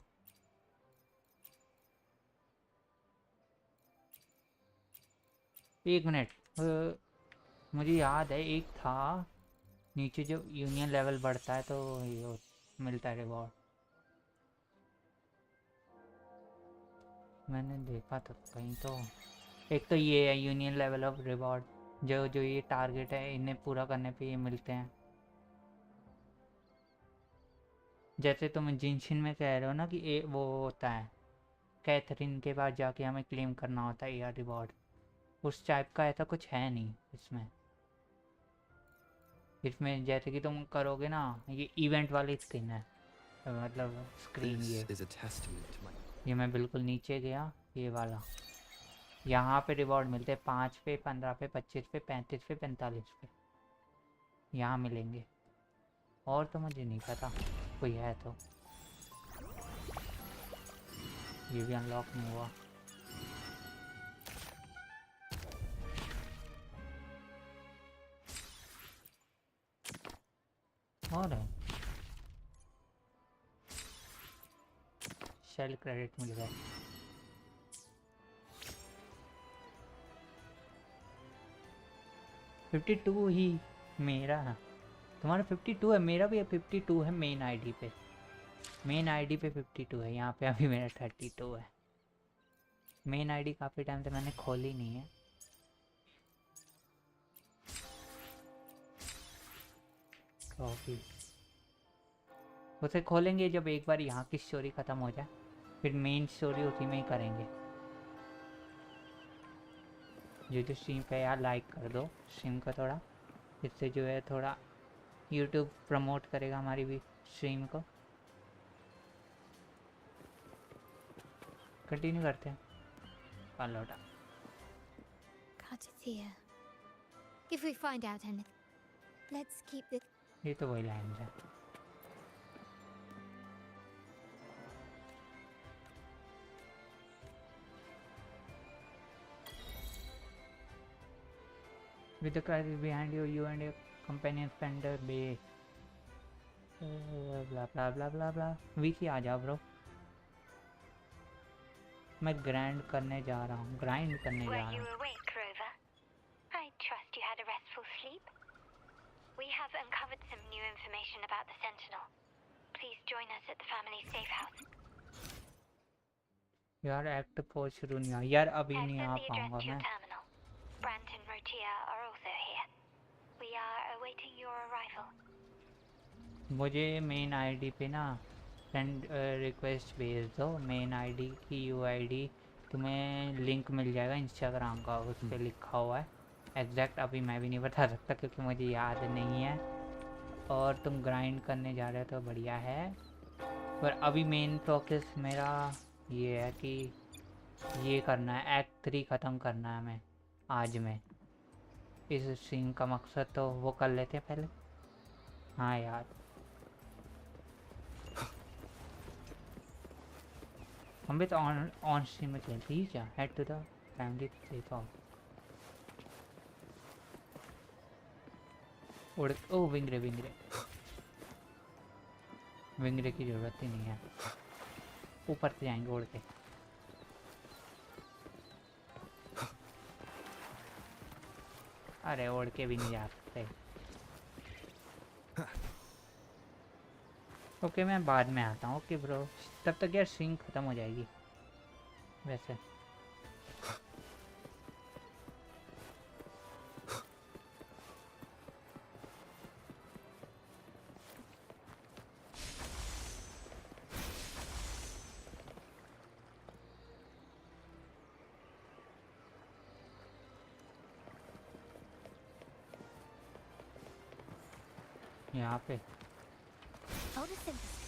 एक मिनट. मुझे याद है एक था नीचे जो यूनियन लेवल बढ़ता है तो ये मिलता है रिवॉर्ड. मैंने देखा था कहीं तो. एक तो ये है यूनियन लेवल ऑफ रिवॉर्ड. जो ये टारगेट है इन्हें पूरा करने पे ये मिलते हैं. जैसे तुम जिनशिन में कह रहे हो ना कि वो होता है कैथरीन के पास जाके हमें क्लेम करना होता है AR रिवॉर्ड. उस टाइप का ऐसा कुछ है नहीं इसमें. इसमें जैसे कि तुम करोगे ना, ये इवेंट वाली स्क्रीन है. मतलब स्क्रीन ये मैं बिल्कुल नीचे गया. ये वाला यहाँ पे रिवॉर्ड मिलते हैं 5 पे, 15 पे, 25 पे, 35 पे, 45 पे. यहाँ मिलेंगे. और तो मुझे नहीं पता कोई है तो. ये भी अनलॉक नहीं हुआ. और है शेल क्रेडिट मिल गया. $52 ही मेरा. तुम्हारा 52 है, मेरा भी 52 है. मेन आईडी पे 52 है. यहाँ पे अभी मेरा 32 है. मेन आईडी काफ़ी टाइम से मैंने खोली नहीं है. कॉपी उसे खोलेंगे जब एक बार यहाँ की स्टोरी ख़त्म हो जाए. फिर मेन स्टोरी उसी में ही करेंगे. जो स्ट्रीम पे यार लाइक कर दो स्ट्रीम का थोड़ा, इससे जो है थोड़ा यूट्यूब प्रमोट करेगा हमारी भी स्ट्रीम को। कंटिन्यू करते हैं पालोटा। Cartithia. If we find out anything, let's keep this. ये तो वही लाइन है। With the crisis behind you, you and your companion spend a day. Blah blah blah blah blah. VC आ जाओ ब्रो। मैं ग्राइंड करने जा रहा हूँ, ग्राइंड करने जा रहा हूँ। Were you awake, Rover? I trust you had a restful sleep. We have uncovered some new information about the Sentinel. Please join us at the family safe house. यार एक्ट 4 शुरू नहीं हुआ यार, अभी नहीं आ पाऊंगा मैं। Brant and Rotia are also here. We are awaiting your arrival. मुझे मेन आईडी पे ना फ्रेंड रिक्वेस्ट भेज दो। मेन आईडी की यूआईडी तुम्हें लिंक मिल जाएगा इंस्टाग्राम का, उस पर लिखा हुआ है। एग्जैक्ट अभी मैं भी नहीं बता सकता क्योंकि मुझे याद नहीं है। और तुम ग्राइंड करने जा रहे हो तो बढ़िया है, पर अभी मेन फोकस मेरा ये है कि ये करना है, एक्ट 3 ख़त्म करना है हमें आज में। इस स्ट्रीम का मकसद तो वो कर लेते हैं पहले। हाँ यार हम भी तो ऑन स्ट्रीम में खेलते ही क्या। Head to the family safe house. उड़ ओ विंगरे विंगरे विंगरे की ज़रूरत ही नहीं है, ऊपर से जाएंगे उड़ के। अरे उड़ के भी नहीं जा सकते। ओके मैं बाद में आता हूँ। ओके ब्रो, तब तक यार स्ट्रीम ख़त्म हो जाएगी वैसे। यहाँ पे Photosynthesis.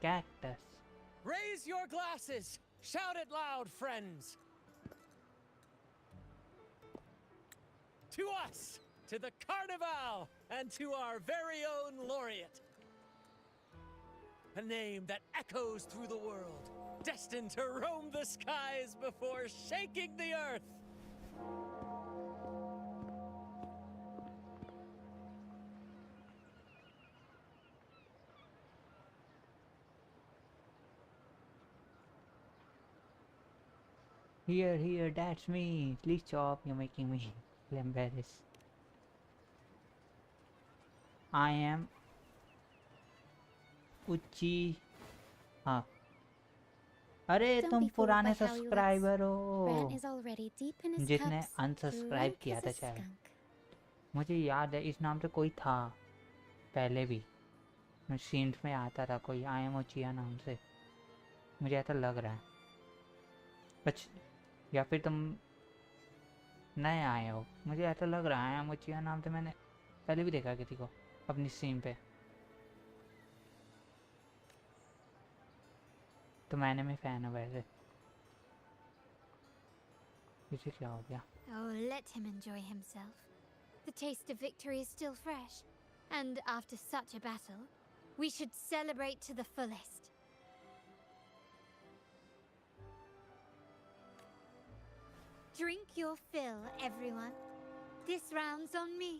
Cactus. Raise your glasses! Shout it loud, friends! To us! To the Carnival! And to our very own laureate! A name that echoes through the world, destined to roam the skies before shaking the earth! Here, that's me. Please stop, you're making me feel embarrassed. I am उच्ची। हाँ अरे तुम पुराने subscriber हो जिसने unsubscribe किया था शायद। मुझे याद है इस नाम से कोई था पहले भी, सीन्स में आता था कोई आई एम उचिया नाम से, मुझे ऐसा लग रहा है। अच्छा या फिर तुम नए आए हो, मुझे ऐसा लग रहा है उचिया नाम से मैंने पहले भी देखा किसी को अपनी स्ट्रीम पे। तो मैंने में फैन है वैसे। इसे क्या हो गया? Oh, let him enjoy himself. The taste of victory is still fresh, and after such a battle, we should celebrate to the fullest. Drink your fill, everyone. This round's on me.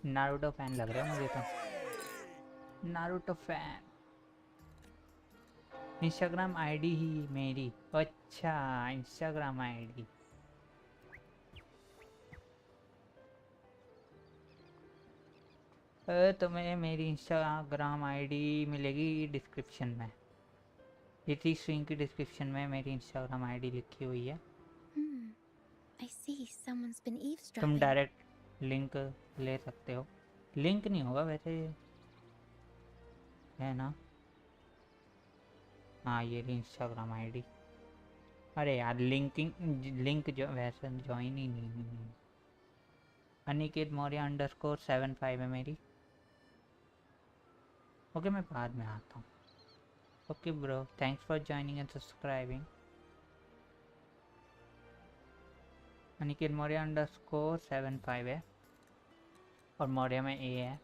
Naruto fan लग रहा है मुझे तो। Naruto fan. Instagram ID ही मेरी। अच्छा Instagram ID. तुम्हें मेरी Instagram ID मिलेगी डिस्क्रिप्शन में। इसी स्ट्रीम की डिस्क्रिप्शन में मेरी इंस्टाग्राम आईडी लिखी हुई है। I see someone's been eavesdropping. तुम डायरेक्ट लिंक ले सकते हो लिंक नहीं होगा वैसे, है ना? हाँ ये इंस्टाग्राम आईडी। अरे यार लिंक जो वैसे ज्वाइन ही नहीं। अनिकेत मौर्य _75 है मेरी। ओके मैं बाद में आता हूँ। Okay bro, thanks for joining and subscribing. Aniket Maurya _75 है और मौर्य में ए है।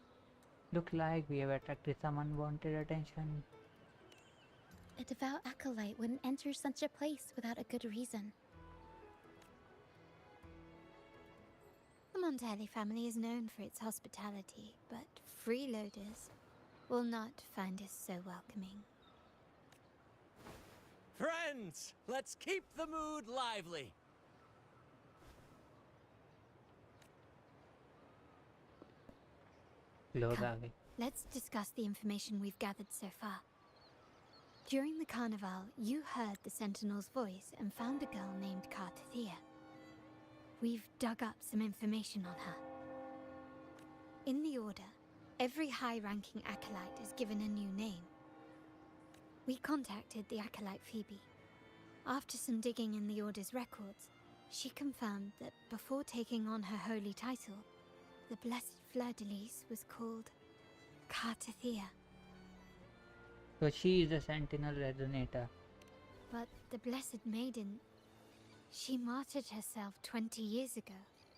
Look like we have attracted some unwanted attention. A devout acolyte wouldn't enter such a place without a good reason. The Montelli family is known for its hospitality, but freeloaders will not find us so welcoming. Friends, let's keep the mood lively. Come, let's discuss the information we've gathered so far. During the carnival, you heard the Sentinel's voice and found a girl named Kartathea. We've dug up some information on her. In the Order, every high-ranking acolyte is given a new name. We contacted the acolyte Phoebe. After some digging in the Order's records, she confirmed that before taking on her holy title, the Blessed Fleur-de-Lis was called Kartathea. So she is a Sentinel Resonator. But the Blessed Maiden, she martyred herself 20 years ago.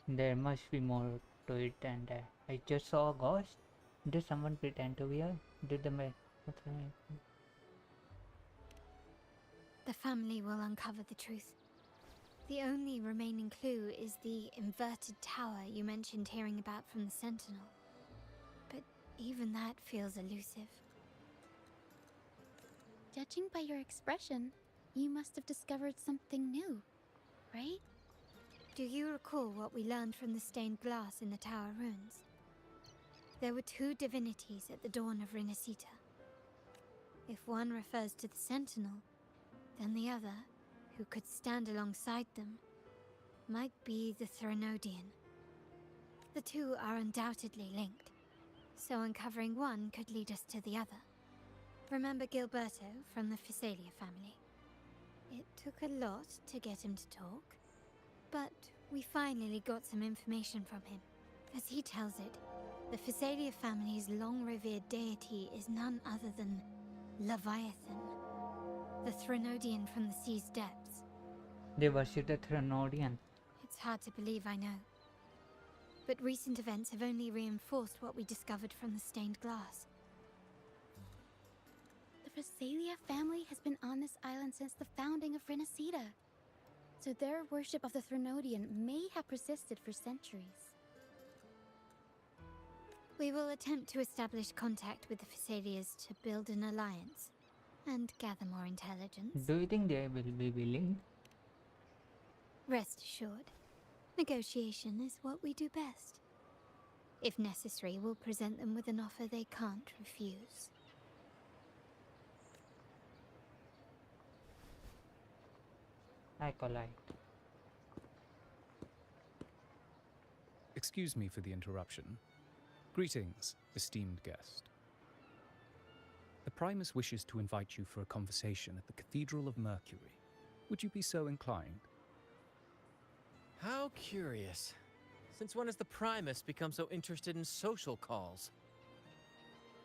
There must be more to it than that. I just saw a ghost. Did someone pretend to be her? Did the what's her name? The family will uncover the truth. The only remaining clue is the inverted tower you mentioned hearing about from the Sentinel. But even that feels elusive. Judging by your expression, you must have discovered something new, right? Do you recall what we learned from the stained glass in the tower ruins? There were two divinities at the dawn of Rinacita. If one refers to the Sentinel, then the other, who could stand alongside them, might be the Threnodian. The two are undoubtedly linked, so uncovering one could lead us to the other. Remember Gilberto from the Physalia family? It took a lot to get him to talk, but we finally got some information from him. As he tells it, the Physalia family's long-revered deity is none other than Leviathan, the Threnodian from the sea's depths. They worship the Threnodian. It's hard to believe, I know. But recent events have only reinforced what we discovered from the stained glass. The Physalia family has been on this island since the founding of Rinacita. So their worship of the Threnodian may have persisted for centuries. We will attempt to establish contact with the Physalias to build an alliance and gather more intelligence. Do you think they will be willing? Rest assured, negotiation is what we do best. If necessary, we'll present them with an offer they can't refuse. Acolyte. Excuse me for the interruption. Greetings, esteemed guest. The Primus wishes to invite you for a conversation at the Cathedral of Mercury. Would you be so inclined? How curious. Since when has the Primus become so interested in social calls?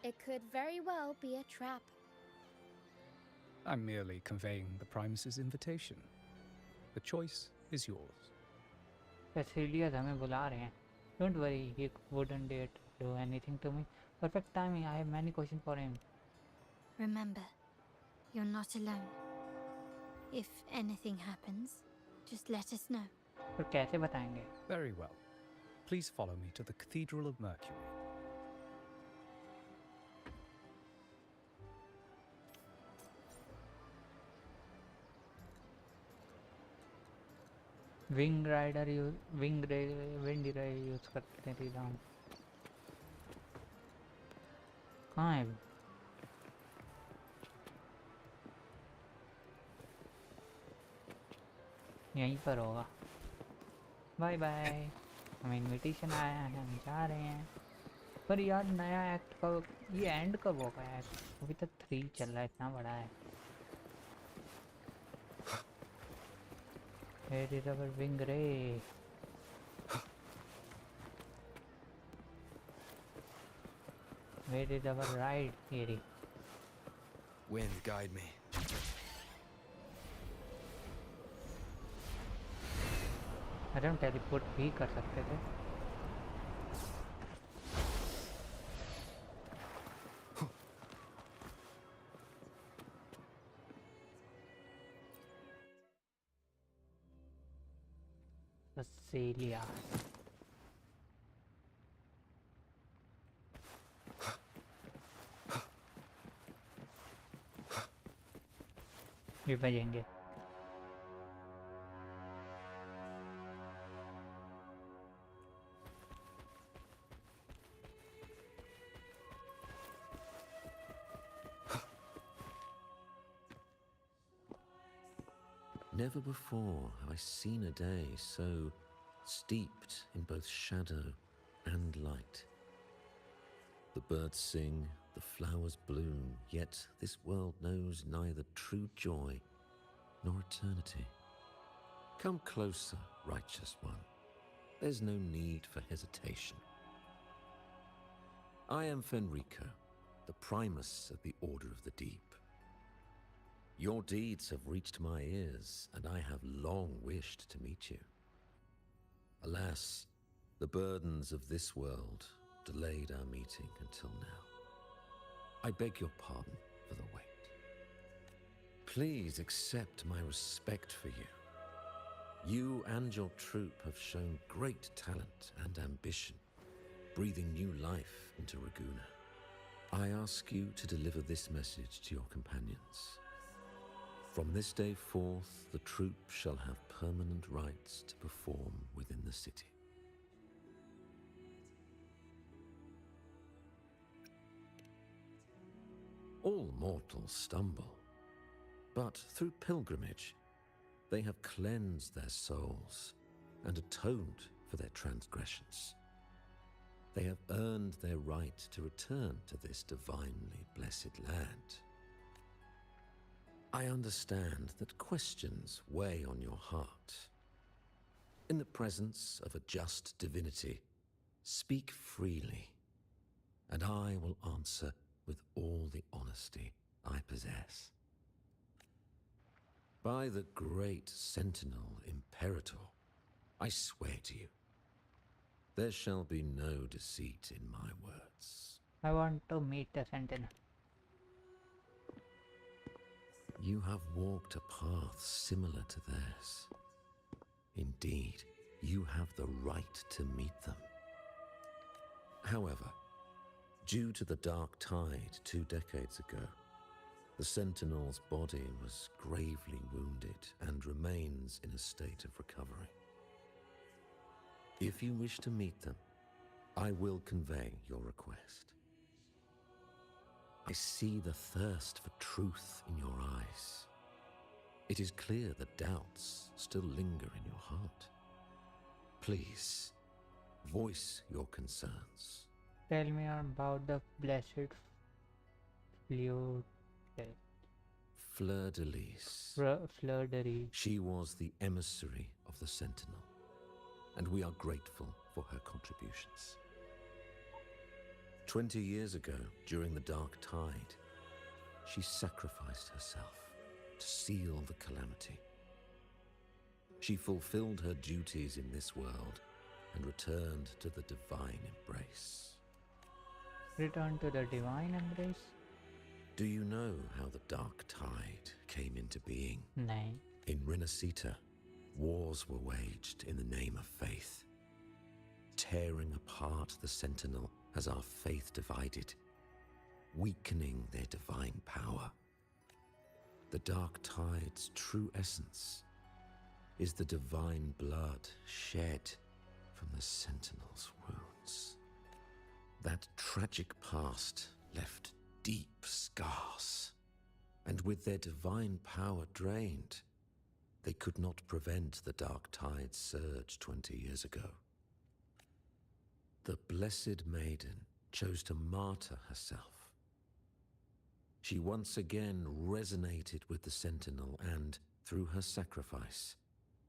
It could very well be a trap. I'm merely conveying the Primus's invitation. The choice is yours. Physalia हमें बुला रहे हैं. Don't worry, he wouldn't dare to do anything to me. Perfect timing. I have many questions for him. Remember, you're not alone. If anything happens, just let us know. तो कैसे बताएंगे? Very well. Please follow me to the Cathedral of Mercury. Wind rider wind use करते थे हम. कहाँ है? यहीं पर होगा. Bye bye. हम इनविटेशन आया है, हम जा रहे हैं. पर यार नया एक्ट कब, ये एंड कब होगा एक्ट? अभी तक 3 चल रहा है, इतना बड़ा है। Where is our wing ray? Where is our ride theory? Wind, guide me. अरे हम टेलीपोर्ट भी कर सकते थे। ऑस्ट्रेलिया। ये बजेंगे। Never before have I seen a day so steeped in both shadow and light. The birds sing, the flowers bloom, yet this world knows neither true joy nor eternity. Come closer, righteous one. There's no need for hesitation. I am Fenrico, the primus of the Order of the Deep. Your deeds have reached my ears, and I have long wished to meet you. Alas, the burdens of this world delayed our meeting until now. I beg your pardon for the wait. Please accept my respect for you. You and your troop have shown great talent and ambition, breathing new life into Raguna. I ask you to deliver this message to your companions. From this day forth, the troop shall have permanent rights to perform within the city. All mortals stumble, but through pilgrimage, they have cleansed their souls and atoned for their transgressions. They have earned their right to return to this divinely blessed land. I understand that questions weigh on your heart. In the presence of a just divinity, speak freely, and I will answer with all the honesty I possess. By the great Sentinel Imperator, I swear to you, there shall be no deceit in my words. I want to meet the Sentinel. You have walked a path similar to theirs. Indeed, you have the right to meet them. However, due to the Dark Tide 2 decades ago, the Sentinel's body was gravely wounded and remains in a state of recovery. If you wish to meet them, I will convey your request. I see the thirst for truth in your eyes. It is clear that doubts still linger in your heart. Please, voice your concerns. Tell me about the blessed fleur. Fleur de Lis. Fleur de Lis. She was the emissary of the Sentinel, and we are grateful for her contributions. 20 years ago, during the Dark Tide, she sacrificed herself to seal the calamity. She fulfilled her duties in this world and returned to the divine embrace. Return to the divine embrace? Do you know how the Dark Tide came into being? No. In Rinacita, wars were waged in the name of faith, tearing apart the Sentinel as our faith divided, weakening their divine power. The Dark Tide's true essence is the divine blood shed from the Sentinel's wounds. That tragic past left deep scars, and with their divine power drained, they could not prevent the Dark Tide's surge 20 years ago. The Blessed Maiden chose to martyr herself. She once again resonated with the Sentinel and, through her sacrifice,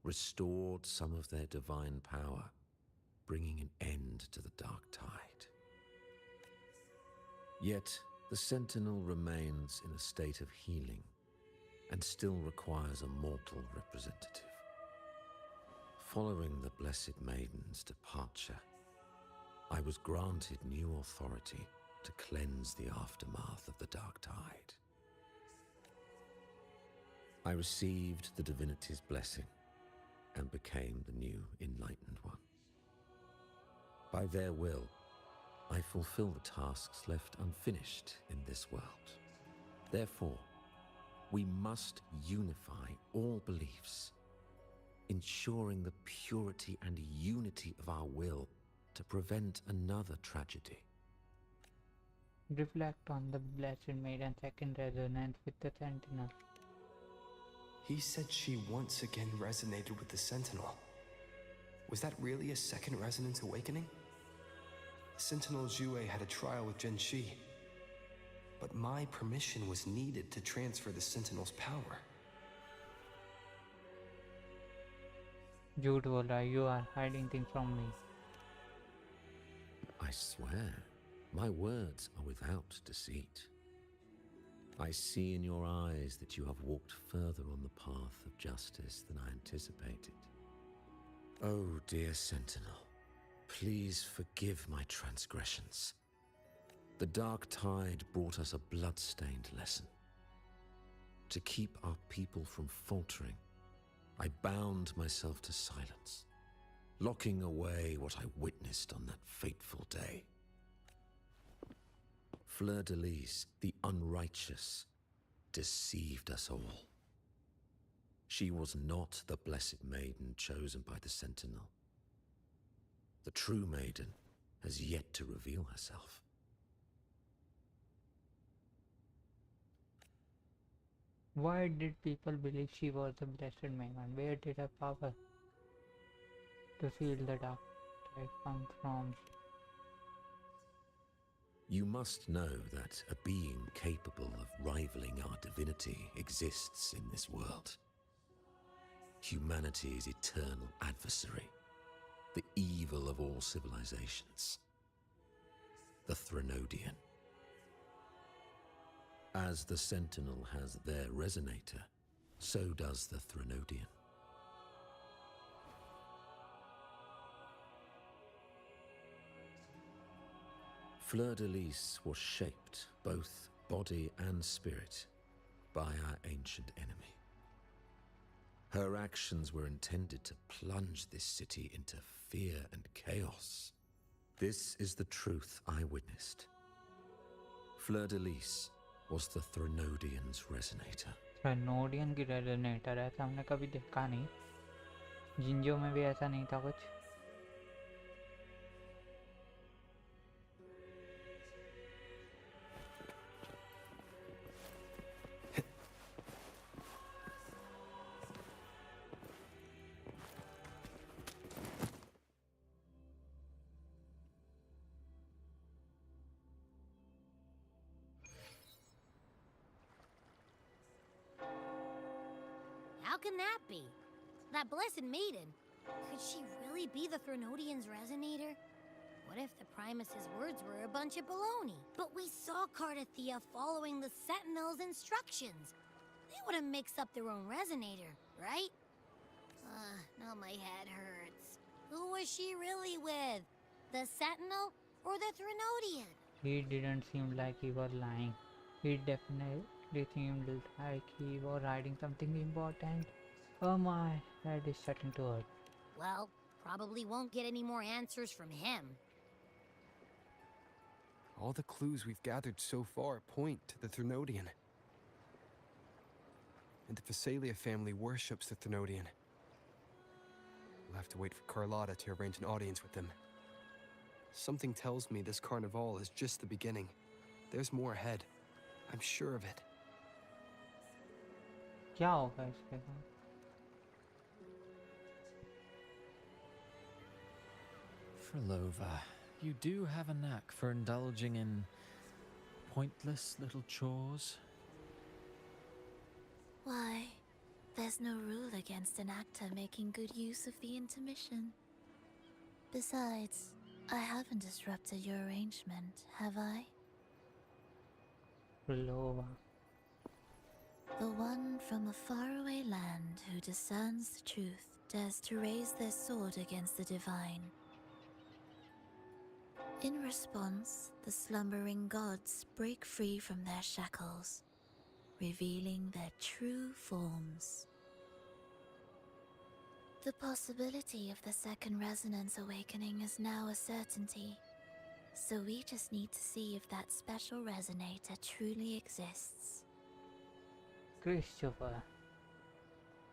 restored some of their divine power, bringing an end to the dark tide. Yet, the Sentinel remains in a state of healing and still requires a mortal representative. Following the Blessed Maiden's departure, I was granted new authority to cleanse the aftermath of the dark tide. I received the divinity's blessing and became the new Enlightened One. By their will, I fulfill the tasks left unfinished in this world. Therefore, we must unify all beliefs, ensuring the purity and unity of our will to prevent another tragedy. Reflect on the Blessed Maiden's second resonance with the Sentinel. He said she once again resonated with the Sentinel. Was that really a second resonance awakening? Sentinel Jue had a trial with Genshi, but my permission was needed to transfer the Sentinel's power. झूठ बोल रहा है, you are hiding things from me. I swear, my words are without deceit. I see in your eyes that you have walked further on the path of justice than I anticipated. Oh, dear Sentinel, please forgive my transgressions. The dark tide brought us a blood-stained lesson. To keep our people from faltering, I bound myself to silence, locking away what I witnessed on that fateful day. Fleur-de-Lis, the unrighteous, deceived us all. She was not the Blessed Maiden chosen by the Sentinel. The true maiden has yet to reveal herself. Why did people believe she was the Blessed Maiden? Where did her power to seal the dark tide come from? You must know that a being capable of rivaling our divinity exists in this world. Humanity's eternal adversary, the evil of all civilizations, the Threnodian. As the Sentinel has their resonator, so does the Threnodian. Fleur-de-Lis was shaped, both body and spirit, by our ancient enemy. Her actions were intended to plunge this city into fear and chaos. This is the truth I witnessed. Fleur-de-Lis was the Threnodian's resonator. Threnodian की resonator ऐसा हमने कभी देखा नहीं. जिंजो में भी ऐसा नहीं था कुछ. How can that be? That Blessed Maiden, could she really be the Threnodian's resonator? What if the Primus's words were a bunch of baloney? But we saw Cardathea following the Sentinel's instructions. They wouldn't mix up their own resonator, right? Now my head hurts. Who was she really with? The Sentinel or the Threnodian? He didn't seem like he was lying. He definitely seemed like he was hiding something important. Oh my, head is starting to hurt. Well, probably won't get any more answers from him. All the clues we've gathered so far point to the Threnodian. And the Phasalia family worships the Threnodian. We'll have to wait for Carlotta to arrange an audience with them. Something tells me this carnival is just the beginning. There's more ahead. I'm sure of it. क्या होगा इसके साथ? Frolova, You do have a knack for indulging in pointless little chores. Why, there's no rule against an actor making good use of the intermission. Besides, I haven't disrupted your arrangement, have I? Lova. The one from a faraway land who discerns the truth dares to raise their sword against the divine. In response, the slumbering gods break free from their shackles, revealing their true forms. The possibility of the second resonance awakening is now a certainty, so we just need to see if that special resonator truly exists. Christopher.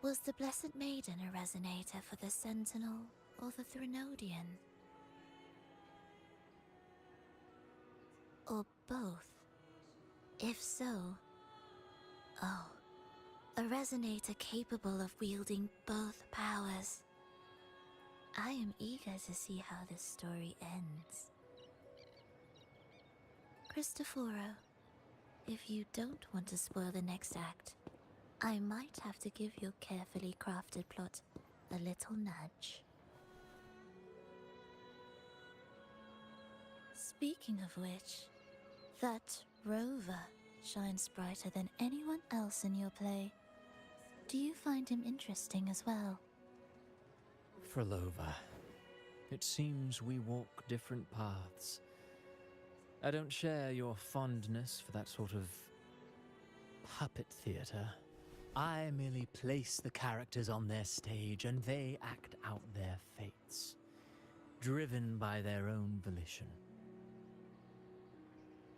Was the Blessed Maiden a resonator for the Sentinel or the Threnodian? Or both? If so, oh, a resonator capable of wielding both powers. I am eager to see how this story ends. Cristoforo, if you don't want to spoil the next act, I might have to give your carefully crafted plot a little nudge. Speaking of which, that rover shines brighter than anyone else in your play. Do you find him interesting as well? Frolova, it seems we walk different paths. I don't share your fondness for that sort of puppet theatre. I merely place the characters on their stage and they act out their fates, driven by their own volition.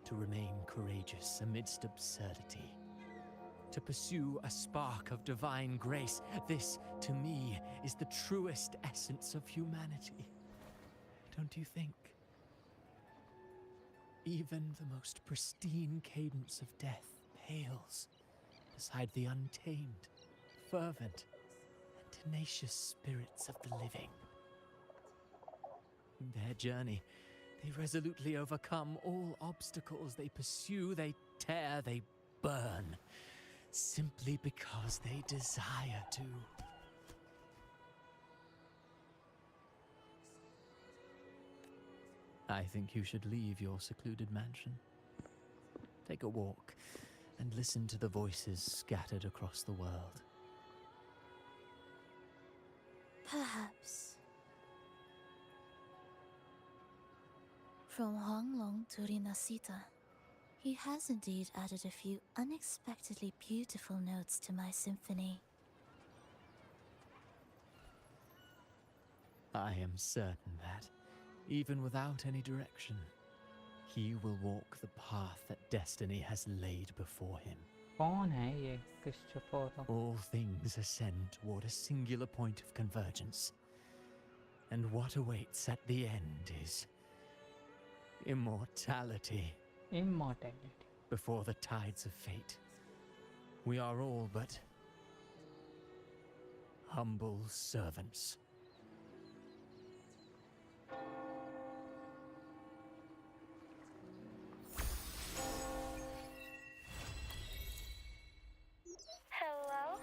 To remain courageous amidst absurdity. To pursue a spark of divine grace. This, to me, is the truest essence of humanity. Don't you think? Even the most pristine cadence of death pales beside the untamed, fervent, and tenacious spirits of the living. In their journey, they resolutely overcome all obstacles. They pursue, they tear, they burn, simply because they desire to. I think you should leave your secluded mansion. Take a walk and listen to the voices scattered across the world. Perhaps. From Huanglong to Rinacita, he has indeed added a few unexpectedly beautiful notes to my symphony. I am certain that, even without any direction, he will walk the path that destiny has laid before him. कौन है ये Christopher? All things ascend toward a singular point of convergence. And what awaits at the end is immortality. Immortality. Before the tides of fate, we are all but humble servants. Hello?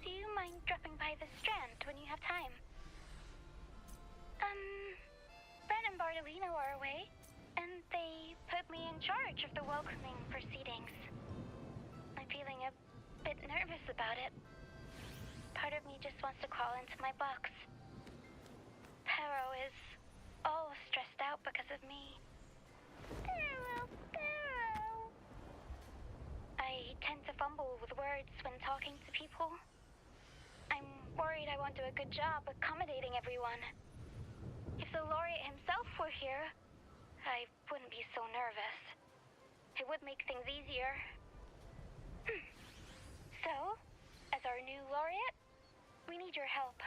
Do you mind dropping by the Strand when you have time? Brett and Bartolino are away, and they put me in charge of the welcoming proceedings. I'm feeling a bit nervous about it. Part of me just wants to crawl into my box. Pero is all stressed out because of me. Pero. I tend to fumble with words when talking to people. I'm worried I won't do a good job accommodating everyone. If the laureate himself were here, I wouldn't be so nervous. It would make things easier. So, as our new laureate, we need your help.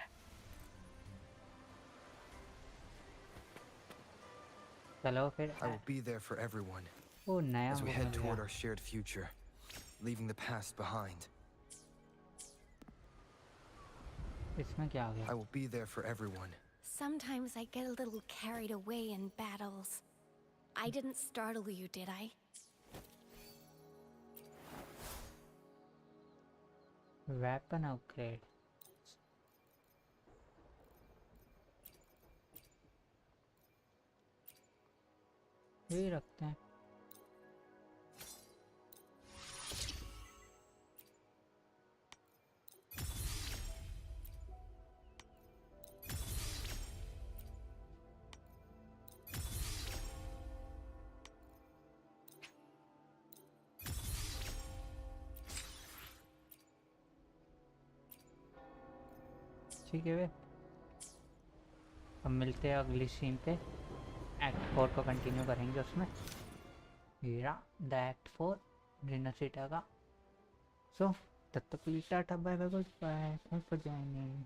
चलो फिर. I will be there for everyone. वो नया as we हो head गया. toward our shared future, leaving the past behind. इसमें क्या आ गया? I will be there for everyone Sometimes I get a little carried away in battles. I didn't startle you, did I? Weapon upgrade. ये रखते हैं. ठीक है वे. अब मिलते हैं अगली सीन पे. एक्ट 4 को कंटिन्यू करेंगे उसमें. हीरा द एक्ट 4 रिनासिटा का. सो तब तक के लिए tata bye bye goodbye. Thanks for joining.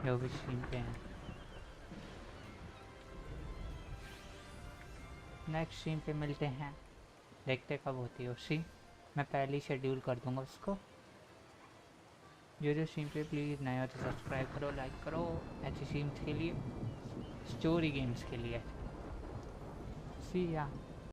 जो भी सीन पे हैं. नेक्स्ट सीन पे मिलते हैं. देखते कब होती है उसी. मैं पहले ही शेड्यूल कर दूंगा उसको. जो सीन पे प्लीज़ नया हो तो सब्सक्राइब करो, लाइक करो. ऐसी सीन्स के लिए, स्टोरी गेम्स के लिए. सी या